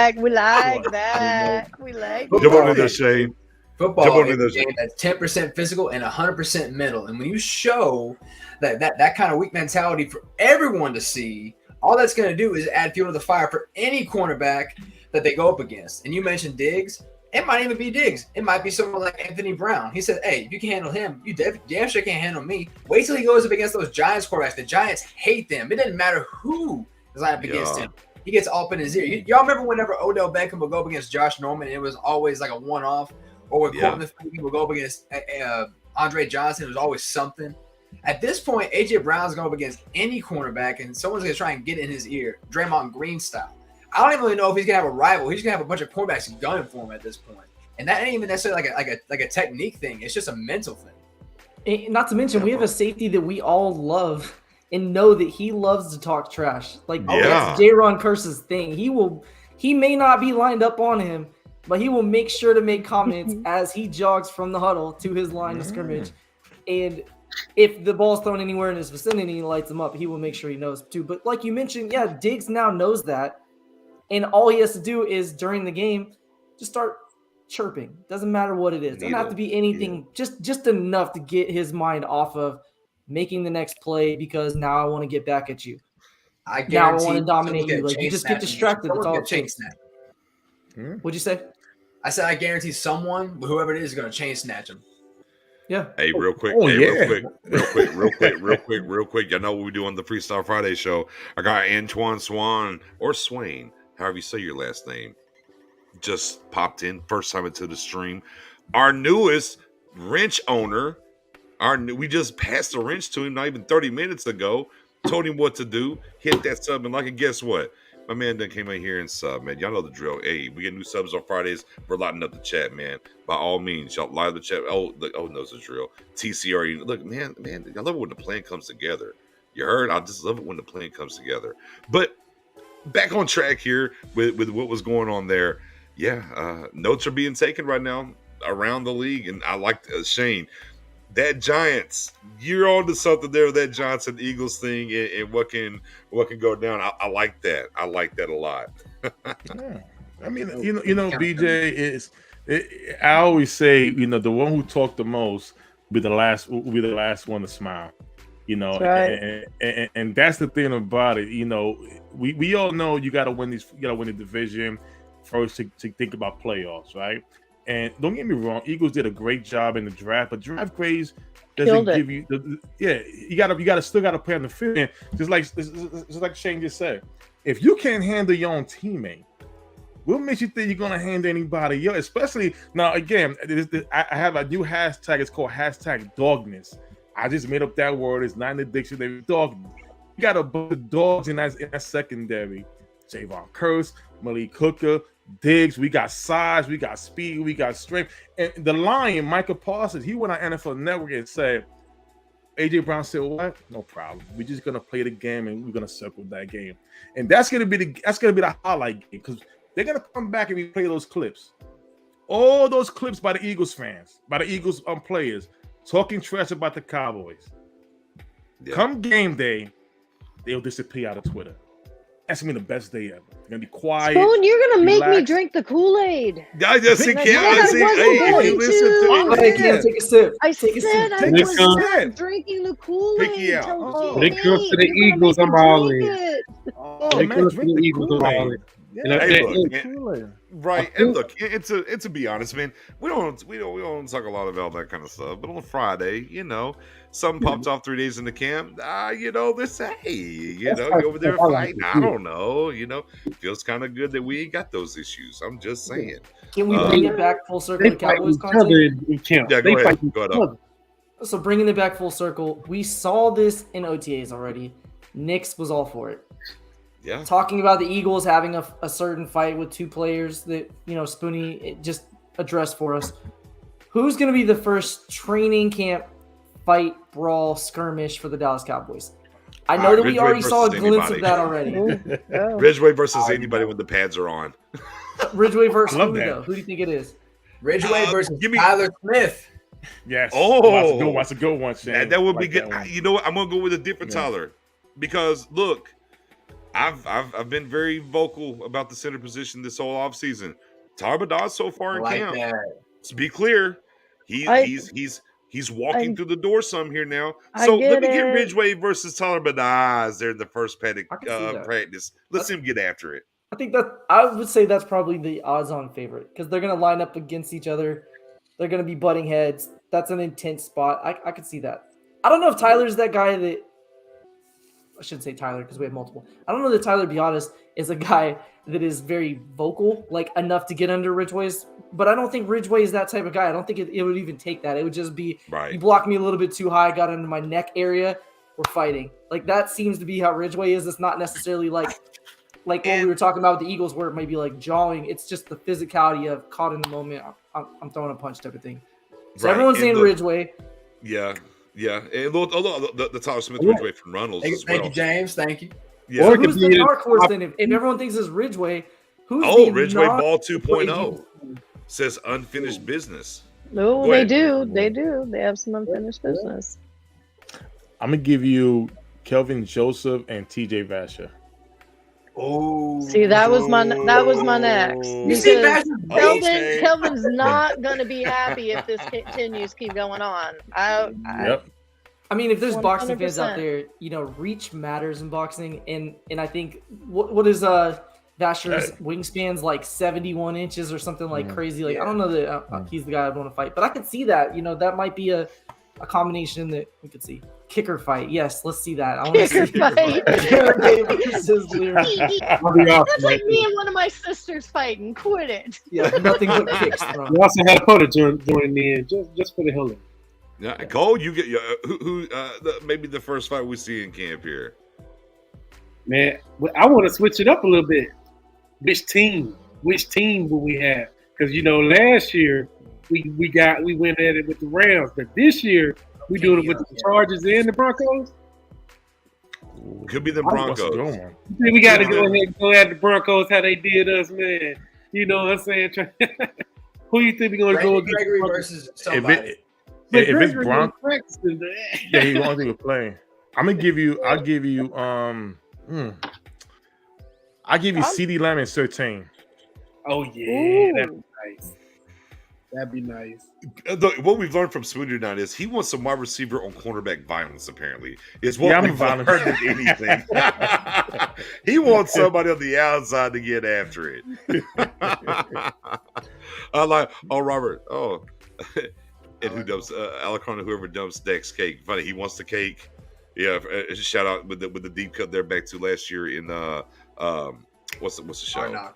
G: like.
D: Jump on in there, Shane.
F: Football is a game that's 10% physical and 100% mental. And when you show that kind of weak mentality for everyone to see, all that's going to do is add fuel to the fire for any cornerback that they go up against. And you mentioned Diggs. It might even be Diggs. It might be someone like Anthony Brown. He said, hey, if you can handle him, you damn sure can't handle me. Wait till he goes up against those Giants quarterbacks. The Giants hate them. It doesn't matter who is up against him. He gets all up in his ear. Y'all remember whenever Odell Beckham would go up against Josh Norman, and it was always like a one-off? Or when Courtland would go up against Andre Johnson, it was always something. At this point, A.J. Brown's going up against any cornerback, and someone's going to try and get in his ear, Draymond Green style. I don't even really know if he's going to have a rival. He's going to have a bunch of cornerbacks gunning for him at this point. And that ain't even necessarily like a technique thing. It's just a mental thing.
C: Not to mention, we have a safety that we all love and know that he loves to talk trash. Like, that's J-Ron Curse's thing. He may not be lined up on him, but he will make sure to make comments as he jogs from the huddle to his line of scrimmage. And if the ball's thrown anywhere in his vicinity and lights him up, he will make sure he knows too. But like you mentioned, Diggs now knows that. And all he has to do is during the game, just start chirping. Doesn't matter what it is. Doesn't have to be anything, just enough to get his mind off of making the next play because now I want to get back at you. Now I want to dominate you. Like, you just get distracted. That's all it takes. What'd you say?
F: I said I guarantee someone, whoever it is going to chain snatch him.
C: Yeah.
D: Hey, real quick. Real quick. Y'all know what we do on the Freestyle Friday show. I got Antoine Swan or Swain, however you say your last name, just popped in first time into the stream. Our newest wrench owner. We just passed the wrench to him not even 30 minutes ago. Told him what to do. Hit that sub and like, and guess what? My man done came in here and sub, man. Y'all know the drill. Hey, we get new subs on Fridays. We're lighting up the chat, man. By all means, y'all light up the chat. Oh, look, knows the drill. TCR, look, man, I love it when the plan comes together. You heard? I just love it when the plan comes together. But back on track here with what was going on there. Yeah, notes are being taken right now around the league, and I like Shane. That Giants, you're on to something there with that Giants and Eagles thing and what can go down. I like that. I like that a lot.
H: I mean, you know, BJ I always say, the one who talked the most will be the last one to smile.
G: Right.
H: And that's the thing about it. We all know you got to win the division first to think about playoffs, right? And don't get me wrong, Eagles did a great job in the draft, but draft grades doesn't give you you gotta still play on the field. And just like Shane just said, if you can't handle your own teammate, what makes you think you're gonna handle anybody else? Especially now, again, I have a new hashtag. It's called #dogness. I just made up that word. It's not in the dictionary. Dogness. You got a bunch of dogs in that secondary. Javon Curse, Malik Hooker, Diggs, we got size, we got speed, we got strength. And the Lion, Micah Parsons, he went on NFL Network and said, AJ Brown said, what? No problem. We're just gonna play the game and we're gonna circle that game. And that's gonna be the highlight game because they're gonna come back and replay those clips. All those clips by the Eagles fans, by the Eagles players, talking trash about the Cowboys. Yeah. Come game day, they'll disappear out of Twitter. That's gonna be the best day ever. They're gonna be quiet.
G: Spoon, you're gonna make me drink the Kool-Aid.
D: I just can't. I
C: can't take a sip.
G: I said I was drinking the Kool-Aid.
I: When it comes to the Eagles, I'm all in. When it comes to the Eagles, I'm all in.
D: Right, and look, and to be honest, man, we don't talk a lot about that kind of stuff. But on Friday, something popped off 3 days in the camp. This you're over there fighting. I don't know. Feels kind of good that we ain't got those issues. I'm just saying.
C: Can we bring it back full circle to Cowboys content?
D: Yeah, go ahead.
C: So bringing it back full circle, we saw this in OTAs already. Knicks was all for it.
D: Yeah.
C: Talking about the Eagles having a certain fight with two players that, Spoonie just addressed for us. Who's going to be the first training camp fight, brawl, skirmish for the Dallas Cowboys? I know that we already saw a glimpse of that already.
D: Ridgeway versus anybody when the pads are on.
C: Ridgeway versus who, though? Who do you think it is?
F: Ridgeway versus Tyler Smith.
H: Yes.
D: Oh.
H: That's a good one, Shane.
D: That would be good. You know what? I'm going to go with a different Tyler. Because, look, I've been very vocal about the center position this whole offseason. Tyler Badaz so far in camp. To be clear, he's walking through the door some here now. So let me get Ridgeway versus Tyler Badaz there in the first practice. Let's him get after it.
C: I would say that's probably the odds-on favorite because they're going to line up against each other. They're going to be butting heads. That's an intense spot. I could see that. I don't know if Tyler's that guy that. I shouldn't say Tyler because we have multiple. I don't know that Tyler, to be honest, is a guy that is very vocal, like enough to get under Ridgeway's. But I don't think Ridgeway is that type of guy. I don't think it would even take that. It would just be, you blocked me a little bit too high, got into my neck area, we're fighting. Like that seems to be how Ridgeway is. It's not necessarily like what we were talking about with the Eagles where it might be like jawing. It's just the physicality of caught in the moment. I'm throwing a punch type of thing. So everyone's saying Ridgeway.
D: Yeah. Yeah, and the Tyler Smith Ridgeway from Runnels as well.
F: Thank you, James. Thank you.
D: Yeah.
C: So who's the dark horse then? If everyone thinks it's Ridgeway, who's the
D: Ridgeway Ball
C: non-
D: 2.0 says unfinished business.
G: No,
D: Go
G: they
D: ahead.
G: do. They do. They have some unfinished business.
H: I'm gonna give you Kelvin Joseph and TJ Vasher.
F: Oh,
G: See, that was my next.
F: You see,
G: Because
F: Vasher,
G: Kelvin's not going to be happy if this continues keep going on.
H: Yep.
C: I mean, if there's boxing fans
G: 100%.
C: out there, reach matters in boxing, and I think what is Vasher's wingspan's like 71 inches or something like crazy. Like I don't know that he's the guy I'd want to fight, but I could see that. That might be a combination that we could see. Kicker fight, yes, let's see that. I want to see
G: fight.
C: versus Leary.
G: That's like me and one of my sisters fighting. Quit it.
C: Yeah, nothing but kicks.
I: We also had a photo joining in just for the hell of it.
D: Yeah, Cole, you get who maybe the first fight we see in camp here.
I: Man, I want to switch it up a little bit. Which team will we have? Because last year we went at it with the Rams, but this year we doing it with the Chargers and the Broncos.
D: Could be the Broncos.
I: We got to go ahead and go at the Broncos how they did us, man. You know what I'm saying? Who you think we're going to go against?
F: Gregory versus somebody.
H: If it's Broncos, yeah, he won't even play. I'll give you CeeDee Lamb and 13.
I: Oh yeah, that'd be nice. That'd be nice.
D: What we've learned from Spoonie tonight is he wants some wide receiver on cornerback violence. Apparently, is what
H: I'm
D: we've learned than anything. He wants somebody on the outside to get after it. I like, Robert, and who dumps Alicona, whoever dumps Dex cake. Funny, he wants the cake. Yeah, shout out with the deep cut there back to last year in what's the show?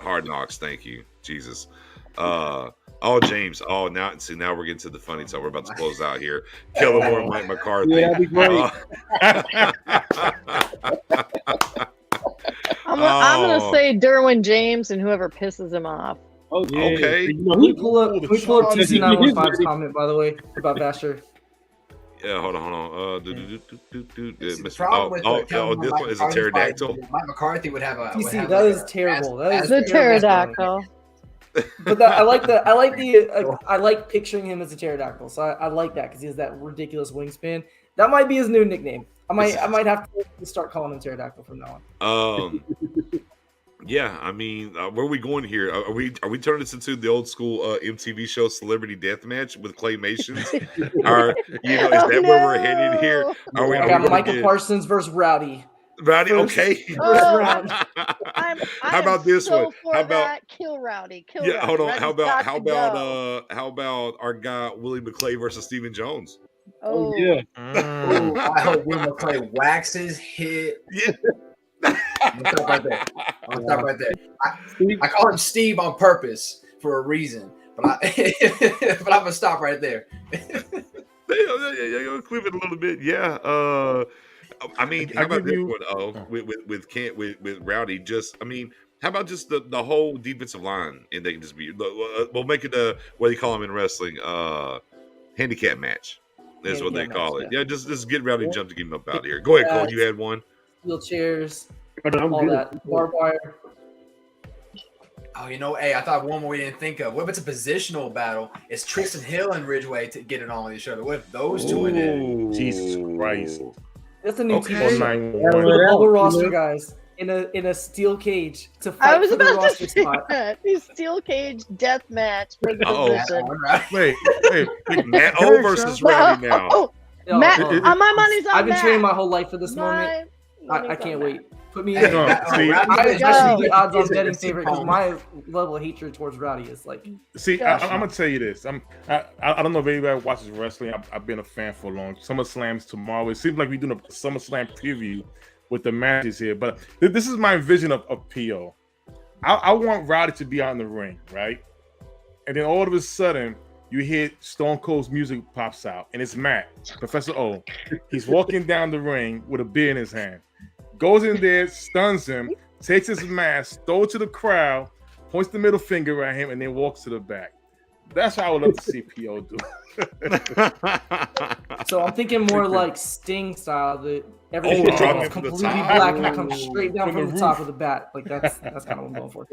D: Hard Knocks. Thank you, Jesus. James. Now we're getting to the funny time. We're about to close out here. Kellen Moore, Mike McCarthy.
I: Yeah, that'd be great.
G: I'm gonna say Derwin James and whoever pisses him off.
I: Oh yeah.
D: Okay.
C: Can we pull up TC915's comment, by the way, about Vasher?
D: Yeah, hold on.
F: The problem with
D: this one is a pterodactyl.
F: Mike McCarthy would have a.
C: TC, that is terrible. That is
G: The pterodactyl.
C: But I like picturing him as a pterodactyl. So I like that because he has that ridiculous wingspan. That might be his new nickname. I might have to start calling him pterodactyl from now on.
D: Yeah, I mean, where are we going here? Are we turning this into the old school MTV show Celebrity Deathmatch with claymations? Or is that where we're headed here? Are we
C: got Michael Parsons versus Rowdy.
D: Rowdy, okay.
G: How
D: about this one? How about
G: that? Kill Rowdy? Kill Rowdy.
D: Hold on.
G: Rowdy's
D: How about our guy Willie McClay versus Stephen Jones?
G: Oh
I: yeah.
F: I hope Willie McClay waxes hit.
D: Yeah.
F: I'm gonna stop right there. I call him Steve on purpose for a reason, but I'm gonna stop right there.
D: Clip it a little bit. Yeah. I mean, how about this one? With Rowdy? Just, I mean, how about just the whole defensive line, and they can just be. We'll make it what do you call them in wrestling? Handicap match. That's what they call it. Yeah, just get Rowdy and jump to get him up out of here. Go ahead, Cole. You had one.
C: Wheelchairs,
I: all
C: good. That barbed wire.
F: Oh, I thought one more we didn't think of. What if it's a positional battle? It's Tristan Hill and Ridgeway to get it on with each other. What if those two in it?
H: Jesus Christ.
C: That's a new team. For
H: the
C: all the roster guys in a steel cage to fight
G: I was
C: for the
G: about to
C: roster
G: say
C: spot.
G: that. These steel cage death match for the position.
H: Wait.
D: Matt O versus Rowdy now.
G: Matt, my money's on
C: I've been
G: Matt.
C: training my whole life for this moment. I can't wait. Put me in.
F: I
C: should be odds on betting favorite because my level of hatred towards Rowdy is like.
H: See, I'm gonna tell you this. I don't know if anybody watches wrestling. I've been a fan for long. SummerSlam's tomorrow. It seems like we're doing a SummerSlam preview with the matches here. But this is my vision of PO. I want Rowdy to be out in the ring, right? And then all of a sudden, you hear Stone Cold's music pops out, and it's Matt, Professor O. He's walking down the ring with a beer in his hand. Goes in there, stuns him, takes his mask, throws it to the crowd, points the middle finger at him, and then walks to the back. That's how I would love to see PO do.
C: So I'm thinking more like Sting style, that everything
D: drop
C: is
D: it from the
C: completely
D: top.
C: black and it comes straight down
H: From
C: from
H: the
C: the top
H: roof.
C: of the bat. Like that's kind of what I'm going for.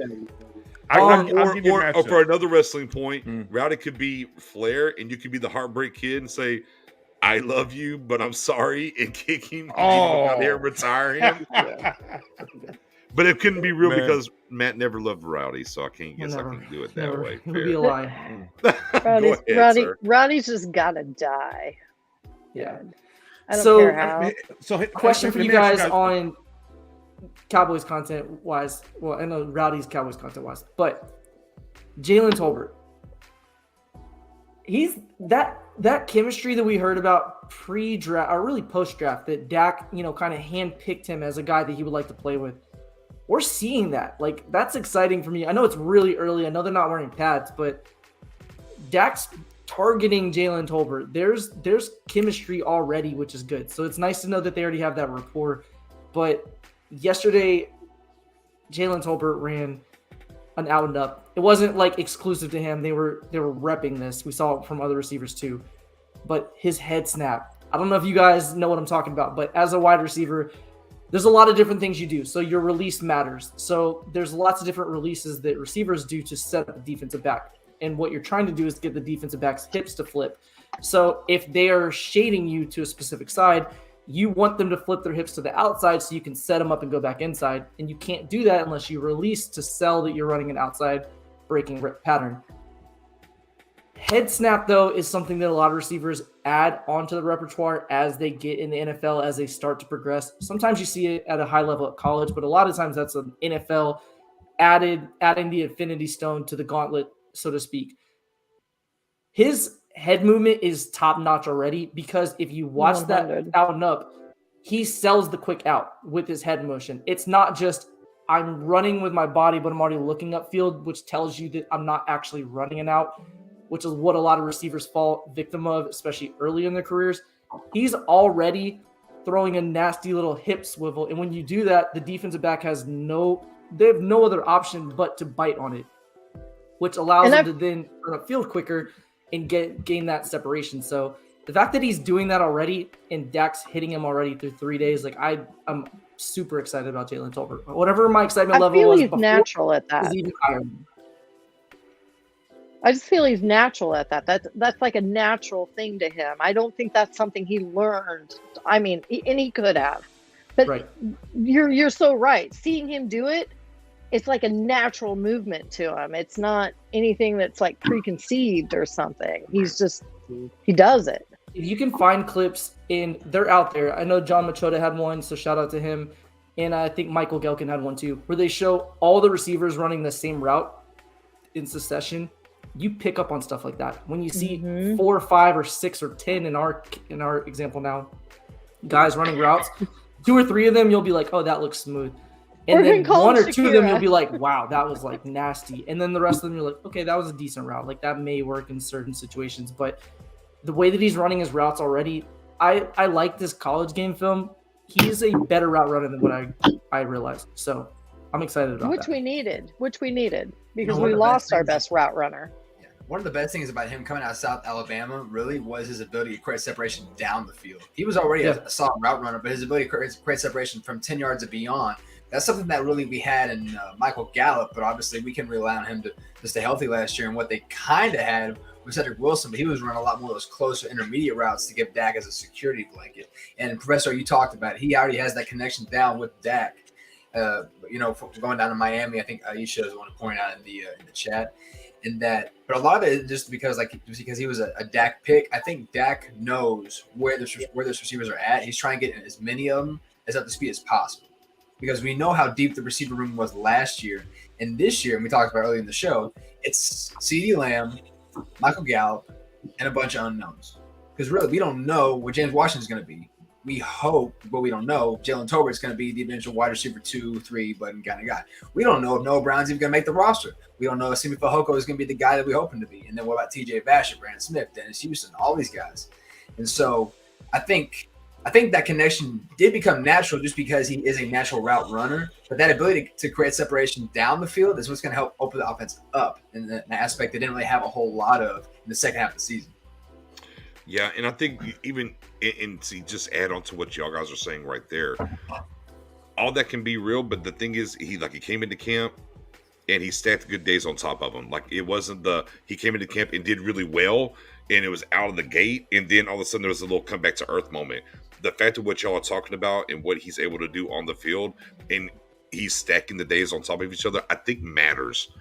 H: I'll give you a
D: Or
H: matchup.
D: for another wrestling point, Rowdy could be Flair, and you could be the Heartbreak Kid and say, "I love you, but I'm sorry," and kick him, and get him out here and retire him. But it couldn't be real because Matt never loved Rowdy, so I can't I can do it that way.
C: It would be a lie.
G: Rowdy's just gotta die.
C: Yeah.
G: I don't care how.
H: So
C: question for you guys on Cowboys content wise. Well, I know Rowdy's Cowboys content wise, but Jalen Tolbert. He's that chemistry that we heard about pre-draft or really post-draft that Dak, kind of handpicked him as a guy that he would like to play with. We're seeing that. Like, that's exciting for me. I know it's really early. I know they're not wearing pads, but Dak's targeting Jalen Tolbert. There's chemistry already, which is good. So it's nice to know that they already have that rapport. But yesterday, Jalen Tolbert ran an out and up. It wasn't like exclusive to him. They were repping this. We saw it from other receivers too. But his head snap. I don't know if you guys know what I'm talking about, but as a wide receiver, there's a lot of different things you do. So your release matters. So there's lots of different releases that receivers do to set up the defensive back. And what you're trying to do is get the defensive back's hips to flip. So if they are shading you to a specific side, you want them to flip their hips to the outside so you can set them up and go back inside. And you can't do that unless you release to sell that you're running an outside breaking rip pattern. Head snap, though, is something that a lot of receivers add onto the repertoire as they get in the NFL, as they start to progress. Sometimes you see it at a high level at college, but a lot of times that's an NFL adding the infinity stone to the gauntlet, so to speak. His head movement is top notch already because if you watch
G: 100.
C: that out and up, he sells the quick out with his head motion. It's not just I'm running with my body, but I'm already looking upfield, which tells you that I'm not actually running an out, which is what a lot of receivers fall victim of, especially early in their careers. He's already throwing a nasty little hip swivel. And when you do that, the defensive back they have no other option but to bite on it, which allows them to then run upfield quicker and gain that separation. So the fact that he's doing that already and Dak's hitting him already through 3 days, like I'm super excited about Jalen Tolbert. Whatever my excitement level was
G: he's
C: before,
G: natural at that.
C: is even higher.
G: I just feel he's natural at that. That's like a natural thing to him. I don't think that's something he learned. I mean, and he could have. But
C: right.
G: You're so right. Seeing him do it, it's like a natural movement to him. It's not anything that's like preconceived or something. He does it.
C: If you can find clips they're out there. I know John Machota had one, so shout out to him. And I think Michael Gelkin had one too, where they show all the receivers running the same route in succession. You pick up on stuff like that. When you see 4 or 5 or 6 or 10 in our example now, guys running routes, 2 or 3 of them, you'll be like, oh, that looks smooth. And then 1 or 2 of them, you'll be like, wow, that was like nasty. And then the rest of them, you're like, okay, that was a decent route. Like that may work in certain situations. But the way that he's running his routes already, I like this college game film. He's a better route runner than what I realized. So I'm excited about that.
G: Which we needed because we lost our best route runner.
F: One of the best things about him coming out of South Alabama really was his ability to create separation down the field. He was already a solid route runner, but his ability to create separation from 10 yards and beyond, that's something that really we had in Michael Gallup, but obviously we can rely on him to stay healthy last year. And what they kind of had was Cedric Wilson, but he was running a lot more of those closer intermediate routes to give Dak as a security blanket. And Professor, you talked about it. He already has that connection down with Dak. Going down to Miami, I think Aisha is one to point out in the chat. But a lot of it is just because he was a Dak pick. I think Dak knows where those receivers are at. He's trying to get as many of them as up to speed as possible, because we know how deep the receiver room was last year. And this year, and we talked about earlier in the show, it's CeeDee Lamb, Michael Gallup, and a bunch of unknowns. Because really, we don't know what James Washington's going to be. We hope, but we don't know. Jalen Tolbert's going to be the eventual wide receiver 2, 3 button kind of guy. We don't know if Noah Brown's even going to make the roster. We don't know if Simi Fehoko is going to be the guy that we hope him to be. And then what about TJ Vasher, Brandon Smith, Dennis Houston, all these guys? And so I think I think that connection did become natural just because he is a natural route runner. But that ability to create separation down the field is what's going to help open the offense up in an aspect they didn't really have a whole lot of in the second half of the season.
D: Yeah, and I think even and see, just add on to what y'all guys are saying right there. All that can be real, but the thing is, he came into camp and he stacked good days on top of them. Like it wasn't he came into camp and did really well, and it was out of the gate, and then all of a sudden there was a little come back to earth moment. The fact of what y'all are talking about and what he's able to do on the field, and he's stacking the days on top of each other, I think matters.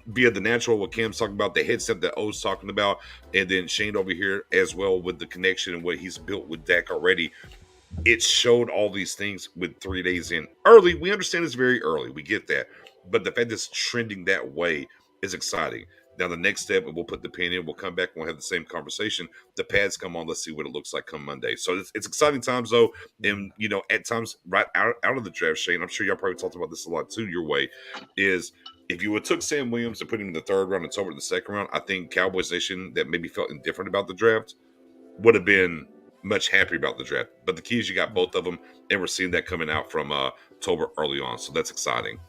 D: Via the natural, what Cam's talking about, the headset that O's talking about, and then Shane over here as well with the connection and what he's built with Dak already. It showed all these things with 3 days in. Early, we understand it's very early. We get that. But the fact that it's trending that way is exciting. Now, the next step, and we'll put the pin in, we'll come back and we'll have the same conversation. The pads come on. Let's see what it looks like come Monday. So it's exciting times, though. And, at times right out of the draft, Shane, I'm sure y'all probably talked about this a lot, too, your way, is if you would took Sam Williams and put him in the third round and Tolbert in the second round, I think Cowboys Nation that maybe felt indifferent about the draft would have been much happier about the draft. But the key is you got both of them, and we're seeing that coming out from Tolbert early on. So that's exciting.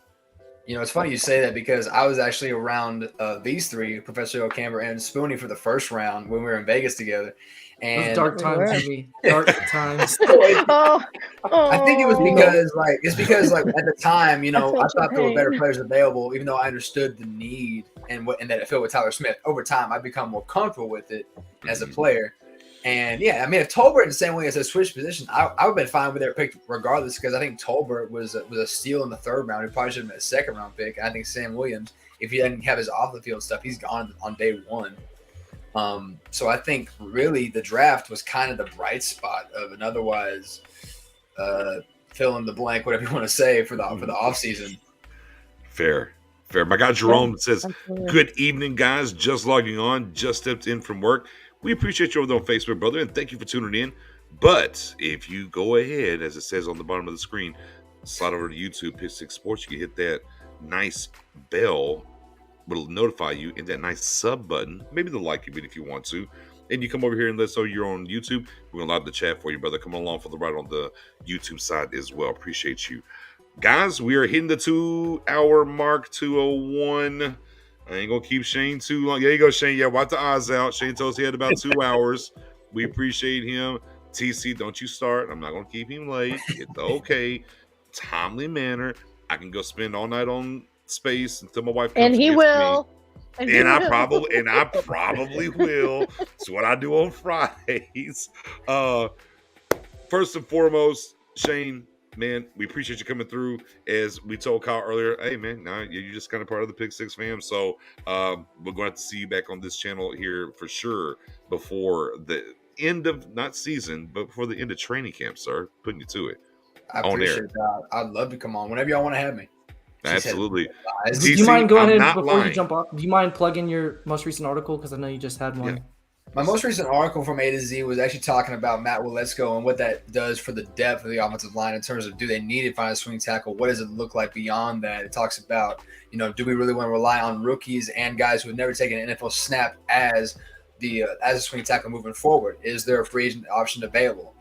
F: It's funny you say that because I was actually around these three, Professor O'Camber and Spoonie, for the first round when we were in Vegas together. And
C: dark times for me. Dark times.
F: I think it was because at the time, I thought there were better players available, even though I understood the need and that it fit with Tyler Smith. Over time, I've become more comfortable with it as a player. And yeah, I mean, if Tolbert in the same way as a switch position, I would have been fine with their pick regardless, because I think Tolbert was a steal in the third round. He probably should have been a second round pick. I think Sam Williams, if he didn't have his off the field stuff, he's gone on day one. So I think really the draft was kind of the bright spot of an otherwise fill in the blank, whatever you want to say for the offseason.
D: Fair. My guy Jerome says, "Good evening, guys. Just logging on. Just stepped in from work. We appreciate you over there on Facebook, brother, and thank you for tuning in. But if you go ahead, as it says on the bottom of the screen, slide over to YouTube, Pick Six Sports, you can hit that nice bell. It'll notify you, and that nice sub button, maybe the like button if you want to. And you come over here and let us know you're on YouTube. We're going to live the chat for you, brother. Come along for the ride on the YouTube side as well. Appreciate you. Guys, we are hitting the 2 hour mark, 2:01. I ain't gonna keep Shane too long. There you go, Shane. Yeah, wipe the eyes out. Shane told us he had about 2 hours. We appreciate him. TC, don't you start. I'm not gonna keep him late. It's okay. Timely manner. I can go spend all night on space until my wife comes.
G: And he will.
D: And I probably will. It's what I do on Fridays. First and foremost, Shane, man, we appreciate you coming through. As we told Kyle earlier, hey, man, you're just kind of part of the Pick Six fam. So we're going to have to see you back on this channel here for sure before the end of, not season, but before the end of training camp, sir. Putting you to it.
F: I appreciate that. I'd love to come on whenever y'all want to have me.
D: Absolutely.
C: Do you mind going ahead before you jump off? Do you mind plugging your most recent article? Because I know you just had one.
F: Yeah. My most recent article from A to Z was actually talking about Matt Waletzko and what that does for the depth of the offensive line in terms of, do they need to find a swing tackle? What does it look like beyond that? It talks about, do we really want to rely on rookies and guys who have never taken an NFL snap as a swing tackle moving forward? Is there a free agent option available?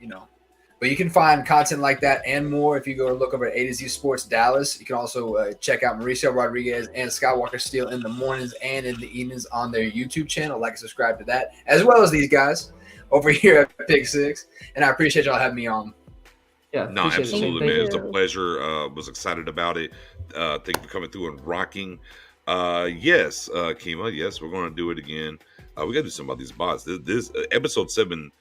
F: But you can find content like that and more if you go look over at A to Z Sports Dallas. You can also check out Mauricio Rodriguez and Skywalker Steele in the mornings and in the evenings on their YouTube channel. Like and subscribe to that, as well as these guys over here at Pick Six. And I appreciate y'all having me on.
C: Yeah,
D: no, absolutely, man. It's a pleasure. Was excited about it. Thank you for coming through and rocking. Yes, Kima. Yes, we're going to do it again. We got to do something about these bots. This episode 7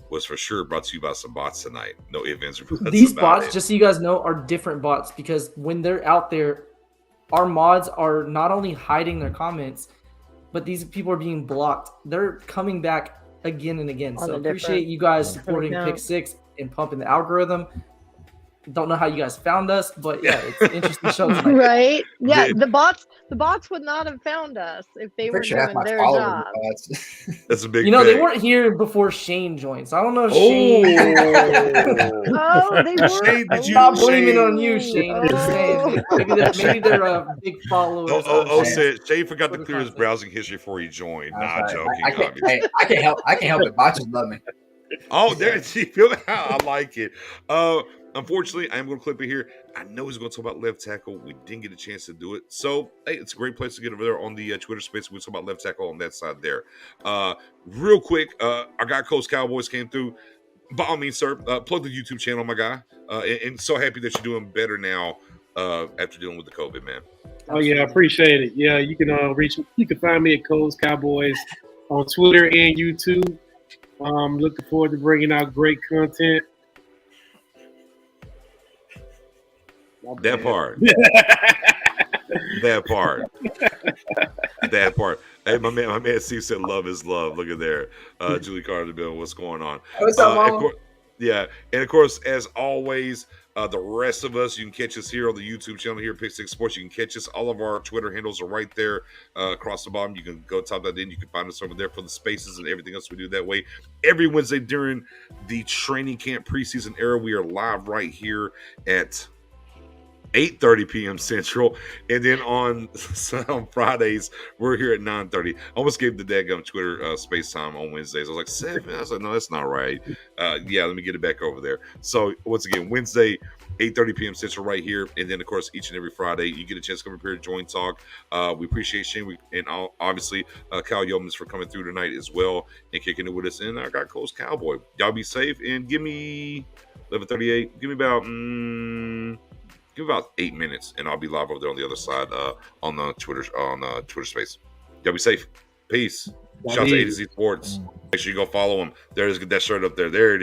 D: was for sure brought to you by some bots tonight. No ifs or buts.
C: These bots, just so you guys know, are different bots, because when they're out there, our mods are not only hiding their comments, but these people are being blocked. They're coming back again and again. So appreciate you guys supporting Pick Six and pumping the algorithm. Don't know how you guys found us, but yeah, it's an interesting show tonight.
G: Right? Yeah, the bots would not have found us if they were doing their job.
D: That's a big.
C: They weren't here before Shane joined, so I don't know if Shane.
G: They were.
D: Shane, did you?
C: Not blaming on you, Shane. I'm just saying, maybe they're big followers.
D: Said Shane forgot to clear his browsing history before he joined. Nah, joking.
F: I can't help it. Bots just love me.
D: Oh, there you feel I like it. Unfortunately, I am going to clip it here. I know he's going to talk about left tackle. We didn't get a chance to do it, so hey, it's a great place to get over there on the Twitter space. We'll talk about left tackle on that side there. Real quick, our guy Coach Cowboys came through. By all means, sir, plug the YouTube channel, my guy. And so happy that you're doing better now after dealing with the COVID, man.
I: Oh yeah, I appreciate it. Yeah, you can you can find me at Cole's Cowboys on Twitter and YouTube. Looking forward to bringing out great content.
D: That part. That part. That part. Hey, my man Steve said love is love. Look at there. Julie Carter Bill, what's going on?
F: What's up, Mom?
D: Yeah. And of course, as always, the rest of us, you can catch us here on the YouTube channel here, Pick Six Sports. You can catch us. All of our Twitter handles are right there across the bottom. You can go top that in. You can find us over there for the spaces and everything else we do that way. Every Wednesday during the training camp preseason era, we are live right here at 8:30 p.m. Central, and then on Fridays we're here at 9:30. I almost gave the dadgum Twitter space time on Wednesdays. I was like 7. I was like, no, that's not right. Yeah, let me get it back over there. So once again, Wednesday 8:30 p.m. Central right here, and then of course each and every Friday you get a chance to come up here and join talk. We appreciate Shane and obviously Kyle Yeomans for coming through tonight as well and kicking it with us. And I got Coach Cowboy. Y'all be safe and give me 11:38. Give me about 8 minutes, and I'll be live over there on the other side on the Twitter space. Y'all be safe. Peace. Shout out to A to Z Sports. Make sure you go follow him. There's that shirt up there. There it is.